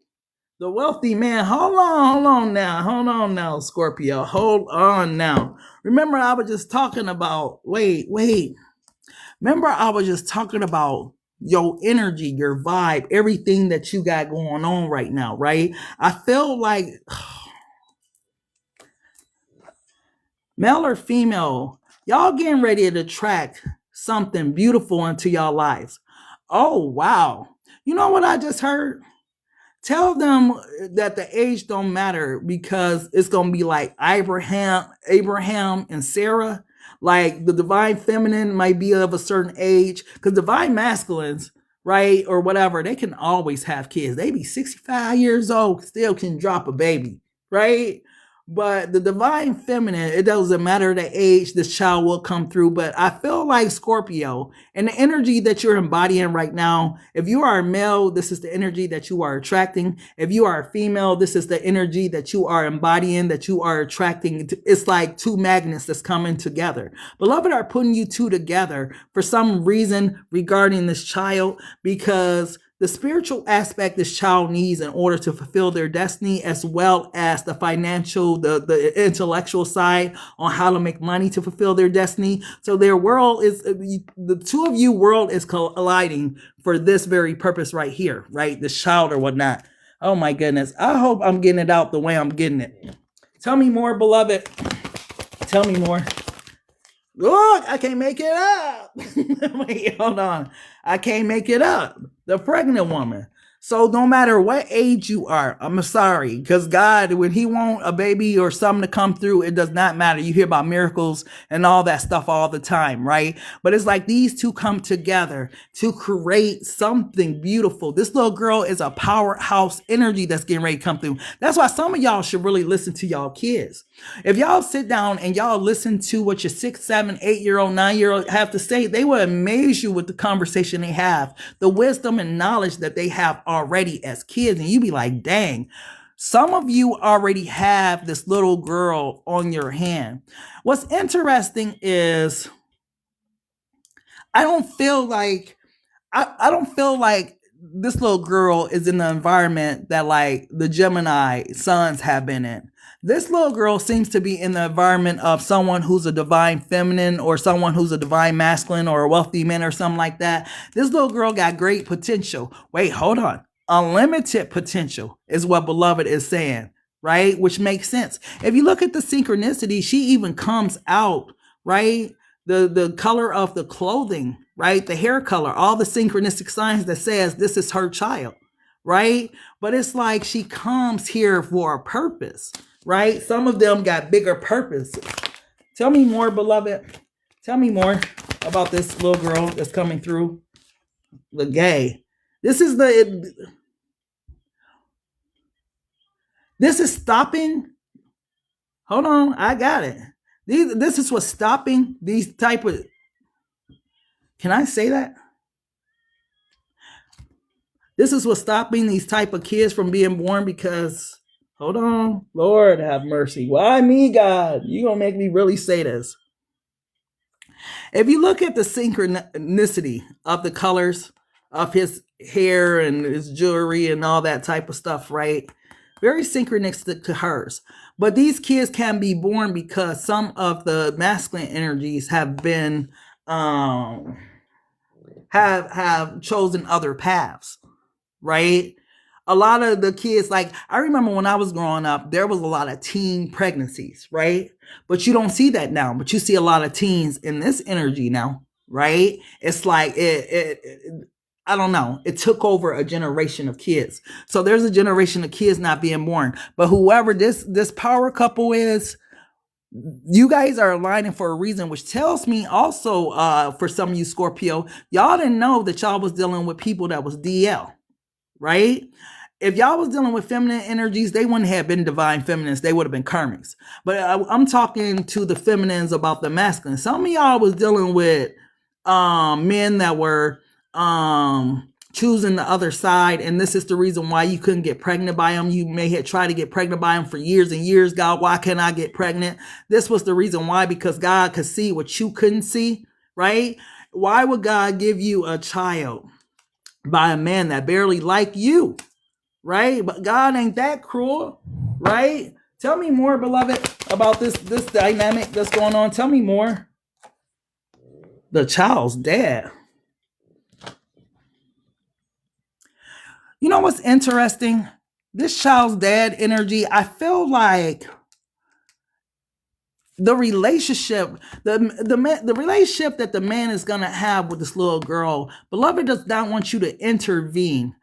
The wealthy man. Hold on now, Scorpio. Hold on now. Remember, I was just talking about, wait. Remember, I was just talking about your energy, your vibe, everything that you got going on right now, right? I feel like, male or female, Y'all getting ready to attract something beautiful into y'all lives. Oh, wow. You know what I just heard? Tell them that the age don't matter because it's gonna be like Abraham and Sarah. Like the divine feminine might be of a certain age, because divine masculines, right, or whatever, they can always have kids. They be 65 years old, still can drop a baby, right? But the divine feminine, it doesn't matter the age, this child will come through. But I feel like Scorpio and the energy that you're embodying right now, if you are a male, this is the energy that you are attracting. If you are a female, this is the energy that you are embodying, that you are attracting. It's like two magnets that's coming together. Beloved are putting you two together for some reason regarding this child, because the spiritual aspect this child needs in order to fulfill their destiny, as well as the financial, the intellectual side on how to make money to fulfill their destiny. So their world is, the two of you world is colliding for this very purpose right here, right? This child or whatnot. Oh my goodness. I hope I'm getting it out the way I'm getting it. Tell me more, beloved. Tell me more. Look, I can't make it up. Wait, hold on. I can't make it up. The pregnant woman. So no matter what age you are, I'm sorry, because God, when he want a baby or something to come through, it does not matter. You hear about miracles and all that stuff all the time, right? But it's like these two come together to create something beautiful. This little girl is a powerhouse energy that's getting ready to come through. That's why some of y'all should really listen to y'all kids. If y'all sit down and y'all listen to what your 6, 7, 8-year-old, 9-year-old have to say, they will amaze you with the conversation they have, the wisdom and knowledge that they have already as kids. And you be like, dang, some of you already have this little girl on your hand. What's interesting is I don't feel like this little girl is in the environment that like the Gemini sons have been in. This little girl seems to be in the environment of someone who's a divine feminine or someone who's a divine masculine or a wealthy man or something like that. This little girl got great potential. Wait, hold on. Unlimited potential is what beloved is saying, right? Which makes sense. If you look at the synchronicity, she even comes out, right? The color of the clothing, right? The hair color, all the synchronistic signs that says this is her child, right? But it's like she comes here for a purpose, right? Some of them got bigger purposes. Tell me more, beloved. Tell me more about this little girl that's coming through. The gay. This is stopping. Hold on, I got it. This is what's stopping these type of. Can I say that? This is what's stopping these type of kids from being born, because hold on, Lord have mercy. Why me, God? You gonna make me really say this. If you look at the synchronicity of the colors of his hair and his jewelry and all that type of stuff, right? Very synchronistic to hers. But these kids can be born because some of the masculine energies have been have chosen other paths, right? A lot of the kids, like I remember when I was growing up, there was a lot of teen pregnancies, right? But you don't see that now. But you see a lot of teens in this energy now, right? It's like I don't know. It took over a generation of kids. So there's a generation of kids not being born. But whoever this power couple is, you guys are aligning for a reason, which tells me also for some of you Scorpio, y'all didn't know that y'all was dealing with people that was DL, right? If y'all was dealing with feminine energies, they wouldn't have been divine feminines. They would have been karmics. But I'm talking to the feminines about the masculine. Some of y'all was dealing with men that were choosing the other side, and this is the reason why you couldn't get pregnant by them. You may have tried to get pregnant by them for years and years. God, why can't I get pregnant? This was the reason why, because God could see what you couldn't see, right? Why would God give you a child by a man that barely like you, right? But God ain't that cruel, right? Tell me more, beloved, about this dynamic that's going on. Tell me more. The child's dead. You know what's interesting? This child's dad energy, I feel like the relationship, the relationship that the man is gonna have with this little girl, beloved does not want you to intervene.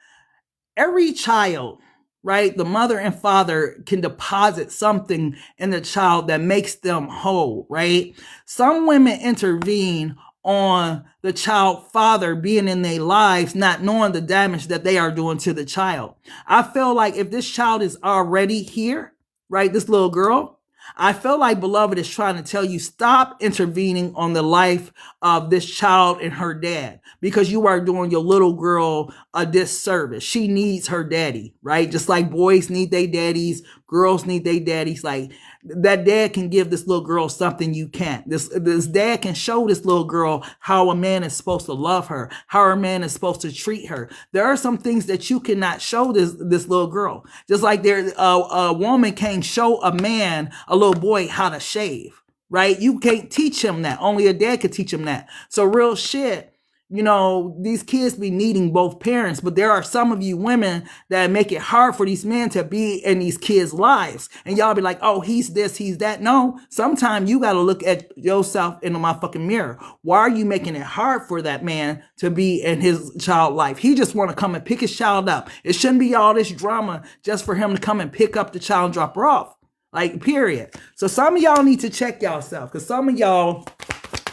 Every child, right? The mother and father can deposit something in the child that makes them whole, right? Some women intervene on the child father being in their lives, not knowing the damage that they are doing to the child. I feel like if this child is already here, right? This little girl, I feel like beloved is trying to tell you, stop intervening on the life of this child and her dad, because you are doing your little girl a disservice. She needs her daddy, right? Just like boys need their daddies, girls need their daddies. Like, that dad can give this little girl something you can't. This dad can show this little girl how a man is supposed to love her, how a man is supposed to treat her. There are some things that you cannot show this little girl. Just like a woman can't show a man, a little boy, how to shave, right? You can't teach him that. Only a dad could teach him that. So real shit. You know, these kids be needing both parents, but there are some of you women that make it hard for these men to be in these kids' lives. And y'all be like, oh, he's this, he's that. No, sometimes you got to look at yourself in the motherfucking mirror. Why are you making it hard for that man to be in his child life? He just want to come and pick his child up. It shouldn't be all this drama just for him to come and pick up the child and drop her off. Like, period. So some of y'all need to check yourself, because some of y'all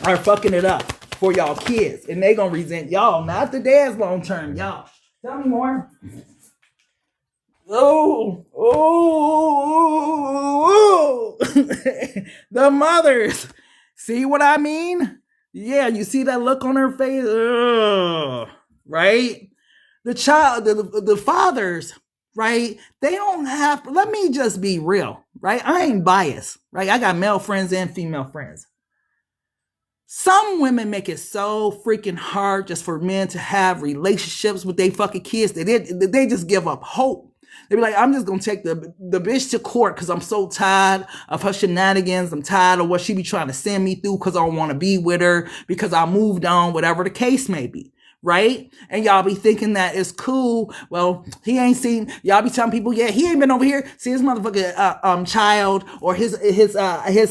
are fucking it up for y'all kids, and they gonna resent y'all, not the dads long term. Y'all, tell me more. The mothers, see what I mean? Yeah, you see that look on her face. Right? The child, the fathers, right? They don't have. Let me just be real, right? I ain't biased, right? I got male friends and female friends. Some women make it so freaking hard just for men to have relationships with their fucking kids. They just give up hope. They be like, I'm just going to take the bitch to court because I'm so tired of her shenanigans. I'm tired of what she be trying to send me through because I don't want to be with her, because I moved on, whatever the case may be. Right? And y'all be thinking that it's cool. Well, he ain't seen, y'all be telling people, yeah, he ain't been over here see his motherfucking child or his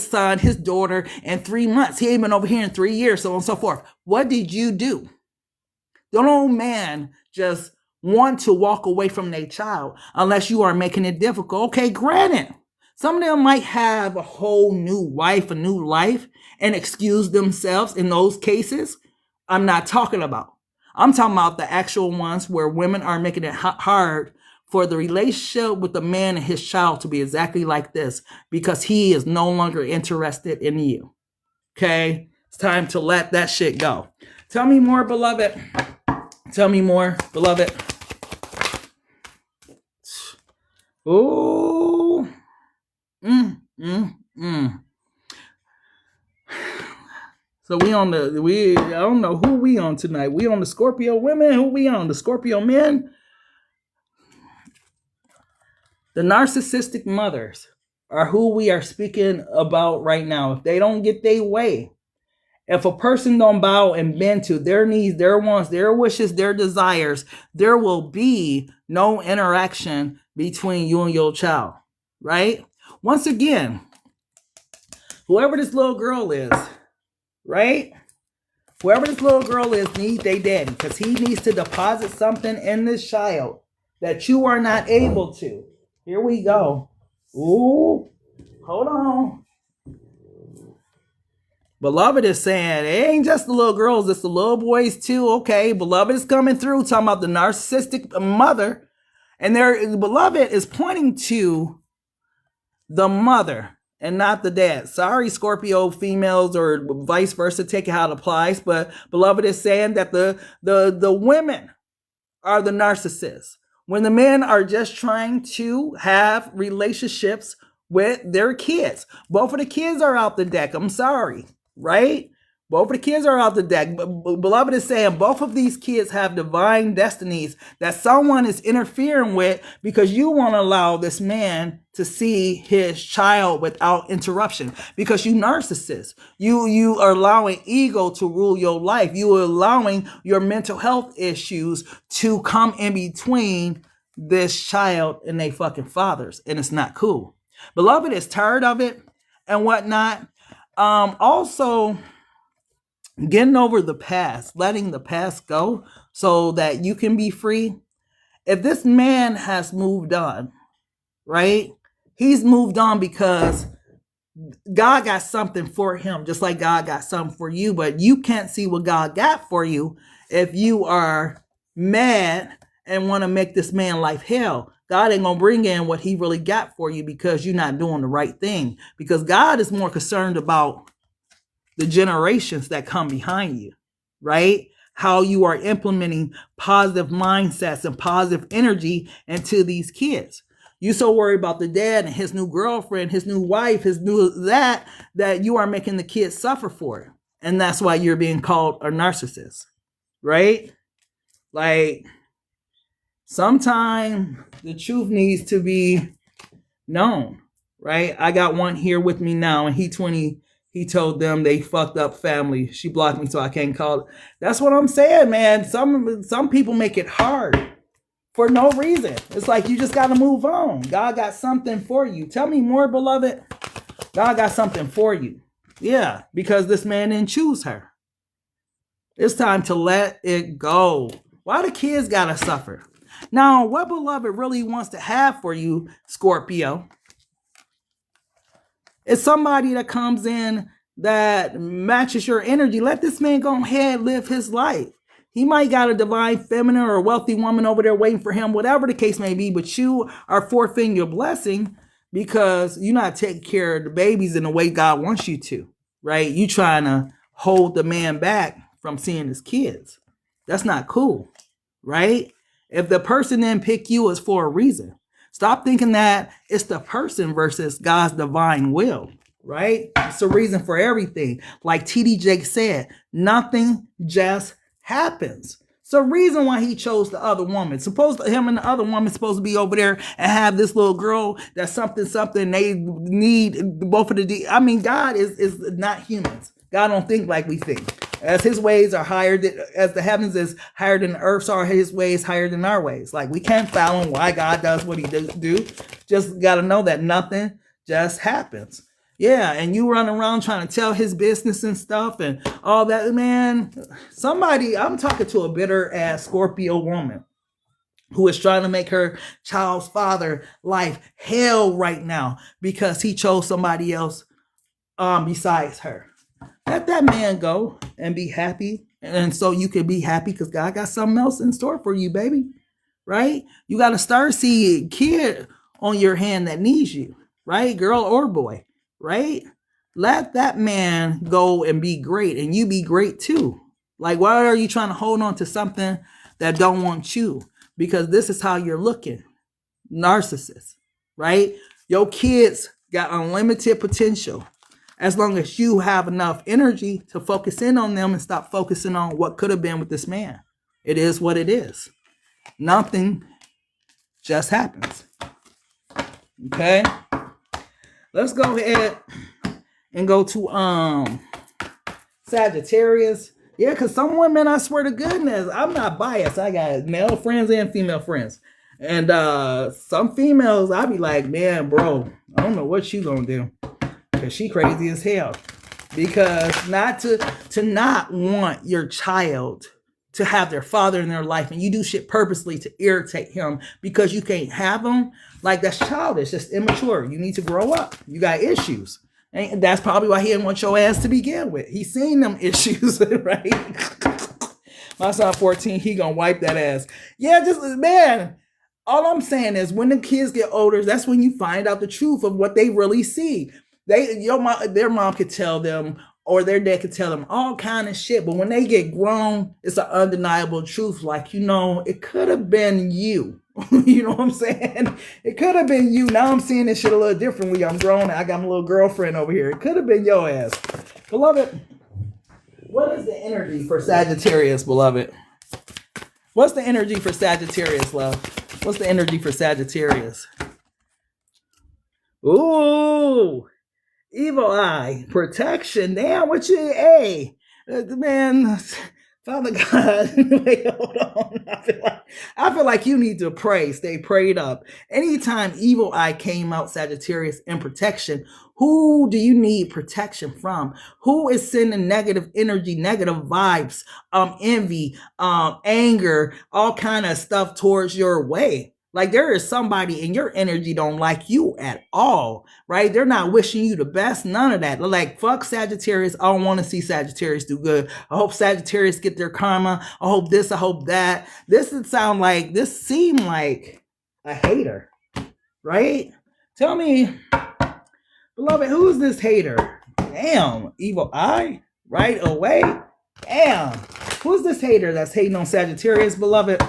son, his daughter in 3 months. He ain't been over here in 3 years, so on and so forth. What did you do? Don't old man just want to walk away from their child unless you are making it difficult. Okay, granted, some of them might have a whole new wife, a new life, and excuse themselves in those cases. I'm not talking about. I'm talking about the actual ones where women are making it hard for the relationship with the man and his child to be exactly like this because he is no longer interested in you. Okay? It's time to let that shit go. Tell me more, beloved. Tell me more, beloved. Ooh. So I don't know who we on tonight. We on the Scorpio women? Who we on? The Scorpio men? The narcissistic mothers are who we are speaking about right now. If they don't get their way, if a person don't bow and bend to their needs, their wants, their wishes, their desires, there will be no interaction between you and your child, right? Once again, whoever this little girl is, right? Whoever this little girl is needs their daddy because he needs to deposit something in this child that you are not able to. Here we go. Ooh, hold on. Beloved is saying, it ain't just the little girls, it's the little boys too. Okay, beloved is coming through, talking about the narcissistic mother. And the beloved is pointing to the mother and not the dad. Sorry, Scorpio females, or vice versa, take it how it applies. But beloved is saying that the women are the narcissists. When the men are just trying to have relationships with their kids. Both of the kids are out the deck. I'm sorry, right? Both of the kids are out the deck. Beloved is saying both of these kids have divine destinies that someone is interfering with because you want to allow this man to see his child without interruption. Because you narcissist. You are allowing ego to rule your life. You are allowing your mental health issues to come in between this child and they fucking fathers. And it's not cool. Beloved is tired of it and whatnot. Also, getting over the past, letting the past go so that you can be free. If this man has moved on, right? He's moved on because God got something for him, just like God got something for you, but you can't see what God got for you if you are mad and want to make this man life hell. God ain't gonna bring in what he really got for you because you're not doing the right thing. Because God is more concerned about the generations that come behind you, right? How you are implementing positive mindsets and positive energy into these kids. You so worried about the dad and his new girlfriend, his new wife, his new that you are making the kids suffer for it. And that's why you're being called a narcissist, right? Like, sometimes the truth needs to be known, right? I got one here with me now, and he 20. He told them they fucked up family. She blocked me, so I can't call it. That's what I'm saying, man. Some people make it hard for no reason. It's like you just got to move on. God got something for you. Tell me more, beloved. God got something for you. Yeah, because this man didn't choose her. It's time to let it go. Why the kids got to suffer? Now, what beloved really wants to have for you, Scorpio, is somebody that comes in that matches your energy. Let this man go ahead and live his life. He might got a divine feminine or a wealthy woman over there waiting for him, whatever the case may be, but you are forfeiting your blessing because you're not taking care of the babies in the way God wants you to, right? You trying to hold the man back from seeing his kids. That's not cool, right? If the person didn't pick you, it's for a reason. Stop thinking that it's the person versus God's divine will, right? It's a reason for everything. Like TD Jake said, nothing just happens. It's a reason why he chose the other woman. Suppose him and the other woman supposed to be over there and have this little girl that's something they need both of the. I mean, God is not humans. God don't think like we think. As his ways are higher than, as the heavens is higher than the earth, so are his ways higher than our ways. Like, we can't fathom why God does what he do. Just got to know that nothing just happens. Yeah, and you run around trying to tell his business and stuff and all that, man. I'm talking to a bitter ass Scorpio woman who is trying to make her child's father life hell right now because he chose somebody else besides her. Let that man go and be happy. And so you can be happy because God got something else in store for you, baby. Right? You got a starseed kid on your hand that needs you. Right? Girl or boy. Right? Let that man go and be great. And you be great too. Like, why are you trying to hold on to something that don't want you? Because this is how you're looking. Narcissist. Right? Your kids got unlimited potential. As long as you have enough energy to focus in on them and stop focusing on what could have been with this man. It is what it is. Nothing just happens. Okay? Let's go ahead and go to Sagittarius. Yeah, because some women, I swear to goodness, I'm not biased. I got male friends and female friends. And some females, I be like, man, bro, I don't know what you gonna do. Because she crazy as hell. Because not to not want your child to have their father in their life, and you do shit purposely to irritate him because you can't have them, like, that's childish. That's immature. You need to grow up. You got issues. And that's probably why he didn't want your ass to begin with. He's seen them issues, right? My son 14, he gonna wipe that ass. Yeah, just, man, all I'm saying is when the kids get older, that's when you find out the truth of what they really see. Their mom could tell them, or their dad could tell them all kind of shit. But when they get grown, it's an undeniable truth. Like, it could have been you. You know what I'm saying? It could have been you. Now I'm seeing this shit a little differently. I'm grown. I got my little girlfriend over here. It could have been your ass. Beloved, what is the energy for Sagittarius, beloved? What's the energy for Sagittarius, love? What's the energy for Sagittarius? Ooh. Evil eye, protection. Damn, what you, hey, man, Father God, wait, hold on. I feel like you need to pray, stay prayed up. Anytime evil eye came out, Sagittarius, in protection, who do you need protection from? Who is sending negative energy, negative vibes, envy, anger, all kind of stuff towards your way? Like there is somebody in your energy don't like you at all, right? They're not wishing you the best, none of that. They're like, fuck Sagittarius. I don't want to see Sagittarius do good. I hope Sagittarius get their karma. I hope this, I hope that. This seem like a hater, right? Tell me, beloved, who's this hater? Damn, evil eye, right away. Damn, who's this hater that's hating on Sagittarius, beloved?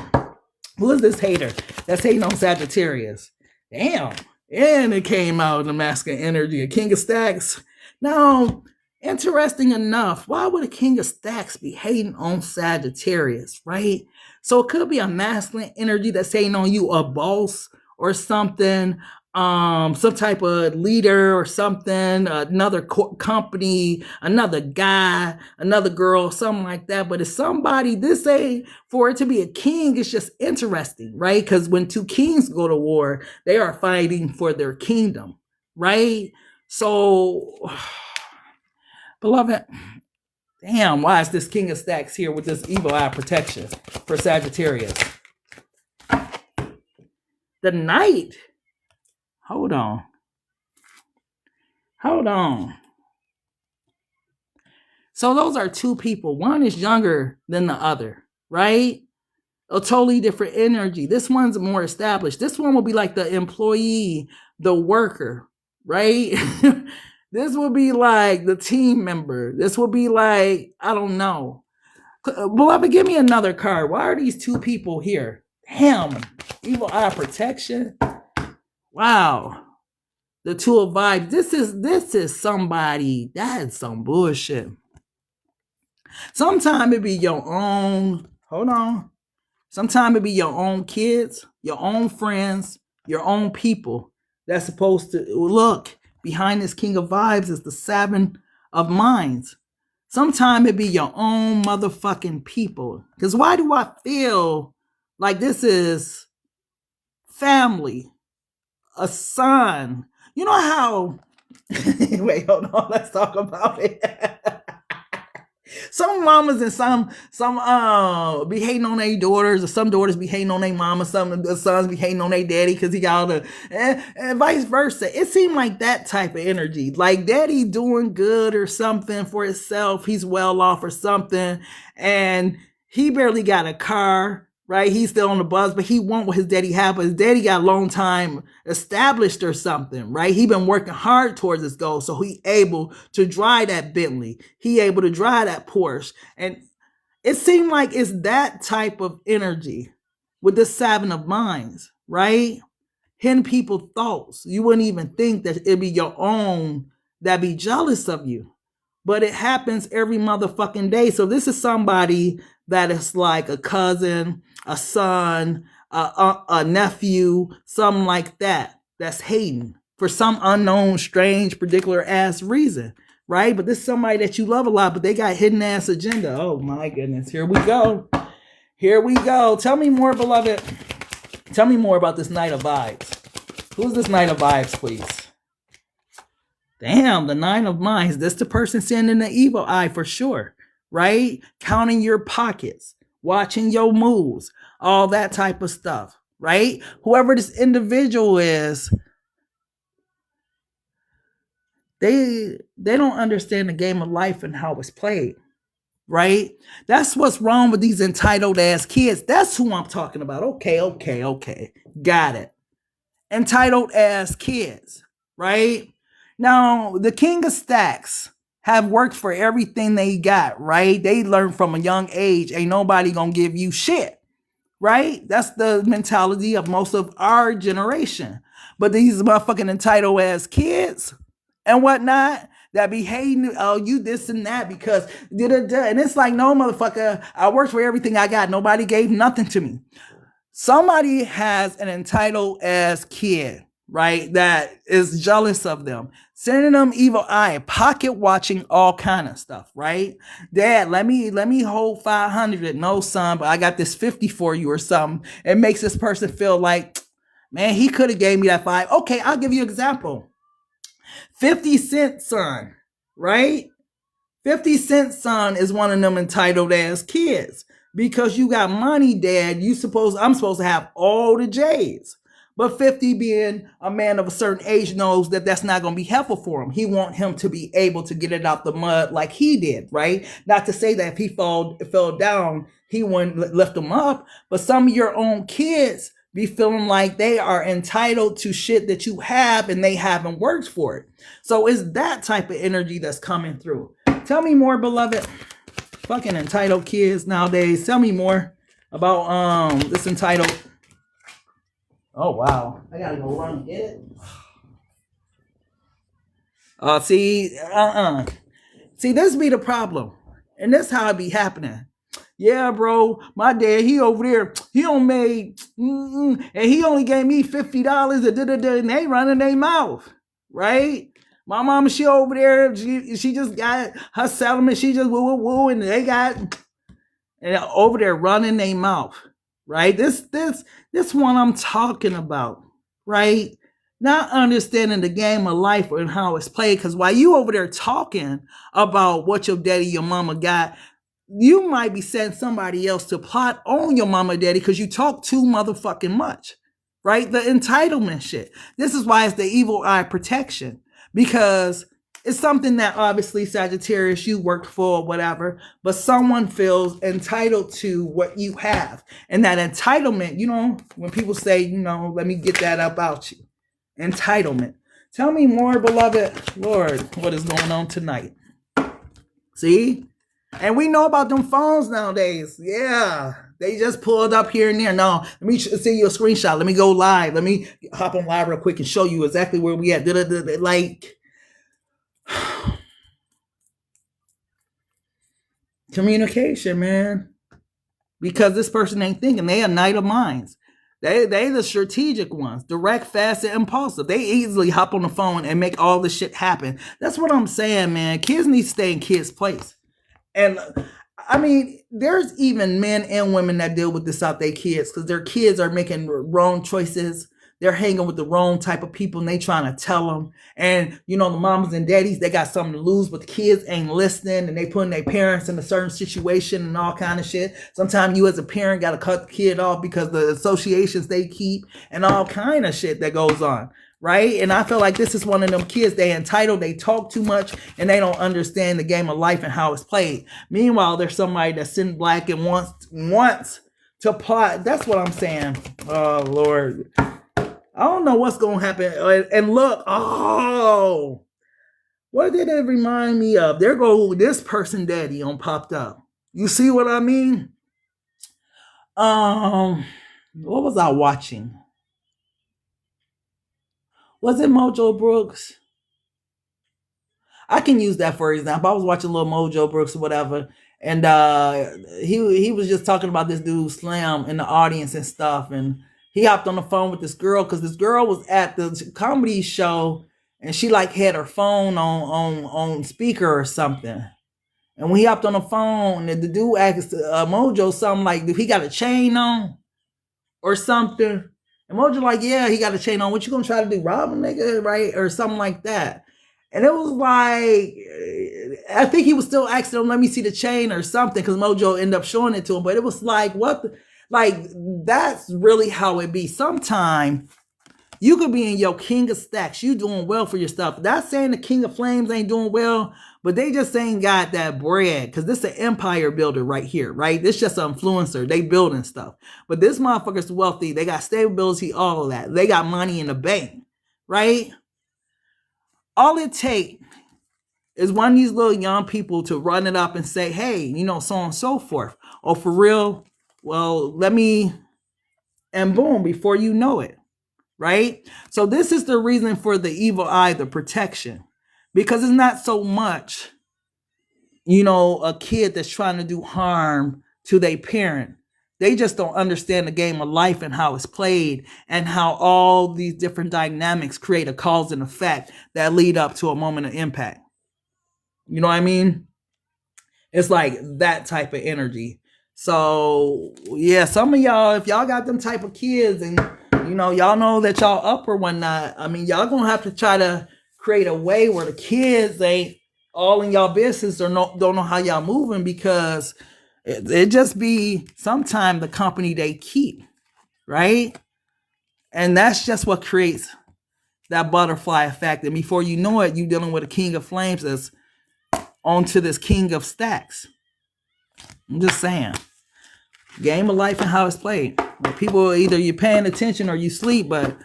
Who is this hater that's hating on Sagittarius? Damn. And it came out in the masculine energy, a King of Stacks. Now, interesting enough, why would a King of Stacks be hating on Sagittarius, right? So it could be a masculine energy that's hating on you, a boss or something, some type of leader or something, another company, another guy, another girl, something like that. But it's somebody, this ain't, for it to be a king, it's just interesting, right? Because when two kings go to war, they are fighting for their kingdom, right? So, beloved, damn, why is this King of Stacks here with this evil eye protection for Sagittarius? The Knight. Hold on. So those are two people. One is younger than the other, right? A totally different energy. This one's more established. This one will be like the employee, the worker, right? This will be like the team member. This will be like, I don't know. Beloved, give me another card. Why are these two people here? Damn, evil eye protection. Wow. The Two of Vibes. This is somebody, that's some bullshit. Sometimes it be your own, hold on. Sometimes it be your own kids, your own friends, your own people that's supposed to look behind this King of Vibes is the Seven of Minds. Sometimes it be your own motherfucking people. Because why do I feel like this is family? A son. You know how wait, hold on, let's talk about it. Some mamas and some be hating on their daughters, or some daughters be hating on their mama, some of the sons be hating on their daddy because he got all the and vice versa. It seemed like that type of energy. Like daddy doing good or something for himself, he's well off or something, and he barely got a car. Right, he's still on the bus, but he want what his daddy had. But his daddy got a long time established or something, right? He been working hard towards his goal, so he able to drive that Bentley. He able to drive that Porsche, and it seemed like it's that type of energy with this Seven of Minds, right? Hitting people's thoughts. You wouldn't even think that it'd be your own that be jealous of you, but it happens every motherfucking day. So this is somebody that is like a cousin, a son, a nephew, something like that, that's hating for some unknown, strange, particular ass reason, right? But this is somebody that you love a lot, but they got hidden ass agenda. Oh my goodness, here we go. Here we go. Tell me more, beloved. Tell me more about this Knight of Vibes. Who's this Knight of Vibes, please? Damn, the Nine of Minds. This the person sending the evil eye for sure. Right? Counting your pockets, watching your moves, all that type of stuff, right? Whoever this individual is, they don't understand the game of life and how it's played, right? That's what's wrong with these entitled ass kids. That's who I'm talking about. Okay. Got it. Entitled ass kids, right? Now, the King of Stacks have worked for everything they got, right? They learned from a young age, ain't nobody gonna give you shit, right? That's the mentality of most of our generation. But these motherfucking entitled ass kids and whatnot that be hating, oh, you this and that because da-da-da. And it's like, no, motherfucker, I worked for everything I got. Nobody gave nothing to me. Somebody has an entitled ass kid, right? That is jealous of them, sending them evil eye, pocket watching, all kind of stuff, right? Dad, let me hold 500. No, son, but I got this 50 for you or something. It makes this person feel like, man, he could have gave me that 5. Okay, I'll give you an example. 50 Cent son, right? 50 Cent son is one of them entitled ass kids. Because you got money, dad, I'm supposed to have all the J's. But 50 being a man of a certain age knows that that's not going to be helpful for him. He want him to be able to get it out the mud like he did, right? Not to say that if he fell down, he wouldn't lift him up. But some of your own kids be feeling like they are entitled to shit that you have and they haven't worked for it. So it's that type of energy that's coming through. Tell me more, beloved. Fucking entitled kids nowadays. Tell me more about this entitled. Oh wow. I gotta go run and get it. See, this be the problem. And this how it be happening. Yeah, bro, my dad, he over there, he don't made, and he only gave me $50, and they running their mouth, right? My mama, she over there, she just got her settlement, she just woo, and they got, and over there running their mouth, right? This one I'm talking about, right? Not understanding the game of life and how it's played, because while you over there talking about what your daddy, your mama got, you might be setting somebody else to plot on your mama, daddy, because you talk too motherfucking much, right? The entitlement shit. This is why it's the evil eye protection, because it's something that obviously Sagittarius, you worked for or whatever, but someone feels entitled to what you have. And that entitlement, when people say, let me get that up out you. Entitlement. Tell me more, beloved. Lord, what is going on tonight? See? And we know about them phones nowadays. Yeah. They just pulled up here and there. No, let me send you a screenshot. Let me go live. Let me hop on live real quick and show you exactly where we at. Like, communication, man. Because this person ain't thinking. They a knight of minds. They the strategic ones. Direct, fast, and impulsive. They easily hop on the phone and make all this shit happen. That's what I'm saying, man. Kids need to stay in kids' place. And I mean, there's even men and women that deal with this out their kids, because their kids are making wrong choices. They're hanging with the wrong type of people and they trying to tell them. And, the mamas and daddies, they got something to lose, but the kids ain't listening and they putting their parents in a certain situation and all kind of shit. Sometimes you as a parent got to cut the kid off because the associations they keep and all kind of shit that goes on. Right? And I feel like this is one of them kids. They entitled, they talk too much, and they don't understand the game of life and how it's played. Meanwhile, there's somebody that's sitting black and wants to plot. That's what I'm saying. Oh, Lord. I don't know what's going to happen. And look, what did it remind me of? There go this person daddy on popped up. You see what I mean? What was I watching? Was it Mojo Brooks? I can use that for example. I was watching little Mojo Brooks or whatever, and he was just talking about this dude Slam in the audience and stuff, and he hopped on the phone with this girl because this girl was at the comedy show and she like had her phone on speaker or something. And when he hopped on the phone, the dude asked Mojo something like, "Do he got a chain on or something?" And Mojo like, "Yeah, he got a chain on. What you gonna try to do, rob him, nigga, right?" Or something like that. And it was like, I think he was still asking him, "Let me see the chain" or something, because Mojo ended up showing it to him. But it was like, what the, like, that's really how it be. Sometimes you could be in your king of stacks. You doing well for your stuff. Not saying the king of flames ain't doing well, but they just ain't got that bread, because this is an empire builder right here, right? This just an influencer. They building stuff. But this motherfucker's wealthy. They got stability, all of that. They got money in the bank, right? All it takes is one of these little young people to run it up and say, "Hey, so on and so forth. Oh, for real? Well, let me," and boom, before you know it, right? So this is the reason for the evil eye, the protection, because it's not so much, a kid that's trying to do harm to their parent. They just don't understand the game of life and how it's played and how all these different dynamics create a cause and effect that lead up to a moment of impact. You know what I mean? It's like that type of energy. So yeah, some of y'all, if y'all got them type of kids and y'all know that y'all up or whatnot, I mean, y'all gonna have to try to create a way where the kids ain't all in y'all business or don't know how y'all moving, because it just be sometime the company they keep, right? And that's just what creates that butterfly effect. And before you know it, you dealing with a king of flames that's onto this king of stacks. I'm just saying. Game of life and how it's played. People, either you're paying attention or you sleep, but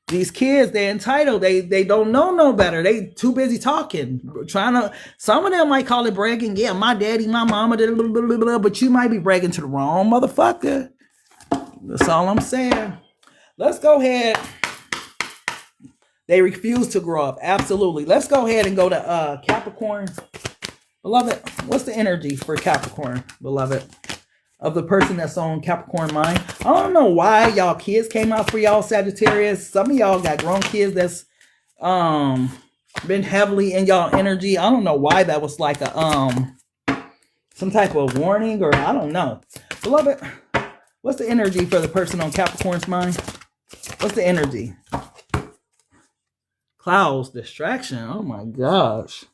these kids, they're entitled. They don't know no better. They too busy talking. Some of them might call it bragging. Yeah, my daddy, my mama, blah, blah, blah, blah, but you might be bragging to the wrong motherfucker. That's all I'm saying. Let's go ahead. They refuse to grow up. Absolutely. Let's go ahead and go to Capricorn. Beloved, what's the energy for Capricorn, beloved, of the person that's on Capricorn mind? I don't know why y'all kids came out for y'all Sagittarius. Some of y'all got grown kids that's been heavily in y'all energy. I don't know why that was like a some type of warning, or I don't know. Beloved, what's the energy for the person on Capricorn's mind? What's the energy? Clouds, distraction. Oh my gosh.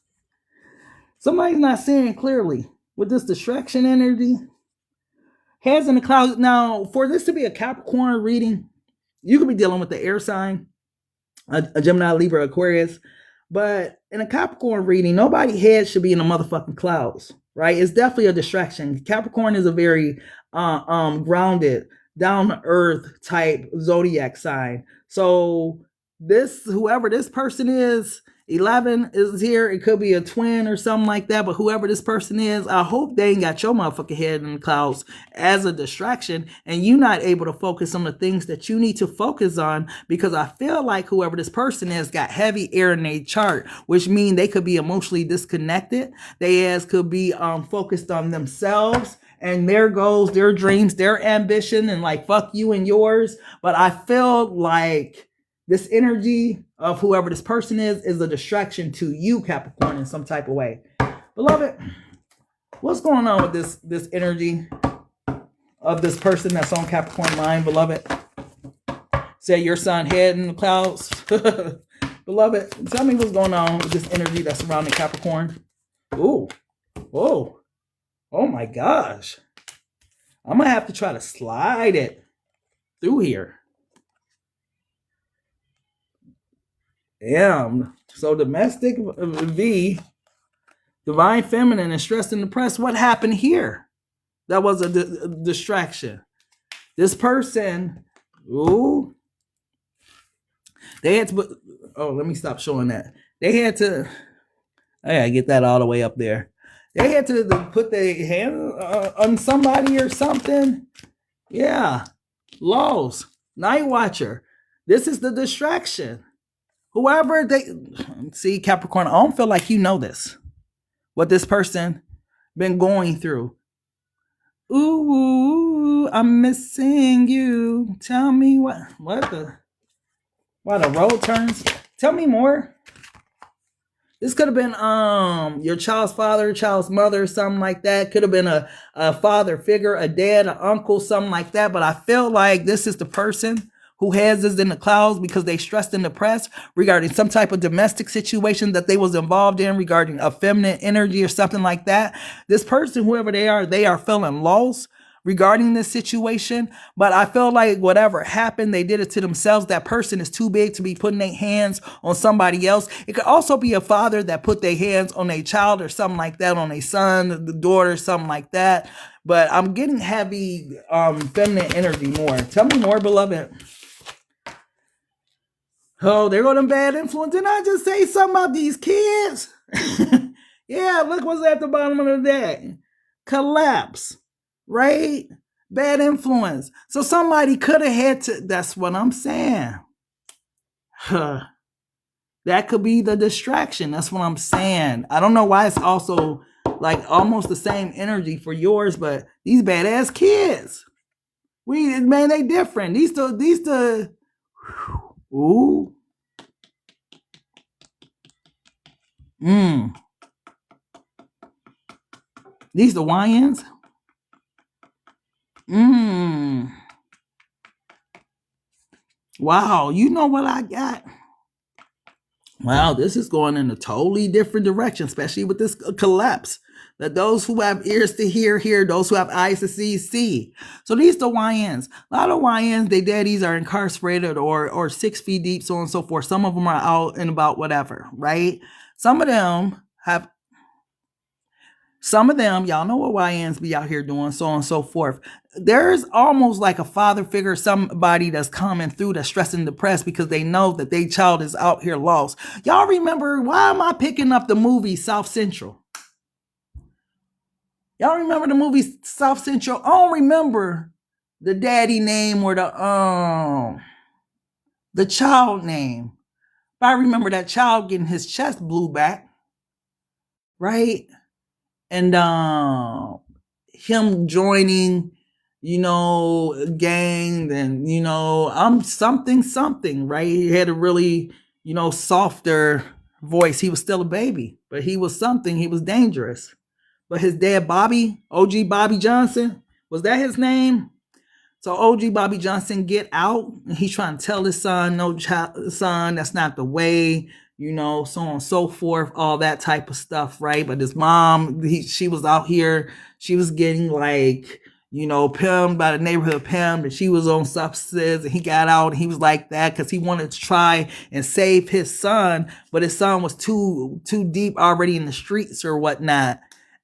Somebody's not seeing clearly with this distraction energy. Heads in the clouds. Now, for this to be a Capricorn reading, you could be dealing with the air sign, a Gemini, Libra, Aquarius. But in a Capricorn reading, nobody's head should be in the motherfucking clouds, right? It's definitely a distraction. Capricorn is a very grounded, down-to-earth type zodiac sign. So whoever this person is, 11 is here. It could be a twin or something like that. But whoever this person is, I hope they ain't got your motherfucking head in the clouds as a distraction, and you not able to focus on the things that you need to focus on, because I feel like whoever this person is got heavy air in their chart, which means they could be emotionally disconnected. They could be focused on themselves and their goals, their dreams, their ambition, and like fuck you and yours. But I feel like this energy of whoever this person is a distraction to you, Capricorn, in some type of way. Beloved, what's going on with this energy of this person that's on Capricorn mind, beloved? Say your sun head in the clouds. Beloved, tell me what's going on with this energy that's surrounding Capricorn. Ooh. Whoa. Oh my gosh. I'm going to have to try to slide it through here. Damn. So domestic V, divine feminine, and stressed and depressed. What happened here? That was a distraction. This person, ooh, they had to put, oh, let me stop showing that. They had to, I gotta get that all the way up there. They had to put their hand on somebody or something. Yeah. Lost. Night Watcher. This is the distraction. Whoever they see, Capricorn, I don't feel like you know this. What this person been going through. Ooh, I'm missing you. Tell me why the road turns. Tell me more. This could have been your child's father, child's mother, something like that. Could have been a father figure, a dad, an uncle, something like that. But I feel like this is the person who has this in the clouds because they stressed and depressed regarding some type of domestic situation that they was involved in regarding a feminine energy or something like that. This person, whoever they are feeling lost regarding this situation. But I feel like whatever happened, they did it to themselves. That person is too big to be putting their hands on somebody else. It could also be a father that put their hands on a child or something like that, on a son, the daughter, something like that. But I'm getting heavy feminine energy more. Tell me more, beloved. Oh, there go them bad influence. Didn't I just say something about these kids? Yeah, look what's at the bottom of the deck. Collapse, right? Bad influence. So somebody could have had to, that's what I'm saying. That could be the distraction. That's what I'm saying. I don't know why it's also like almost the same energy for yours, but these badass kids. Man, they different. Ooh. These the YNs. Wow, you know what I got? Wow, this is going in a totally different direction, especially with this collapse. That those who have ears to hear, hear. Those who have eyes to see, see. So these the YNs. A lot of YNs, their daddies are incarcerated or 6 feet deep, so on and so forth. Some of them are out and about, whatever, right? Some of them, y'all know what YNs be out here doing, so on and so forth. There's almost like a father figure, somebody that's coming through that's stressed and depressed because they know that their child is out here lost. Y'all remember, why am I picking up the movie South Central? Y'all remember the movie South Central? I don't remember the daddy name or the child name. But I remember that child getting his chest blew back. Right? And him joining, gang, and I'm something, right? He had a really, softer voice. He was still a baby, but he was something. He was dangerous. But his dad, Bobby, OG Bobby Johnson, was that his name? So OG Bobby Johnson get out, and he's trying to tell his son, no, son, that's not the way, so on and so forth, all that type of stuff, right? But his mom, she was out here, she was getting like, pimped by the neighborhood pimp, and she was on substances, and he got out, and he was like that because he wanted to try and save his son, but his son was too deep already in the streets or whatnot.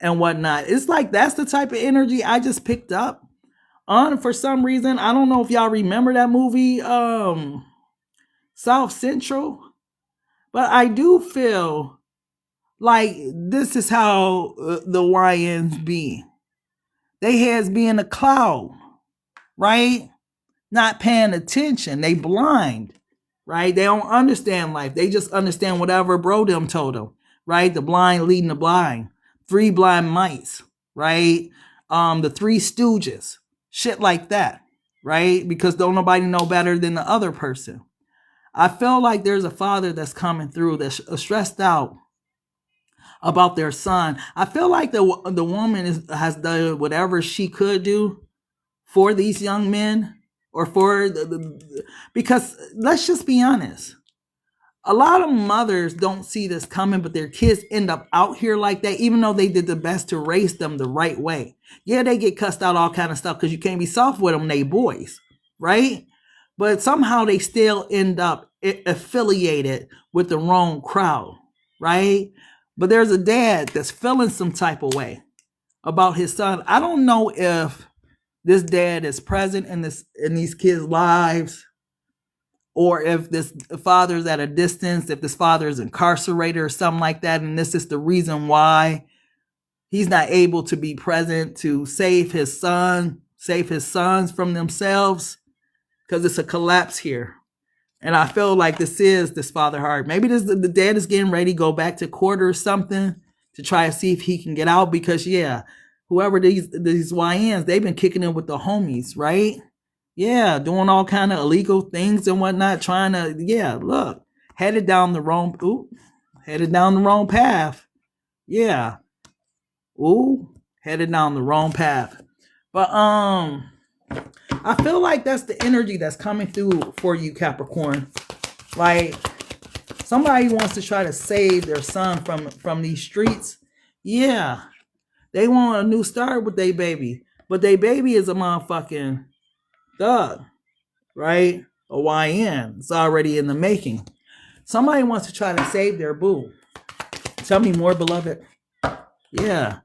It's like that's the type of energy I just picked up on for some reason. I don't know if y'all remember that movie, South Central, but I do feel like this is how the YNs be. They heads be in a cloud, right? Not paying attention. They blind, right? They don't understand life. They just understand whatever bro them told them, right? The blind leading the blind. 3 blind mice, right? The 3 stooges, shit like that, right? Because don't nobody know better than the other person. I feel like there's a father that's coming through that's stressed out about their son. I feel like the woman has done whatever she could do for these young men, or for because let's just be honest. A lot of mothers don't see this coming, but their kids end up out here like that, even though they did the best to raise them the right way. Yeah, they get cussed out, all kind of stuff, because you can't be soft with them, they boys, right? But somehow they still end up affiliated with the wrong crowd, right? But there's a dad that's feeling some type of way about his son. I don't know if this dad is present in these kids' lives, or if this father's at a distance, if this father is incarcerated or something like that, and this is the reason why he's not able to be present to save his sons from themselves, because it's a collapse here. And I feel like this is this father heart. Maybe the dad is getting ready to go back to court or something to try to see if he can get out, because whoever these YNs, they've been kicking in with the homies, right? Yeah, doing all kind of illegal things and whatnot, trying to, headed down the wrong path. Yeah. Headed down the wrong path. But I feel like that's the energy that's coming through for you, Capricorn. Like somebody wants to try to save their son from these streets. Yeah. They want a new start with their baby. But their baby is a motherfucking thug, right? A YN. It's already in the making. Somebody wants to try to save their boo. Tell me more, beloved. Yeah.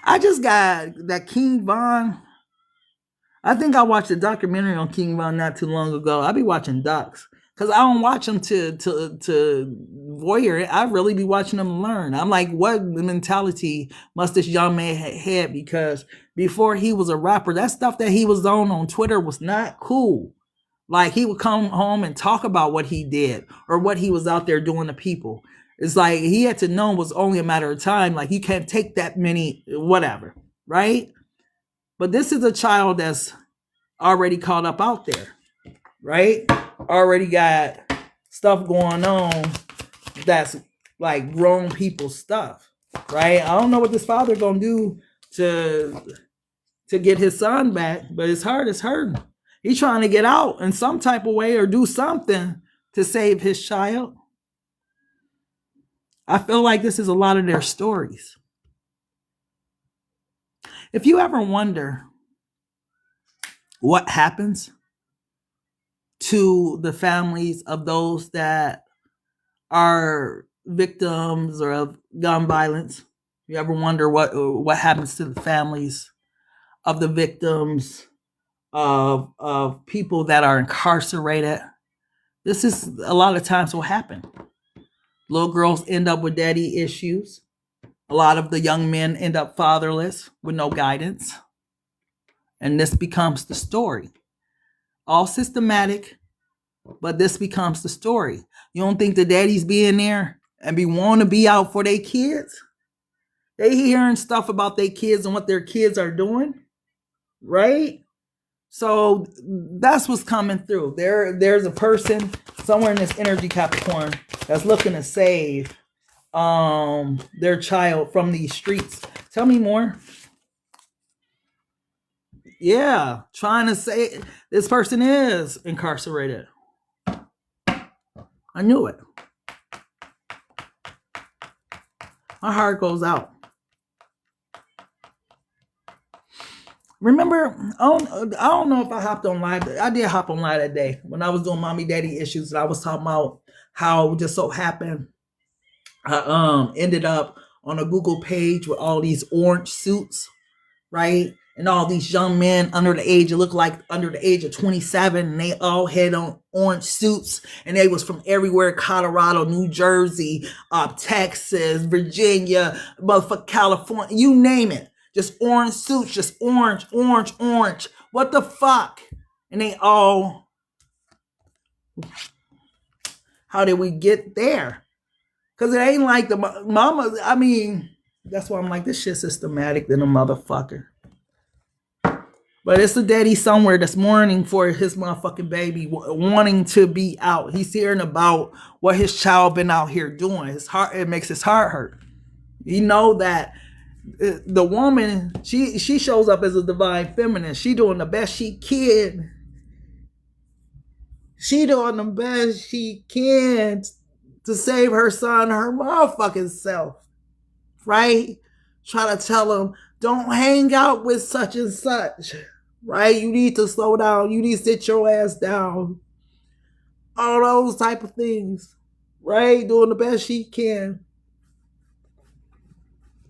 I just got that King Von. I think I watched a documentary on King Von not too long ago. I be watching docs because I don't watch them to voyeur. I really be watching them to learn. I'm like, what mentality must this young man had? Because before he was a rapper, that stuff that he was on Twitter was not cool. Like he would come home and talk about what he did or what he was out there doing to people. It's like he had to know it was only a matter of time. Like, you can't take that many, whatever, right? But this is a child that's already caught up out there, right? Already got stuff going on that's like grown people stuff, right? I don't know what this father gonna do to get his son back, but his heart is hurting. He's trying to get out in some type of way or do something to save his child. I feel like this is a lot of their stories. If you ever wonder what happens to the families of those that are victims or of gun violence, you ever wonder what happens to the families of the victims of people that are incarcerated, this is a lot of times what happen. Little girls end up with daddy issues. A lot of the young men end up fatherless with no guidance. And this becomes the story. All systematic, but this becomes the story. You don't think the daddies being there and want to be out for their kids? They hearing stuff about their kids and what their kids are doing, right? So that's what's coming through. There's a person somewhere in this energy Capricorn that's looking to save their child from these streets. Tell me more. Yeah, trying to say this person is incarcerated. I knew it. My heart goes out. Remember, I don't know if I hopped on live. I did hop on live that day when I was doing mommy daddy issues, and I was talking about how it just so happened I ended up on a Google page with all these orange suits, right? And all these young men under the age, it looked like under the age of 27, and they all had on orange suits, and they was from everywhere: Colorado, New Jersey, Texas, Virginia, motherfucker, California, you name it. Just orange suits, just orange, orange, orange. What the fuck? And they all, how did we get there? Because it ain't like the mama, I mean, that's why I'm like, this shit systematic than a motherfucker. But it's a daddy somewhere that's mourning for his motherfucking baby, wanting to be out. He's hearing about what his child been out here doing. His heart, it makes his heart hurt. You know that the woman, she shows up as a divine feminine. She doing the best she can. She doing the best she can to save her son, her motherfucking self. Right? Try to tell him, don't hang out with such and such. Right? You need to slow down. You need to sit your ass down. All those type of things. Right? Doing the best she can.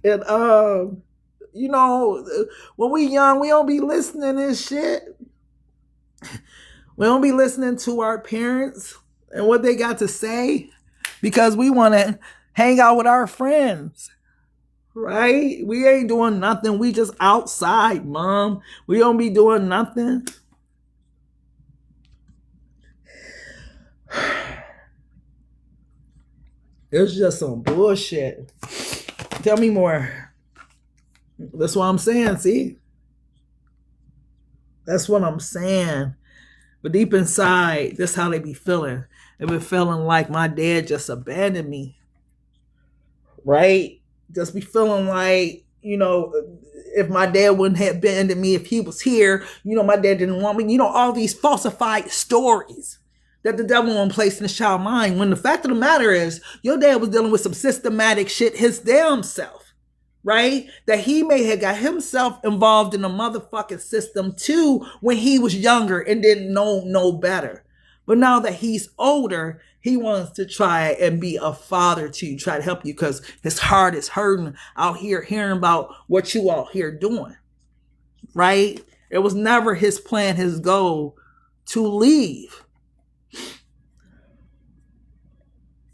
And you know, when we young, we don't be listening and shit. We don't be listening to our parents and what they got to say because we want to hang out with our friends. Right? We ain't doing nothing. We just outside, mom. We don't be doing nothing. It's just some bullshit. Tell me more. That's what I'm saying, see? That's what I'm saying. But deep inside, that's how they be feeling. They be feeling like my dad just abandoned me. Right? Just be feeling like, you know, if my dad wouldn't have abandoned me if he was here, you know, my dad didn't want me. You know, all these falsified stories that the devil won't place in the child's mind. When the fact of the matter is, your dad was dealing with some systematic shit his damn self, right? That he may have got himself involved in the motherfucking system too when he was younger and didn't know no better. But now that he's older, he wants to try and be a father to you, try to help you because his heart is hurting out here hearing about what you all here doing, right? It was never his plan, his goal to leave.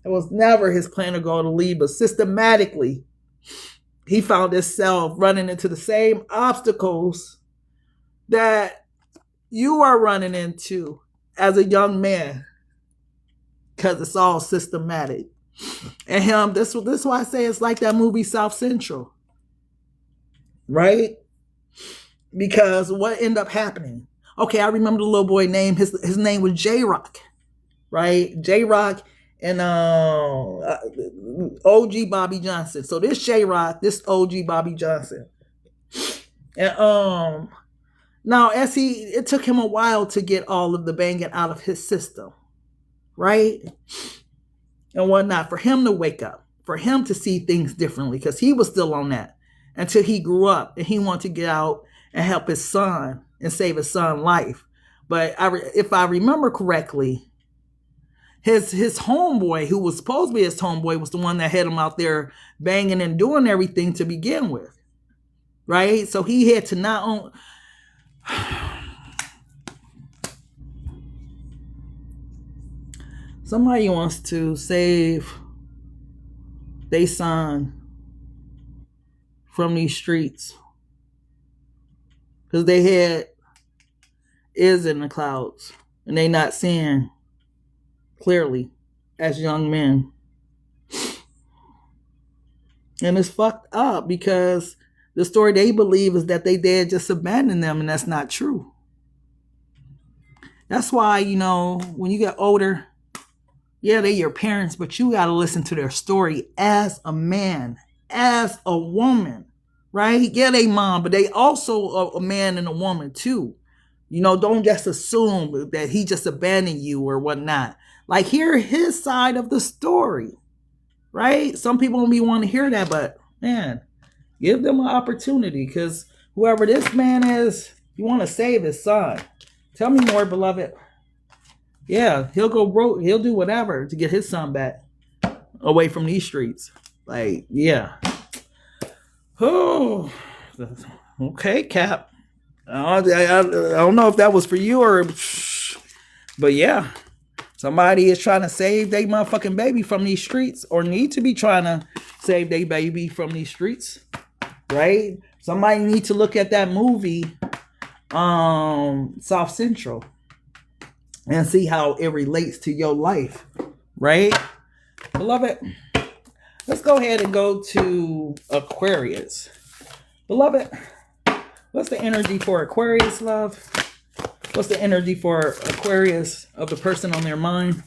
It was never his plan or goal to leave, but systematically, he found himself running into the same obstacles that you are running into as a young man, because it's all systematic. And him, this is why I say it's like that movie South Central. Right? Because what ended up happening? Okay, I remember the little boy name. His name was J-Rock. Right? J-Rock and OG Bobby Johnson. So this J-Rock, this OG Bobby Johnson. And now it took him a while to get all of the banging out of his system. Right? And whatnot. For him to wake up. For him to see things differently. Because he was still on that. Until he grew up and he wanted to get out and help his son and save his son's life. But if I remember correctly, his homeboy, who was supposed to be his homeboy, was the one that had him out there banging and doing everything to begin with. Right? So he had to not own... Somebody wants to save their son from these streets. Because they had is in the clouds. And they not seeing clearly as young men. And it's fucked up because the story they believe is that they dad just abandoned them, and that's not true. That's why, when you get older, yeah, they're your parents, but you got to listen to their story as a man, as a woman, right? Yeah, they mom, but they also a man and a woman too. Don't just assume that he just abandoned you or whatnot. Like, hear his side of the story, right? Some people don't be want to hear that, but man, give them an opportunity, because whoever this man is, you want to save his son. Tell me more, beloved. Yeah, he'll do whatever to get his son back away from these streets. Like, yeah. Oh, okay, Cap. I don't know if that was for you but yeah. Somebody is trying to save their motherfucking baby from these streets, or need to be trying to save their baby from these streets, right? Somebody need to look at that movie, South Central, and see how it relates to your life, right? Beloved, let's go ahead and go to Aquarius. Beloved, what's the energy for Aquarius, love? What's the energy for Aquarius of the person on their mind?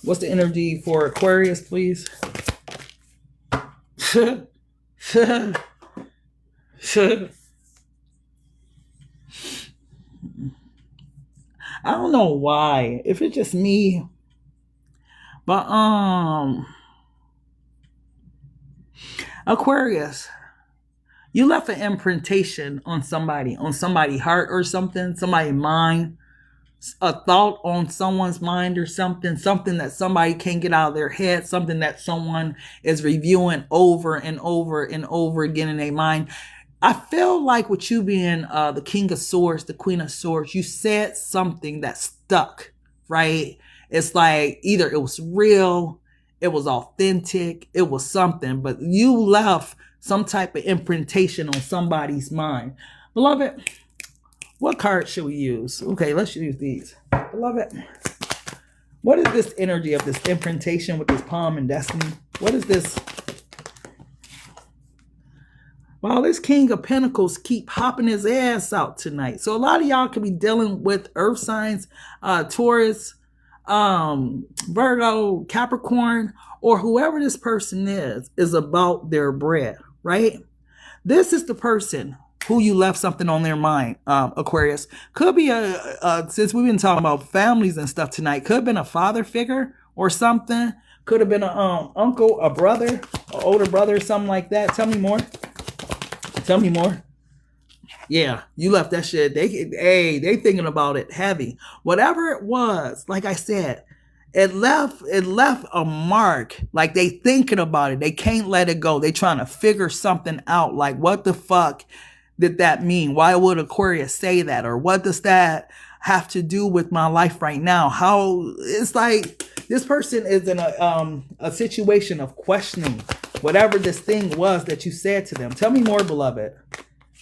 What's the energy for Aquarius, please? I don't know why. If it's just me. But Aquarius, you left an imprintation on somebody's heart or something, somebody's mind, a thought on someone's mind or something that somebody can't get out of their head, something that someone is reviewing over and over and over again in their mind. I feel like with you being the King of Swords, the Queen of Swords, you said something that stuck, right? It's like either it was real, it was authentic, it was something, but you left some type of imprintation on somebody's mind. Beloved, what card should we use? Okay, let's use these. Beloved, what is this energy of this imprintation with this palm and destiny? What is this? Wow, this King of Pentacles keep hopping his ass out tonight. So a lot of y'all could be dealing with earth signs, Taurus, Virgo, Capricorn, or whoever this person is about their bread, right? This is the person who you left something on their mind, Aquarius. Could be since we've been talking about families and stuff tonight, could have been a father figure or something. Could have been an uncle, a brother, an older brother, something like that. Tell me more. Tell me more. Yeah, you left that shit. They thinking about it heavy. Whatever it was, like I said, it left a mark. Like they thinking about it. They can't let it go. They trying to figure something out. Like, what the fuck did that mean? Why would Aquarius say that? Or what does that have to do with my life right now? How it's like this person is in a situation of questioning whatever this thing was that you said to them. Tell me more, beloved.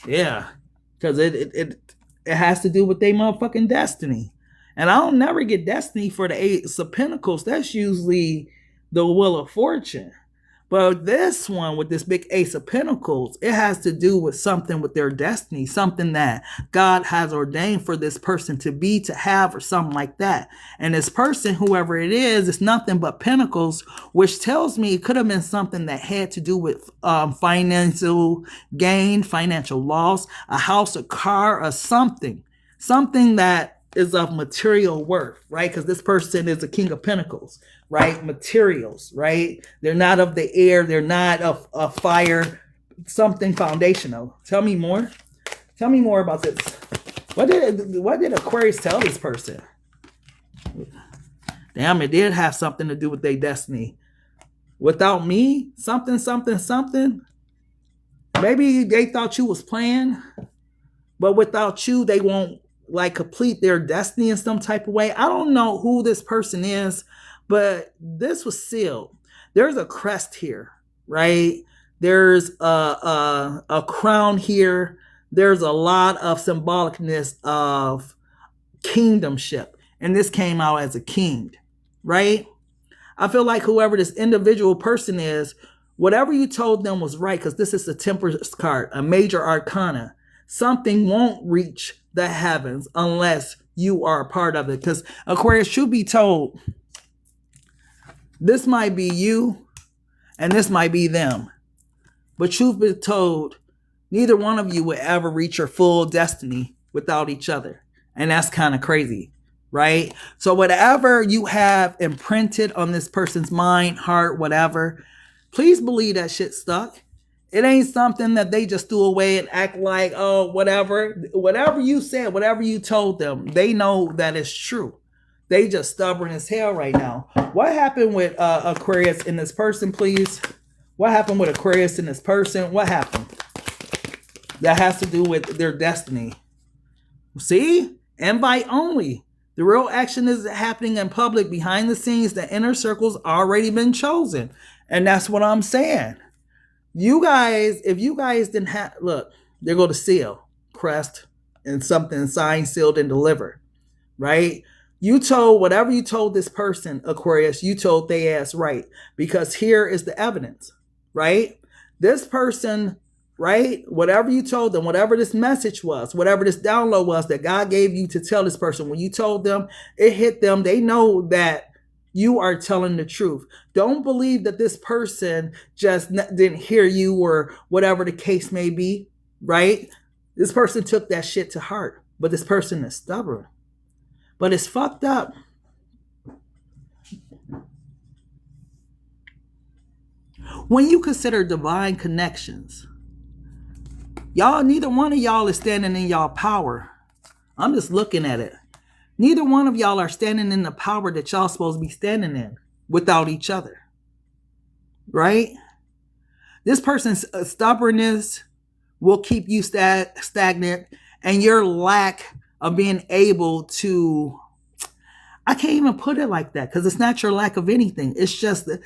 Yeah, because it has to do with their motherfucking destiny. And I don't never get destiny for the Ace of Pentacles. That's usually the Wheel of Fortune. But this one with this big Ace of Pentacles, it has to do with something with their destiny, something that God has ordained for this person to be, to have, or something like that. And this person, whoever it is nothing but Pentacles, which tells me it could have been something that had to do with financial gain, financial loss, a house, a car, or something that is of material worth, right? Because this person is a King of Pentacles, right? Materials, right? They're not of the air. They're not of fire, something foundational. Tell me more. Tell me more about this. What did Aquarius tell this person? Damn, it did have something to do with their destiny. Without me, something. Maybe they thought you was playing, but without you, they won't like complete their destiny in some type of way. I don't know who this person is, but this was sealed. There's a crest here, right? There's a crown here. There's a lot of symbolicness of kingdomship. And this came out as a king, right? I feel like whoever this individual person is, whatever you told them was right, because this is the Temperance card, a major arcana. Something won't reach the heavens unless you are a part of it. Because Aquarius, should be told, this might be you and this might be them. But truth be told, neither one of you will ever reach your full destiny without each other. And that's kind of crazy, right? So whatever you have imprinted on this person's mind, heart, whatever, please believe that shit stuck. It ain't something that they just threw away and act like, oh, whatever. Whatever you said, whatever you told them, they know that it's true. They just stubborn as hell right now. What happened with Aquarius in this person, please? What happened with Aquarius in this person? What happened? That has to do with their destiny. See? Invite only. The real action is happening in public. Behind the scenes, the inner circle's already been chosen. And that's what I'm saying. You guys, if you guys didn't have, look, there go the seal, crest, and something signed, sealed, and delivered, right? You told whatever you told this person, Aquarius, you told they ass right, because here is the evidence, right? This person, right? Whatever you told them, whatever this message was, whatever this download was that God gave you to tell this person, when you told them, it hit them. They know that you are telling the truth. Don't believe that this person just didn't hear you or whatever the case may be, right? This person took that shit to heart, but this person is stubborn. But it's fucked up. When you consider divine connections, y'all, neither one of y'all is standing in y'all power. I'm just looking at it. Neither one of y'all are standing in the power that y'all supposed to be standing in without each other. Right? This person's stubbornness will keep you stagnant, and your lack of being able to, I can't even put it like that, because it's not your lack of anything. It's just that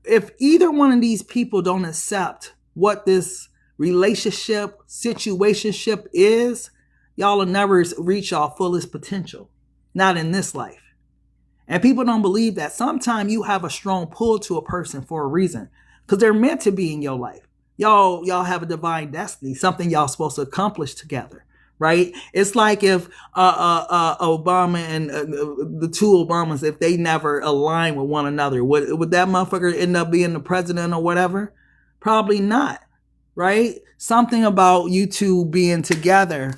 if either one of these people don't accept what this relationship, situationship is, y'all will never reach y'all fullest potential. Not in this life. And people don't believe that. Sometimes you have a strong pull to a person for a reason, because they're meant to be in your life. Y'all have a divine destiny, something y'all supposed to accomplish together, right? It's like if Obama and the two Obamas, if they never align with one another, would that motherfucker end up being the president or whatever? Probably not, right? Something about you two being together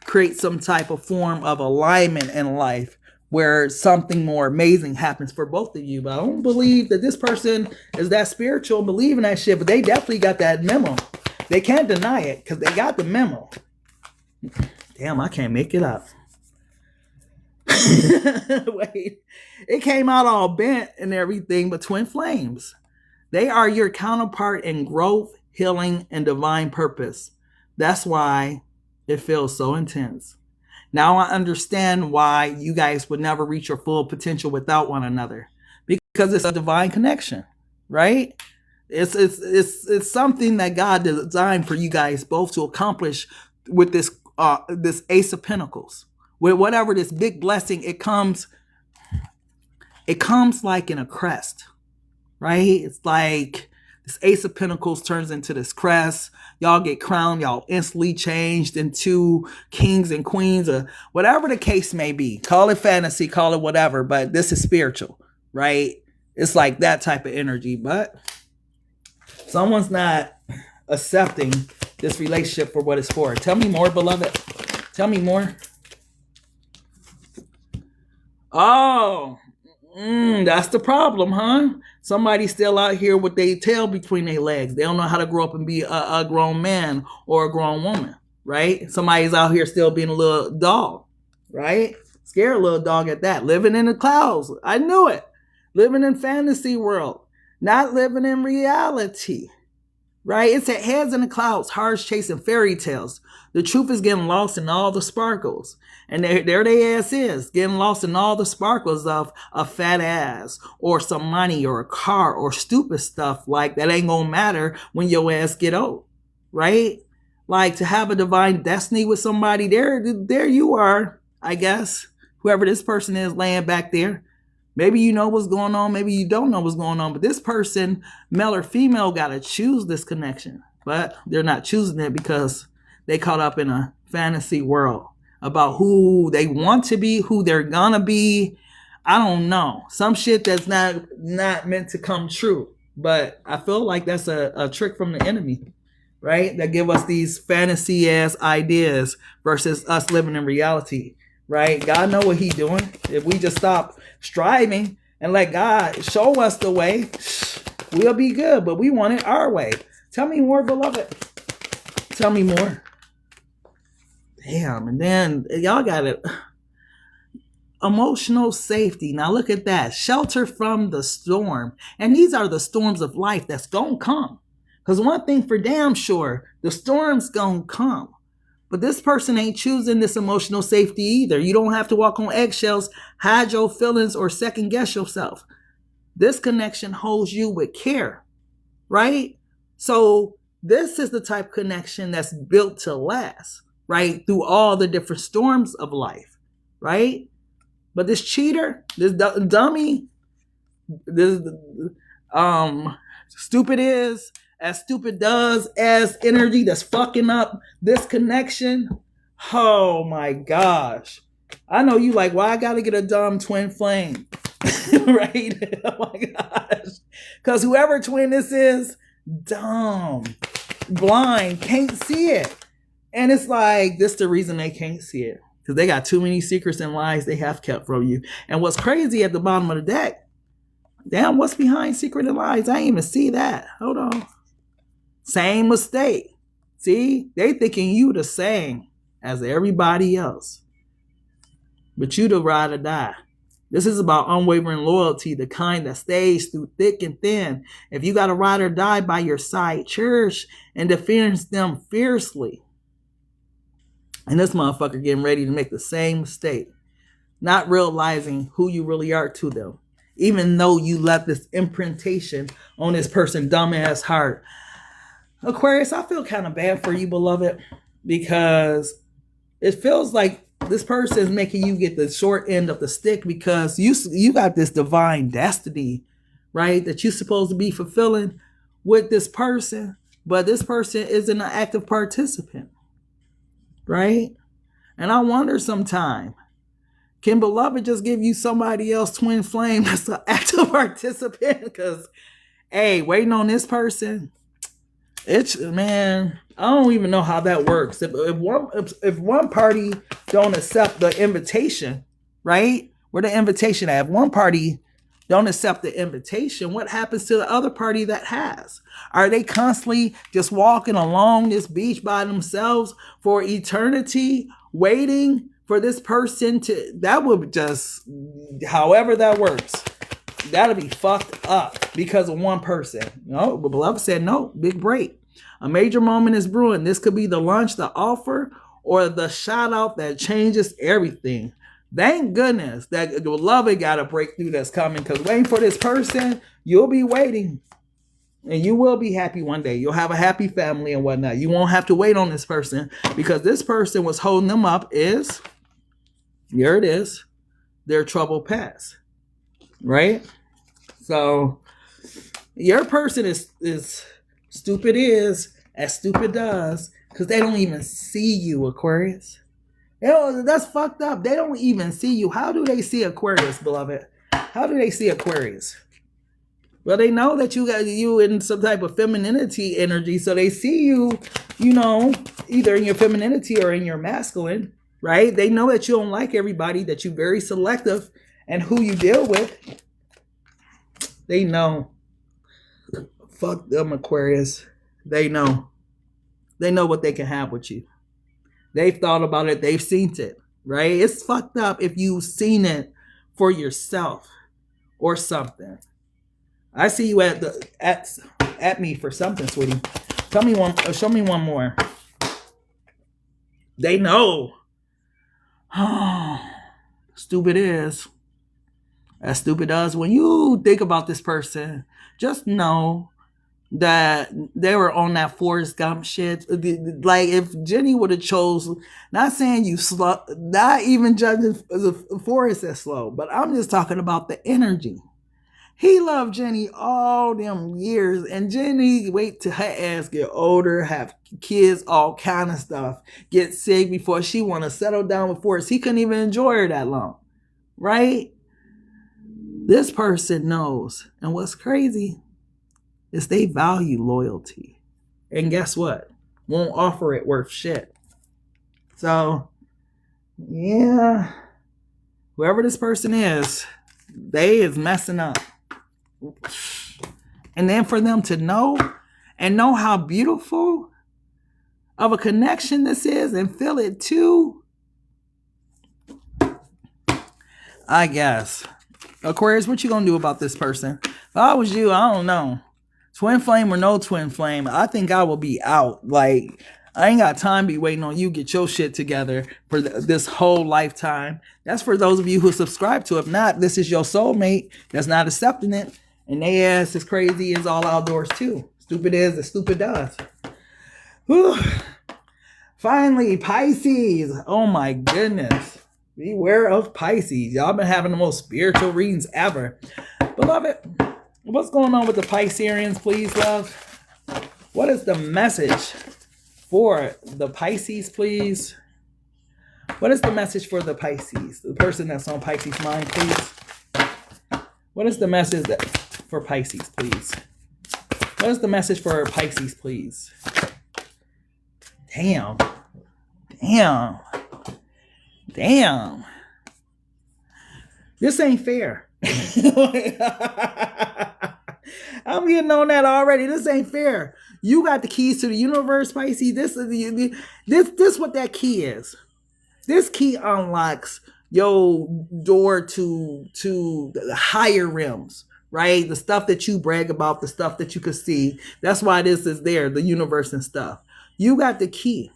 create some type of form of alignment in life where something more amazing happens for both of you. But I don't believe that this person is that spiritual, believe in that shit, but they definitely got that memo. They can't deny it because they got the memo. Damn, I can't make it up. Wait, it came out all bent and everything, but twin flames. They are your counterpart in growth, healing, and divine purpose. That's why it feels so intense. Now I understand why you guys would never reach your full potential without one another, because it's a divine connection, right? It's something that God designed for you guys both to accomplish with this Ace of Pentacles. With whatever this big blessing, it comes like in a crest, right? It's like this Ace of Pentacles turns into this crest. Y'all get crowned. Y'all instantly changed into kings and queens, or whatever the case may be. Call it fantasy, call it whatever, but this is spiritual, right? It's like that type of energy, but someone's not accepting this relationship for what it's for. Tell me more, beloved. Tell me more. Oh, that's the problem, huh? Somebody's still out here with their tail between their legs. They don't know how to grow up and be a grown man or a grown woman, right? Somebody's out here still being a little dog, right? Scared little dog at that. Living in the clouds. I knew it. Living in fantasy world. Not living in reality, right? It's at heads in the clouds, hearts chasing fairy tales. The truth is getting lost in all the sparkles. And there they ass is, getting lost in all the sparkles of a fat ass or some money or a car or stupid stuff like that ain't gonna matter when your ass get old, right? Like to have a divine destiny with somebody, there you are, I guess. Whoever this person is laying back there. Maybe you know what's going on, maybe you don't know what's going on, but this person, male or female, gotta choose this connection. But they're not choosing it because they caught up in a fantasy world about who they want to be, who they're gonna be. I don't know. Some shit that's not meant to come true. But I feel like that's a trick from the enemy, right? That give us these fantasy ass ideas versus us living in reality, right? God know what he's doing. If we just stop striving and let God show us the way, we'll be good. But we want it our way. Tell me more, beloved. Tell me more. Damn, and then y'all got it. Emotional safety. Now look at that. Shelter from the storm. And these are the storms of life that's gonna come. Because one thing for damn sure, the storm's gonna come. But this person ain't choosing this emotional safety either. You don't have to walk on eggshells, hide your feelings, or second guess yourself. This connection holds you with care, right? So this is the type of connection that's built to last, right? Through all the different storms of life, right? But this cheater, this dummy, this stupid is as stupid does as energy that's fucking up this connection. Oh my gosh. I know you like, why I gotta get a dumb twin flame, right? Oh my gosh. Because whoever twin this is, dumb, blind, can't see it. And it's like, this the reason they can't see it. Because they got too many secrets and lies they have kept from you. And what's crazy at the bottom of the deck, damn, what's behind secret and lies? I ain't even see that. Hold on. Same mistake. See, they thinking you the same as everybody else. But you the ride or die. This is about unwavering loyalty, the kind that stays through thick and thin. If you got a ride or die by your side, cherish and defend them fiercely. And this motherfucker getting ready to make the same mistake. Not realizing who you really are to them. Even though you left this imprintation on this person's dumbass heart. Aquarius, I feel kind of bad for you, beloved. Because it feels like this person is making you get the short end of the stick. Because you got this divine destiny, right? That you're supposed to be fulfilling with this person. But this person isn't an active participant. Right? And I wonder sometime, can beloved just give you somebody else twin flame that's an active participant? Because, hey, waiting on this person, it's, man, I don't even know how that works. If one party don't accept the invitation, right? Where the invitation at? If one party don't accept the invitation, what happens to the other party that has? Are they constantly just walking along this beach by themselves for eternity, waiting for this person to, that would just, however that works, that'll be fucked up because of one person. No, but beloved said, no, big break. A major moment is brewing. This could be the lunch, the offer, or the shout out that changes everything. Thank goodness that the beloved got a breakthrough that's coming, because waiting for this person, you'll be waiting. And you will be happy one day. You'll have a happy family and whatnot. You won't have to wait on this person, because this person was holding them up is, here it is, their troubled past. Right? So Your person is stupid is as stupid does, because they don't even see you, Aquarius. That's fucked up. They don't even see you. How do they see Aquarius, beloved? How do they see Aquarius? Well, they know that you in some type of femininity energy, so they see you, either in your femininity or in your masculine, right? They know that you don't like everybody, that you're very selective and who you deal with. They know. Fuck them, Aquarius. They know. They know what they can have with you. They've thought about it. They've seen it, right? It's fucked up if you've seen it for yourself or something. I see you at me for something, sweetie. Show me one more. They know. Stupid is as stupid does. When you think about this person, just know that they were on that Forrest Gump shit. Like, if Jenny would have chose, not saying you slow, not even judging Forrest as slow, but I'm just talking about the energy. He loved Jenny all them years, and Jenny wait till her ass get older, have kids, all kind of stuff, get sick before she want to settle down with Forrest. He couldn't even enjoy her that long, right? This person knows, and what's crazy is they value loyalty, and guess what? Won't offer it worth shit. So, yeah, whoever this person is, they is messing up. And then for them to know how beautiful of a connection this is and feel it too, I guess. Aquarius, what you gonna do about this person? If I was you, I don't know. Twin flame or no twin flame, I think I will be out. Like, I ain't got time to be waiting on you get your shit together for this whole lifetime. That's for those of you who subscribe to it. If not, this is your soulmate that's not accepting it. And they ass is crazy as all outdoors too. Stupid is as stupid does. Whew. Finally, Pisces. Oh my goodness. Beware of Pisces. Y'all been having the most spiritual readings ever. Beloved, what's going on with the Pisceans, please, love? What is the message for the Pisces, please? What is the message for the Pisces? The person that's on Pisces' mind, please. What is the message for Pisces, please? What is the message for Pisces, please? Damn. This ain't fair. I'm getting on that already. This ain't fair. You got the keys to the universe, Pisces. This what that key is. This key unlocks your door to the higher realms, right? The stuff that you brag about, the stuff that you can see. That's why this is there, the universe and stuff. You got the key.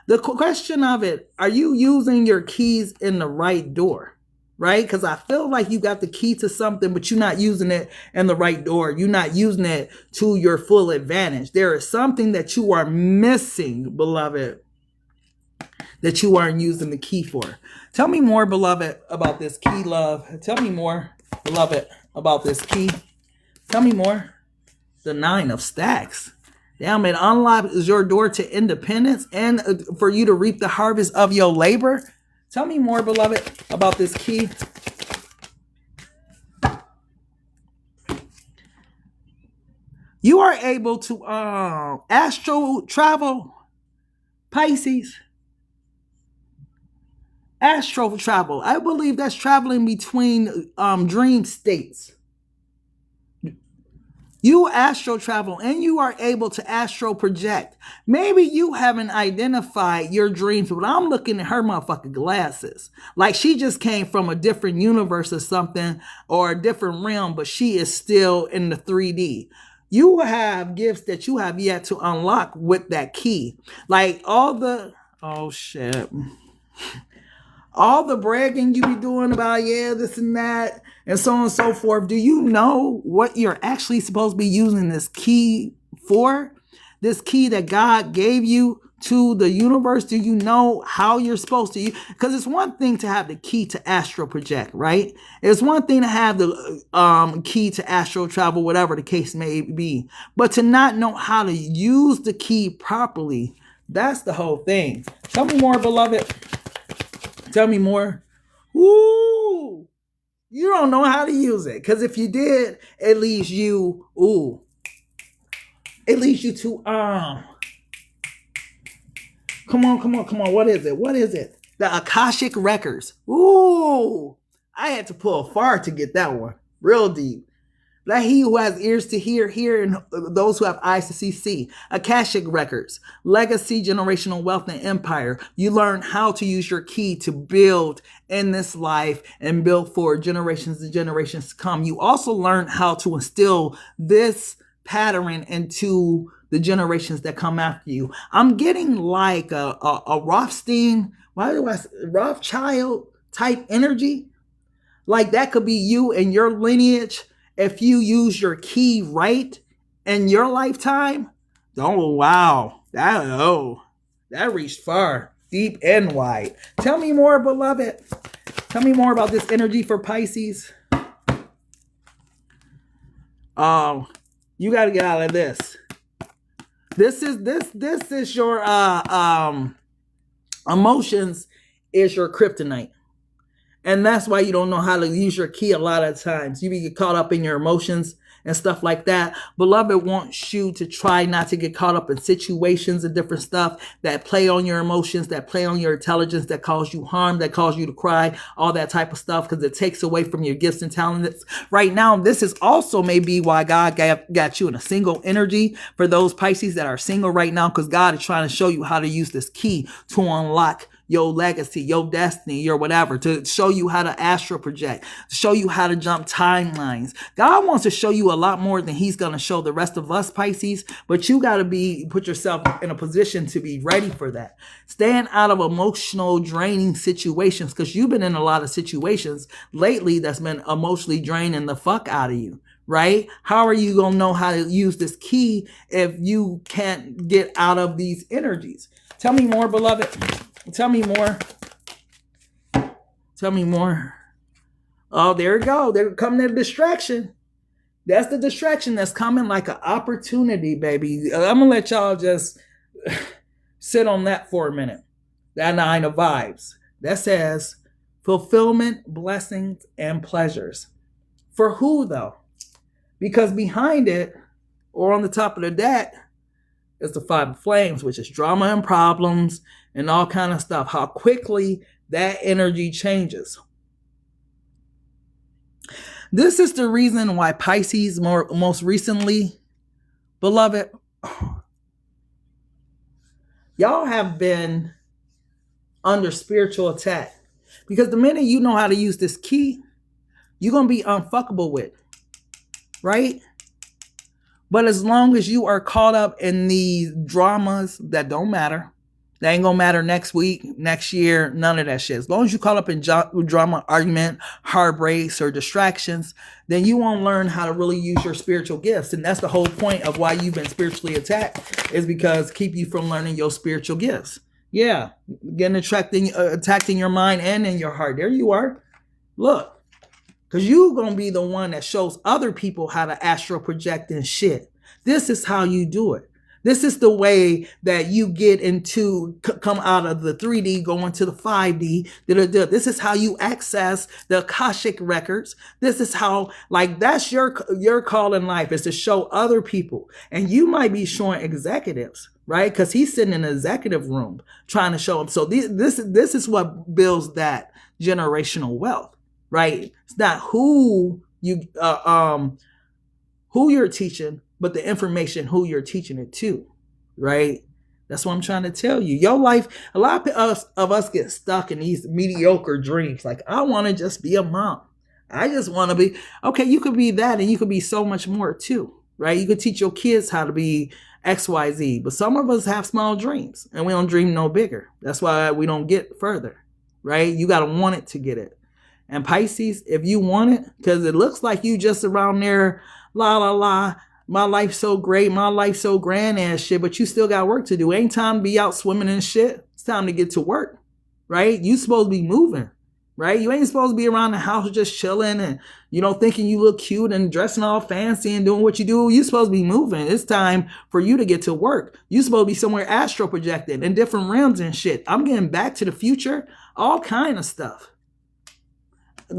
The question of it, are you using your keys in the right door? Right? Because I feel like you got the key to something, but you're not using it in the right door. You're not using it to your full advantage. There is something that you are missing, beloved, that you aren't using the key for. Tell me more, beloved, about this key, love. Tell me more, beloved, about this key. Tell me more. The 9 of Stacks. Damn, it unlocks your door to independence and for you to reap the harvest of your labor. Tell me more, beloved, about this key. You are able to astral travel, Pisces. Astral travel. I believe that's traveling between dream states. You astral travel and you are able to astral project. Maybe you haven't identified your dreams, but I'm looking at her motherfucking glasses. Like she just came from a different universe or something, or a different realm, but she is still in the 3D. You have gifts that you have yet to unlock with that key. Like all the bragging you be doing about, yeah, this and that, and so on and so forth. Do you know what you're actually supposed to be using this key for? This key that God gave you to the universe? Do you know how you're supposed to use? Because it's one thing to have the key to astral project, right? It's one thing to have the key to astral travel, whatever the case may be. But to not know how to use the key properly, that's the whole thing. Tell me more, beloved. Tell me more. Ooh, you don't know how to use it. Because if you did, it leads you, it leads you to, Come on. What is it? The Akashic Records. Ooh, I had to pull far to get that one. Real deep. Let he who has ears to hear, and those who have eyes to see. Akashic Records. Legacy, generational wealth, and empire. You learn how to use your key to build in this life and build for generations and generations to come. You also learn how to instill this pattern into the generations that come after you. I'm getting like a Rothschild type energy. Like that could be you and your lineage if you use your key right in your lifetime. Oh, wow. That reached far, deep and wide. Tell me more, beloved. Tell me more about this energy for Pisces. You got to get out of this. This is your emotions is your kryptonite. And that's why you don't know how to use your key a lot of times. You get caught up in your emotions and stuff like that. Beloved wants you to try not to get caught up in situations and different stuff that play on your emotions, that play on your intelligence, that cause you harm, that cause you to cry, all that type of stuff, because it takes away from your gifts and talents. Right now, this is also maybe why God got you in a single energy for those Pisces that are single right now, because God is trying to show you how to use this key to unlock your legacy, your destiny, your whatever, to show you how to astral project, show you how to jump timelines. God wants to show you a lot more than he's going to show the rest of us Pisces, but you got to put yourself in a position to be ready for that. Staying out of emotional draining situations, because you've been in a lot of situations lately that's been emotionally draining the fuck out of you. Right? How are you going to know how to use this key if you can't get out of these energies? Tell me more, beloved. Tell me more. Tell me more. Oh, there we go. They're coming to distraction. That's the distraction that's coming like an opportunity, baby. I'm going to let y'all just sit on that for a minute. That 9 of vibes. That says fulfillment, blessings, and pleasures. For who, though? Because behind it, or on the top of the deck, is the 5 of flames, which is drama and problems and all kind of stuff. How quickly that energy changes. This is the reason why Pisces most recently, beloved, y'all have been under spiritual attack. Because the minute you know how to use this key, you're going to be unfuckable with. Right? But as long as you are caught up in these dramas that don't matter, they ain't gonna matter next week, next year, none of that shit. As long as you caught up in drama, argument, heartbreaks, or distractions, then you won't learn how to really use your spiritual gifts. And that's the whole point of why you've been spiritually attacked, is because keep you from learning your spiritual gifts. Yeah, getting attacked in your mind and in your heart. There you are. Look. Because you're going to be the one that shows other people how to astral project and shit. This is how you do it. This is the way that you get come out of the 3D, go into the 5D. This is how you access the Akashic Records. This is how, like, that's your call in life, is to show other people. And you might be showing executives, right? Because he's sitting in an executive room trying to show them. So this is what builds that generational wealth. Right? It's not who you're teaching, but the information who you're teaching it to. Right? That's what I'm trying to tell you. Your life, a lot of us get stuck in these mediocre dreams. Like, I want to just be a mom. I just want to be, okay, you could be that, and you could be so much more too. Right? You could teach your kids how to be XYZ, but some of us have small dreams and we don't dream no bigger. That's why we don't get further. Right? You got to want it to get it. And Pisces, if you want it, because it looks like you just around there, la, la, la, my life's so great, my life's so grand ass shit, but you still got work to do. Ain't time to be out swimming and shit. It's time to get to work, right? You supposed to be moving, right? You ain't supposed to be around the house just chilling and, thinking you look cute and dressing all fancy and doing what you do. You supposed to be moving. It's time for you to get to work. You supposed to be somewhere astral projected in different realms and shit. I'm getting back to the future, all kind of stuff.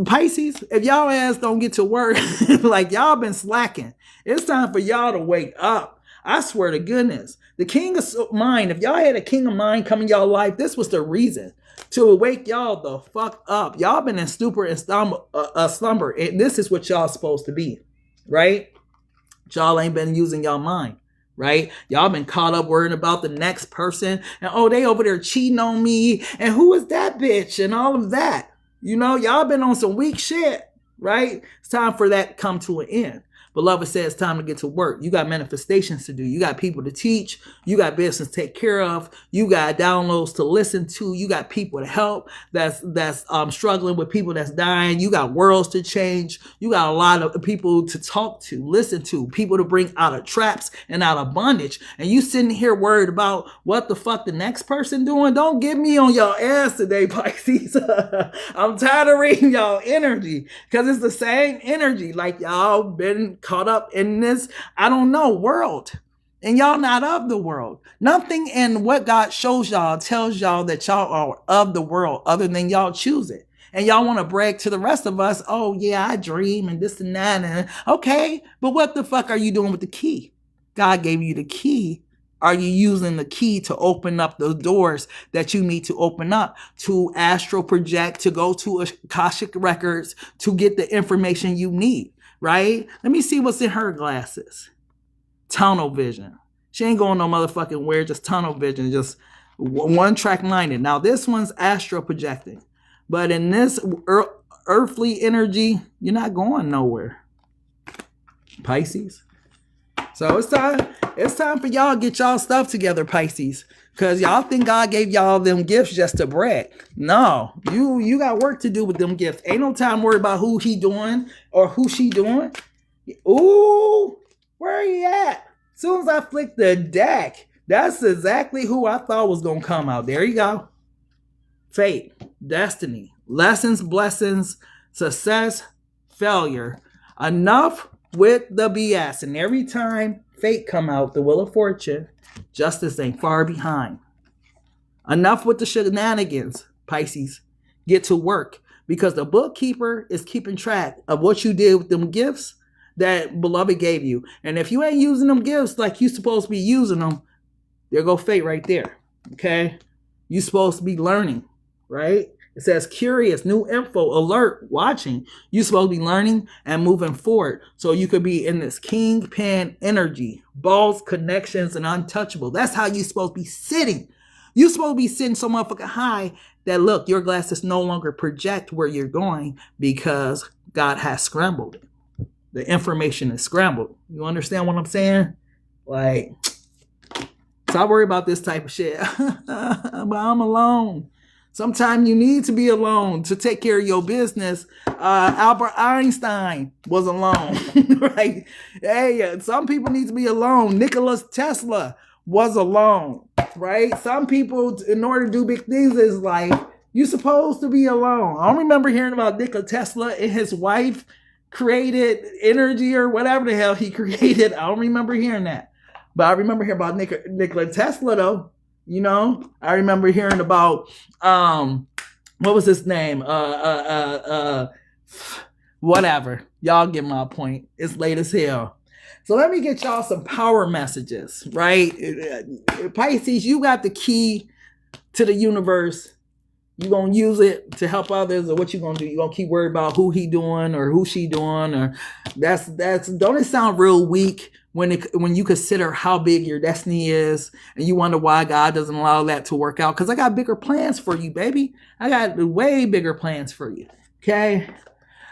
Pisces, if y'all ass don't get to work, like y'all been slacking, it's time for y'all to wake up. I swear to goodness. The king of mind, if y'all had a king of mind come in y'all life, this was the reason to wake y'all the fuck up. Y'all been in stupor and slumber, and this is what y'all supposed to be, right? Y'all ain't been using y'all mind, right? Y'all been caught up worrying about the next person, and oh, they over there cheating on me, and who is that bitch, and all of that. Y'all been on some weak shit, right? It's time for that to come to an end. Beloved said it's time to get to work. You got manifestations to do. You got people to teach. You got business to take care of. You got downloads to listen to. You got people to help that's struggling with people that's dying. You got worlds to change. You got a lot of people to talk to, listen to, people to bring out of traps and out of bondage. And you sitting here worried about what the fuck the next person doing? Don't get me on y'all ass today, Pisces. I'm tired of reading y'all energy because it's the same energy. Like y'all been caught up in this, world. And y'all not of the world. Nothing in what God shows y'all tells y'all that y'all are of the world other than y'all choose it. And y'all want to brag to the rest of us, oh yeah, I dream and this and that. And okay, but what the fuck are you doing with the key? God gave you the key. Are you using the key to open up the doors that you need to open up, to astral project, to go to Akashic records, to get the information you need? Right? Let me see what's in her glasses. Tunnel vision. She ain't going no motherfucking where, just tunnel vision, just one track minded. Now this one's astral projecting. But in this earthly energy, you're not going nowhere. Pisces. So it's time for y'all to get y'all stuff together, Pisces. Because y'all think God gave y'all them gifts just to brag. No, you got work to do with them gifts. Ain't no time to worry about who he doing or who she doing. Ooh, where are you at? As soon as I flick the deck, that's exactly who I thought was going to come out. There you go. Fate, destiny, lessons, blessings, success, failure. Enough with the BS. And every time fate come out, the wheel of fortune, justice ain't far behind. Enough with the shenanigans, Pisces. Get to work, because the bookkeeper is keeping track of what you did with them gifts that beloved gave you. And if you ain't using them gifts like you supposed to be using them, there go fate right there. Okay? You supposed to be learning, right? It says curious, new info, alert, watching. You supposed to be learning and moving forward. So you could be in this kingpin energy, balls, connections, and untouchable. That's how you supposed to be sitting. You supposed to be sitting so motherfucking high that, look, your glasses no longer project where you're going because God has scrambled it. The information is scrambled. You understand what I'm saying? Like, so I worry about this type of shit. But I'm alone. Sometimes you need to be alone to take care of your business. Albert Einstein was alone, right? Hey, some people need to be alone. Nikola Tesla was alone, right? Some people, in order to do big things in life, you're supposed to be alone. I don't remember hearing about Nikola Tesla and his wife created energy or whatever the hell he created. I don't remember hearing that. But I remember hearing about Nikola Tesla, though. You know, I remember hearing about, what was his name? Whatever. Y'all get my point. It's late as hell. So let me get y'all some power messages, right? Pisces, you got the key to the universe. You gonna use it to help others, or what you gonna do? You gonna keep worried about who he doing or who she doing, or that's don't it sound real weak when you consider how big your destiny is, and you wonder why God doesn't allow that to work out? Because I got bigger plans for you, baby. I got way bigger plans for you. Okay,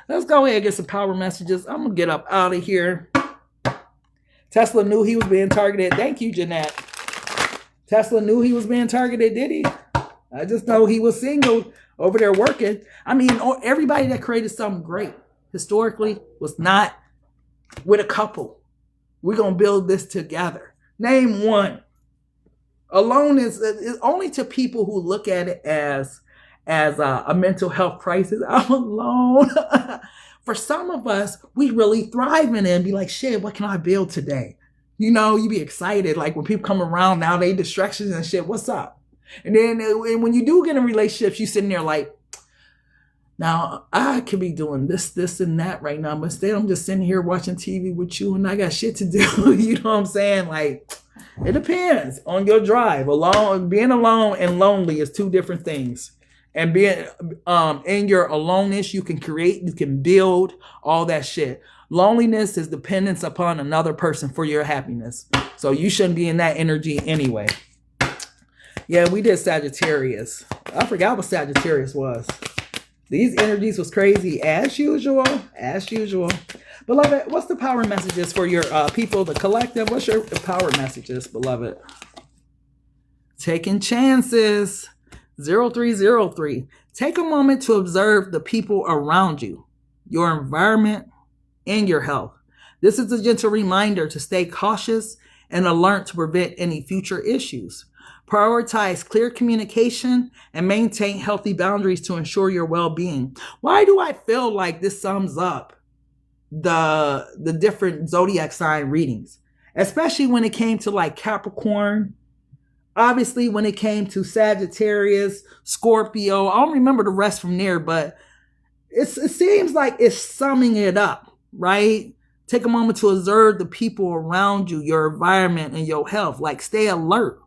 let's go ahead and get some power messages. I'm gonna get up out of here. Tesla knew he was being targeted. Thank you, Jeanette. Tesla knew he was being targeted, did he? I just know he was single over there working. I mean, everybody that created something great historically was not with a couple. We're going to build this together. Name one. Alone is only to people who look at it as a mental health crisis. I'm alone. For some of us, we really thrive in it and be like, shit, what can I build today? You know, you be excited. Like when people come around now, they distractions and shit. What's up? And then when you do get in relationships, you sitting there like, now I could be doing this, and that right now, but instead I'm just sitting here watching TV with you and I got shit to do. You know what I'm saying? Like, it depends on your drive. Being alone and lonely is two different things. And being in your aloneness, you can create, you can build, all that shit. Loneliness is dependence upon another person for your happiness. So you shouldn't be in that energy anyway. Yeah, we did Sagittarius. I forgot what Sagittarius was. These energies was crazy as usual. As usual. Beloved, what's the power messages for your people, the collective? What's your power messages, beloved? Taking chances. 0303. Take a moment to observe the people around you, your environment, and your health. This is a gentle reminder to stay cautious and alert to prevent any future issues. Prioritize clear communication and maintain healthy boundaries to ensure your well-being. Why do I feel like this sums up the different zodiac sign readings? Especially when it came to like Capricorn. Obviously, when it came to Sagittarius, Scorpio, I don't remember the rest from there, but it seems like it's summing it up, right? Take a moment to observe the people around you, your environment, and your health. Like, stay alert,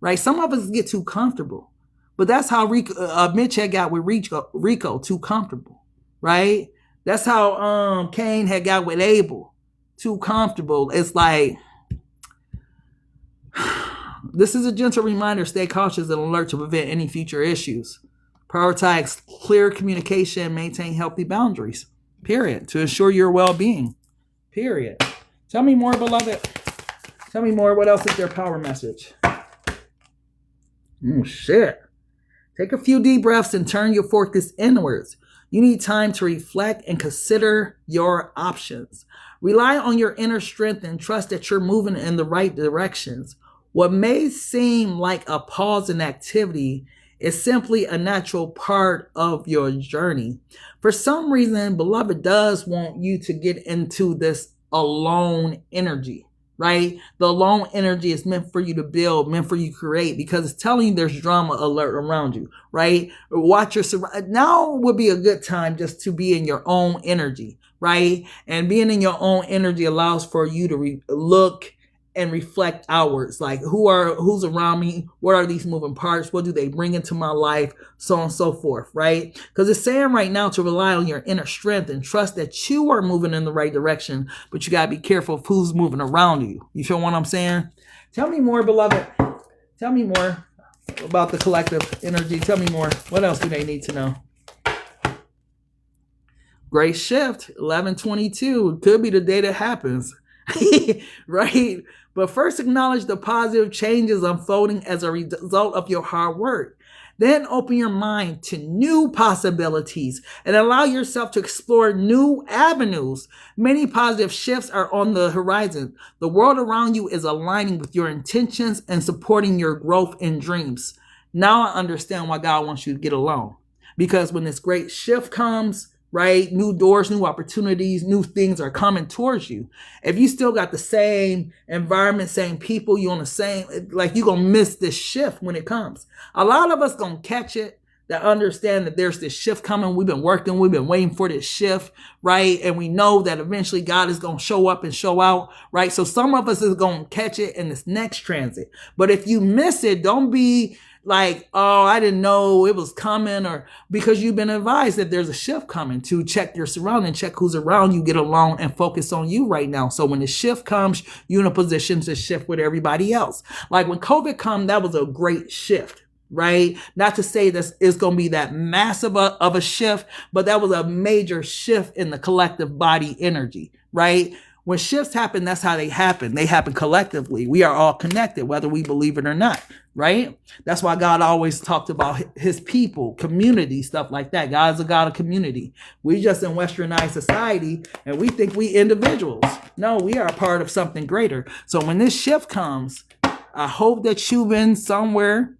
right? Some of us get too comfortable, but that's how Mitch had got with Rico, too comfortable, right? That's how Cain had got with Abel, too comfortable. It's like, this is a gentle reminder, stay cautious and alert to prevent any future issues. Prioritize clear communication, maintain healthy boundaries, period, to ensure your well-being, period. Tell me more, beloved. Tell me more. What else is their power message? Shit. Take a few deep breaths and turn your focus inwards. You need time to reflect and consider your options. Rely on your inner strength and trust that you're moving in the right directions. What may seem like a pause in activity is simply a natural part of your journey. For some reason, beloved does want you to get into this alone energy, right? The alone energy is meant for you to build, meant for you to create, because it's telling you there's drama alert around you, right? Watch your surroundings. Now would be a good time just to be in your own energy, right? And being in your own energy allows for you to look and reflect outwards, like who's around me, what are these moving parts, what do they bring into my life, so on and so forth, right? Because it's saying right now to rely on your inner strength and trust that you are moving in the right direction, but you got to be careful of who's moving around you. You feel what I'm saying? Tell me more, beloved. Tell me more about the collective energy. Tell me more. What else do they need to know? Great shift, 11/22. It could be the day that happens, right? But first acknowledge the positive changes unfolding as a result of your hard work. Then open your mind to new possibilities and allow yourself to explore new avenues. Many positive shifts are on the horizon. The world around you is aligning with your intentions and supporting your growth and dreams. Now I understand why God wants you to get along. Because when this great shift comes, right? New doors, new opportunities, new things are coming towards you. If you still got the same environment, same people, you on the same, like you're going to miss this shift when it comes. A lot of us going to catch it, that understand that there's this shift coming. We've been working, we've been waiting for this shift, right? And we know that eventually God is going to show up and show out, right? So some of us is going to catch it in this next transit. But if you miss it, don't be like, oh, I didn't know it was coming, or because you've been advised that there's a shift coming. To check your surroundings, check who's around you, get along and focus on you right now. So when the shift comes, you're in a position to shift with everybody else. Like when COVID come, that was a great shift, right? Not to say that it's going to be that massive of a shift, but that was a major shift in the collective body energy, right? When shifts happen, that's how they happen. They happen collectively. We are all connected, whether we believe it or not, right? That's why God always talked about his people, community, stuff like that. God is a God of community. We just in westernized society, and we think we individuals. No, we are a part of something greater. So when this shift comes, I hope that you've been somewhere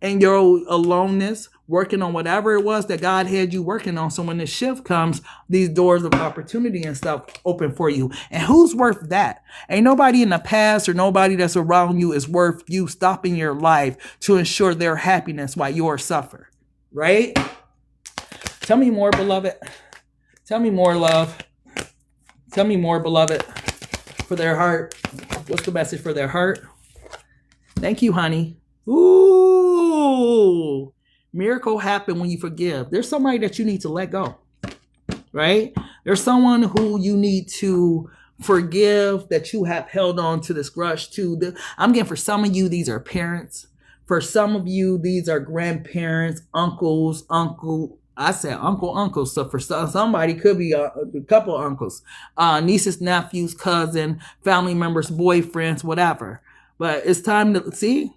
in your aloneness, working on whatever it was that God had you working on. So when the shift comes, these doors of opportunity and stuff open for you. And who's worth that? Ain't nobody in the past or nobody that's around you is worth you stopping your life to ensure their happiness while yours suffer. Right? Tell me more, beloved. Tell me more, love. Tell me more, beloved. For their heart. What's the message for their heart? Thank you, honey. Ooh. Miracle happen when you forgive. There's somebody that you need to let go, right? There's someone who you need to forgive that you have held on to this grudge to. I'm getting for some of you, these are parents. For some of you, these are grandparents, uncles, uncles. So for somebody, could be a couple uncles, nieces, nephews, cousin, family members, boyfriends, whatever. But it's time to see.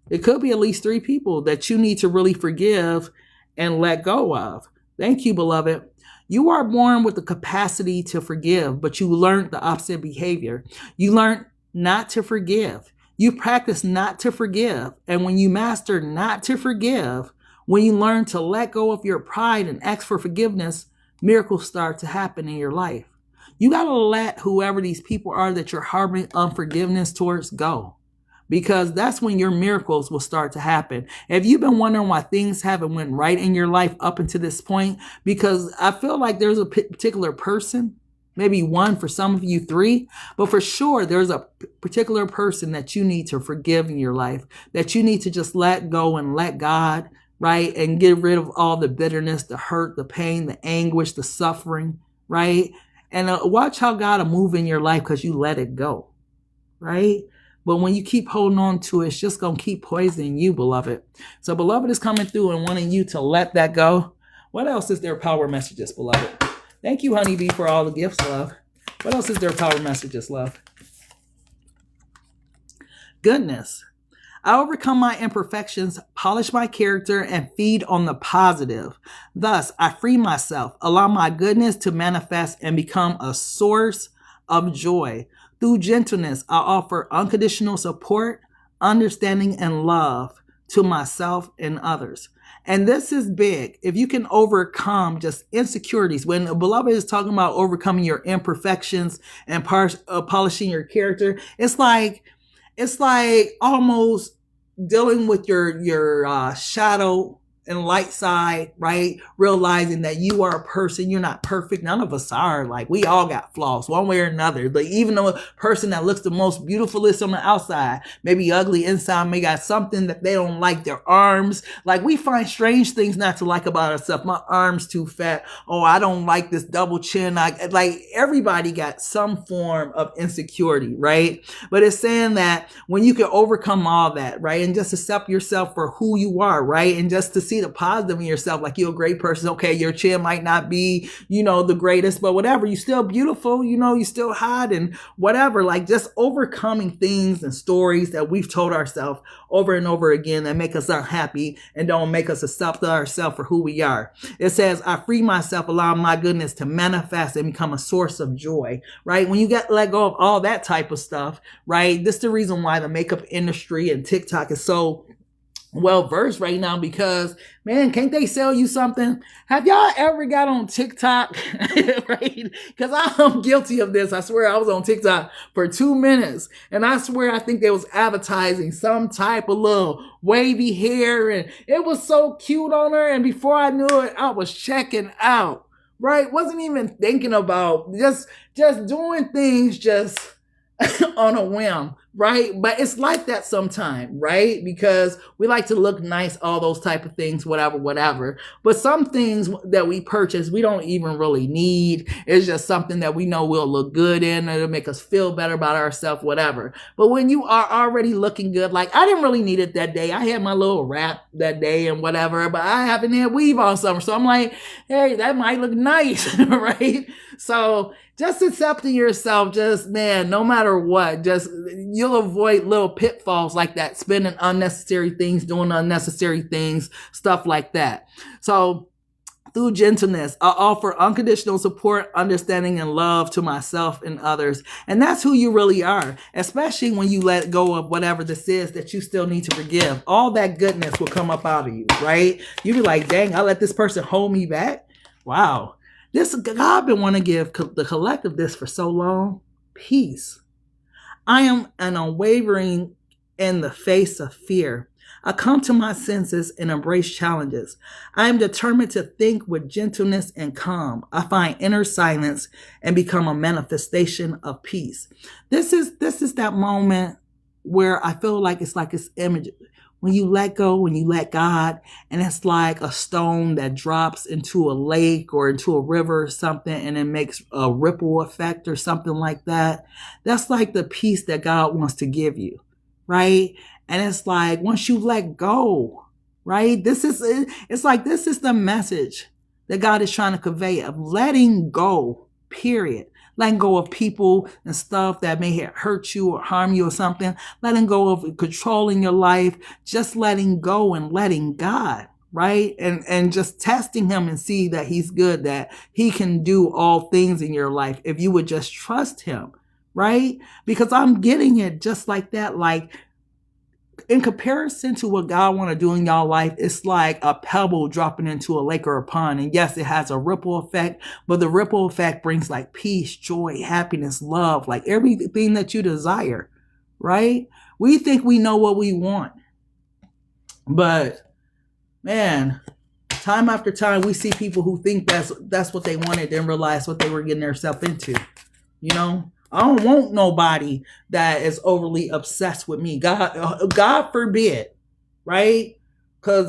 It could be at least 3 people that you need to really forgive and let go of. Thank you, beloved. You are born with the capacity to forgive, but you learned the opposite behavior. You learned not to forgive. You practice not to forgive. And when you master not to forgive, when you learn to let go of your pride and ask for forgiveness, miracles start to happen in your life. You got to let whoever these people are that you're harboring unforgiveness towards go. Because that's when your miracles will start to happen. If you've been wondering why things haven't went right in your life up until this point, because I feel like there's a particular person, maybe 1 for some of you, 3, but for sure there's a particular person that you need to forgive in your life, that you need to just let go and let God, right? And get rid of all the bitterness, the hurt, the pain, the anguish, the suffering, right? And watch how God will move in your life because you let it go, right? But when you keep holding on to it, it's just going to keep poisoning you, beloved. So beloved is coming through and wanting you to let that go. What else is their power messages, beloved? Thank you, honeybee, for all the gifts, love. What else is their power messages, love? Goodness. I overcome my imperfections, polish my character, and feed on the positive. Thus, I free myself, allow my goodness to manifest and become a source of joy. Through gentleness, I offer unconditional support, understanding, and love to myself and others. And this is big. If you can overcome just insecurities, when a beloved is talking about overcoming your imperfections and polishing your character, it's like almost dealing with your shadow and light side, right? Realizing that you are a person, you're not perfect. None of us are. Like, we all got flaws one way or another. But even though a person that looks the most beautifulest on the outside, maybe ugly inside, may got something that they don't like, their arms. Like, we find strange things not to like about ourselves. My arm's too fat. Oh, I don't like this double chin. Like everybody got some form of insecurity, right? But it's saying that when you can overcome all that, right? And just accept yourself for who you are, right? And just to see the positive in yourself, like you're a great person. Okay, your chin might not be, the greatest, but whatever, you're still beautiful, you're still hot and whatever. Like, just overcoming things and stories that we've told ourselves over and over again that make us unhappy and don't make us accept ourselves for who we are. It says, I free myself, allow my goodness to manifest and become a source of joy, right? When you let go of all that type of stuff, right? This is the reason why the makeup industry and TikTok is so well versed right now, because man, can't they sell you something? Have y'all ever got on TikTok? Right? Because I'm guilty of this. I swear I was on TikTok for 2 minutes, and I swear I think they was advertising some type of little wavy hair, and it was so cute on her, and before I knew it, I was checking out. Right? Wasn't even thinking about just doing things just on a whim. right? But it's like that sometime, right? Because we like to look nice, all those type of things, whatever. But some things that we purchase, we don't even really need. It's just something that we know we'll look good in. It'll make us feel better about ourselves, whatever. But when you are already looking good, like I didn't really need it that day. I had my little wrap that day and whatever, but I haven't had weave all summer. So I'm like, hey, that might look nice, right? So just accepting yourself, just, man, no matter what, just you'll avoid little pitfalls like that, spending unnecessary things, doing unnecessary things, stuff like that. So through gentleness, I offer unconditional support, understanding, and love to myself and others. And that's who you really are, especially when you let go of whatever this is that you still need to forgive. All that goodness will come up out of you, right? You'll be like, dang, I let this person hold me back. Wow. I've been wanting to give the collective this for so long. Peace. I am an unwavering in the face of fear. I come to my senses and embrace challenges. I am determined to think with gentleness and calm. I find inner silence and become a manifestation of peace. This is that moment where I feel like it's image. When you let go, when you let God, and it's like a stone that drops into a lake or into a river or something, and it makes a ripple effect or something like that. That's like the peace that God wants to give you, right? And it's like, once you let go, right? This is the message that God is trying to convey of letting go, period. Letting go of people and stuff that may hurt you or harm you or something. Letting go of controlling your life. Just letting go and letting God, right? And just testing him and see that he's good, that he can do all things in your life if you would just trust him, right? Because I'm getting it just like that. Like, in comparison to what God want to do in y'all life, it's like a pebble dropping into a lake or a pond. And yes, it has a ripple effect, but the ripple effect brings like peace, joy, happiness, love, like everything that you desire, right? We think we know what we want, but man, time after time, we see people who think that's what they wanted, didn't realize what they were getting themselves into, you know? I don't want nobody that is overly obsessed with me. God forbid, right? Because,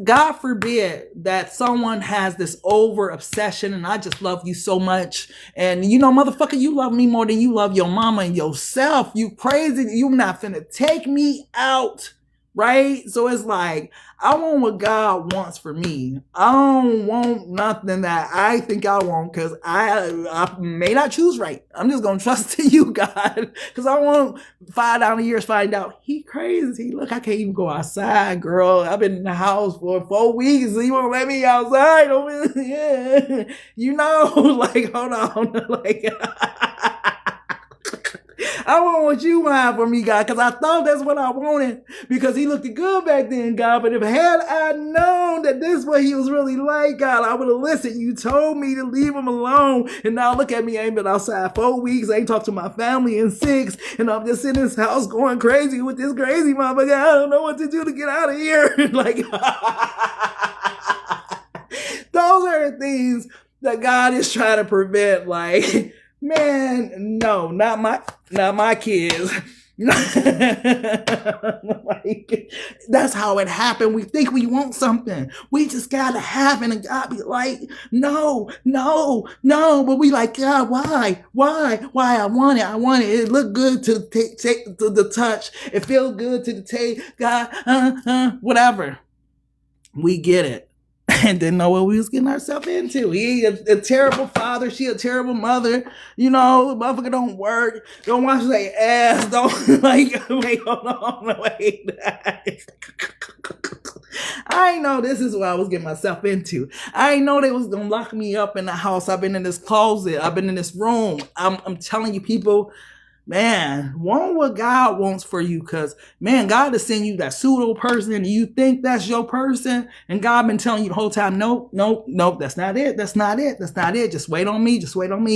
God forbid that someone has this over obsession and I just love you so much. And you know, motherfucker, you love me more than you love your mama and yourself. You crazy. You not finna take me out. Right? So it's like, I want what God wants for me. I don't want nothing that I think I want because I may not choose right. I'm just going to trust in you, God. Because I want 5 down the years find out he crazy. Look, I can't even go outside, girl. I've been in the house for 4 weeks. So you won't let me outside? Yeah. You know, like, hold on. Like, I want what you want for me, God, because I thought that's what I wanted because he looked good back then, God. But if had I known that this is what he was really like, God, I would have listened. You told me to leave him alone. And now look at me. I ain't been outside 4 weeks. I ain't talked to my family in 6. And I'm just in this house going crazy with this crazy motherfucker. I don't know what to do to get out of here. Like, those are the things that God is trying to prevent. Like, man, no, not my kids. Like, that's how it happened. We think we want something. We just gotta have it, and God be like, no. But we like, God, why? I want it. It look good to the touch. It feels good to the taste. God, whatever. We get it. And didn't know what we was getting ourselves into. He a terrible father. She a terrible mother. You know, the motherfucker don't work. Don't wash their ass. Don't wait, hold on. Wait. I ain't know this is what I was getting myself into. I ain't know they was going to lock me up in the house. I've been in this closet. I've been in this room. I'm telling you, people, man, want what God wants for you, because, man, God is sending you that pseudo person and you think that's your person, and God been telling you the whole time, nope, that's not it. Just wait on me.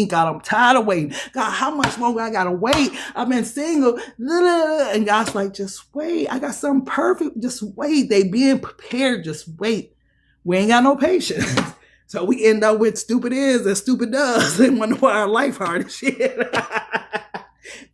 God, I'm tired of waiting. God, how much longer I gotta wait? I've been single. And God's like, just wait. I got something perfect. Just wait. They being prepared. Just wait. We ain't got no patience. So we end up with stupid is and stupid does and wonder why our life hard as shit.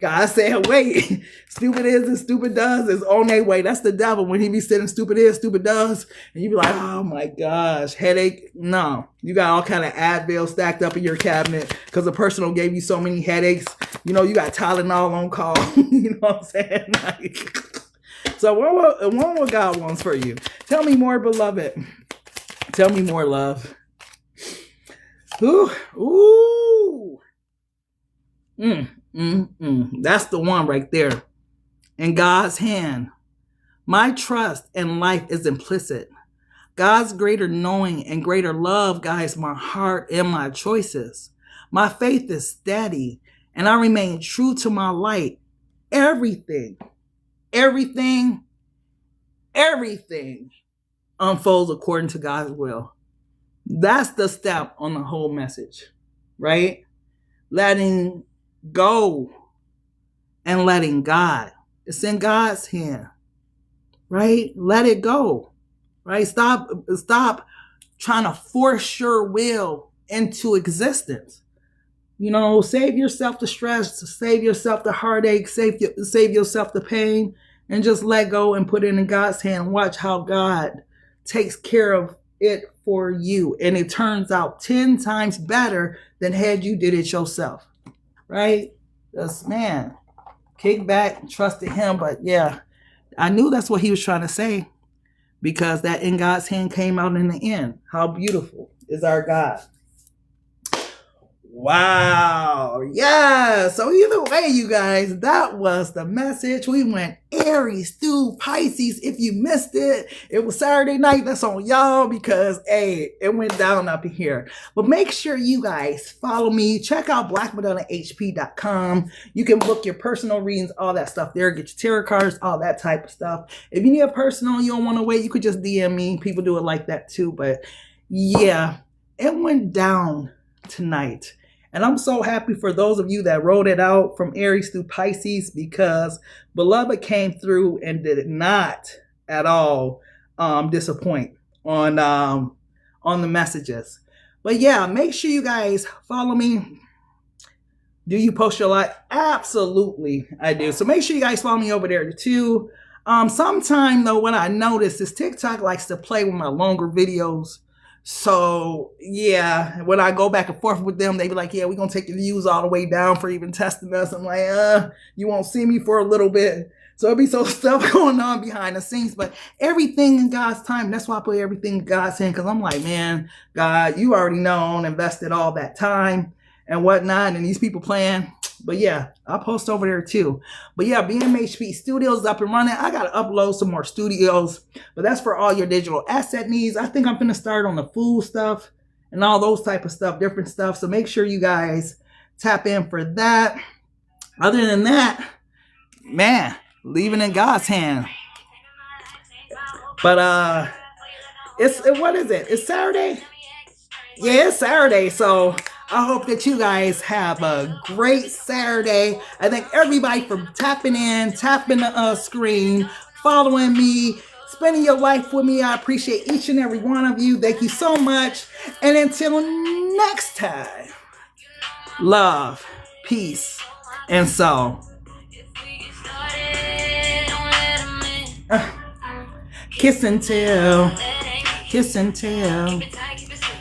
God said, wait, stupid is and stupid does is on their way. That's the devil when he be sitting stupid is, stupid does. And you be like, oh my gosh, headache. No, you got all kind of Advil stacked up in your cabinet because the person gave you so many headaches. You know, you got Tylenol on call. You know what I'm saying? Like, so what God wants for you? Tell me more, beloved. Tell me more, love. Ooh, ooh. That's the one right there. In God's hand, my trust and life is implicit. God's greater knowing and greater love guides my heart and my choices. My faith is steady, and I remain true to my light. Everything unfolds according to God's will. That's the step on the whole message, right? Letting go and letting God. It's in God's hand, right? Let it go, right? Stop trying to force your will into existence. You know, save yourself the stress, save yourself the heartache, save yourself the pain, and just let go and put it in God's hand. Watch how God takes care of it for you. And it turns out 10 times better than had you did it yourself, right? Just, man, kick back and trusted him. But yeah, I knew that's what he was trying to say, because that in God's hand came out in the end. How beautiful is our God. Wow. Yeah. So either way, you guys, that was the message. We went Aries through Pisces. If you missed it, it was Saturday night. That's on y'all because, hey, it went down up in here. But make sure you guys follow me. Check out blackmadonnahp.com. You can book your personal readings, all that stuff there. Get your tarot cards, all that type of stuff. If you need a personal, you don't want to wait, you could just DM me. People do it like that too. But yeah, it went down tonight. And I'm so happy for those of you that wrote it out from Aries through Pisces, because beloved came through and did not at all disappoint on the messages. But yeah, make sure you guys follow me. Do you post your life? Absolutely, I do. So make sure you guys follow me over there too. Sometime though, what I noticed is TikTok likes to play with my longer videos. So yeah, when I go back and forth with them, they be like, yeah, we're going to take the views all the way down for even testing us. I'm like, you won't see me for a little bit. So it'll be so stuff going on behind the scenes, but everything in God's time. That's why I put everything in God's hand. Cause I'm like, man, God, you already know, invested all that time and whatnot. And these people playing. But yeah, I'll post over there too. But yeah, BMHP Studios up and running. I got to upload some more studios, but that's for all your digital asset needs. I think I'm going to start on the food stuff and all those type of stuff, different stuff. So make sure you guys tap in for that. Other than that, man, leaving in God's hand. But what is it? It's Saturday? Yeah, it's Saturday. So I hope that you guys have a great Saturday. I thank everybody for tapping in, tapping the screen, following me, spending your life with me. I appreciate each and every one of you. Thank you so much. And until next time, love, peace, and soul. Kiss and tell. Kiss and tell.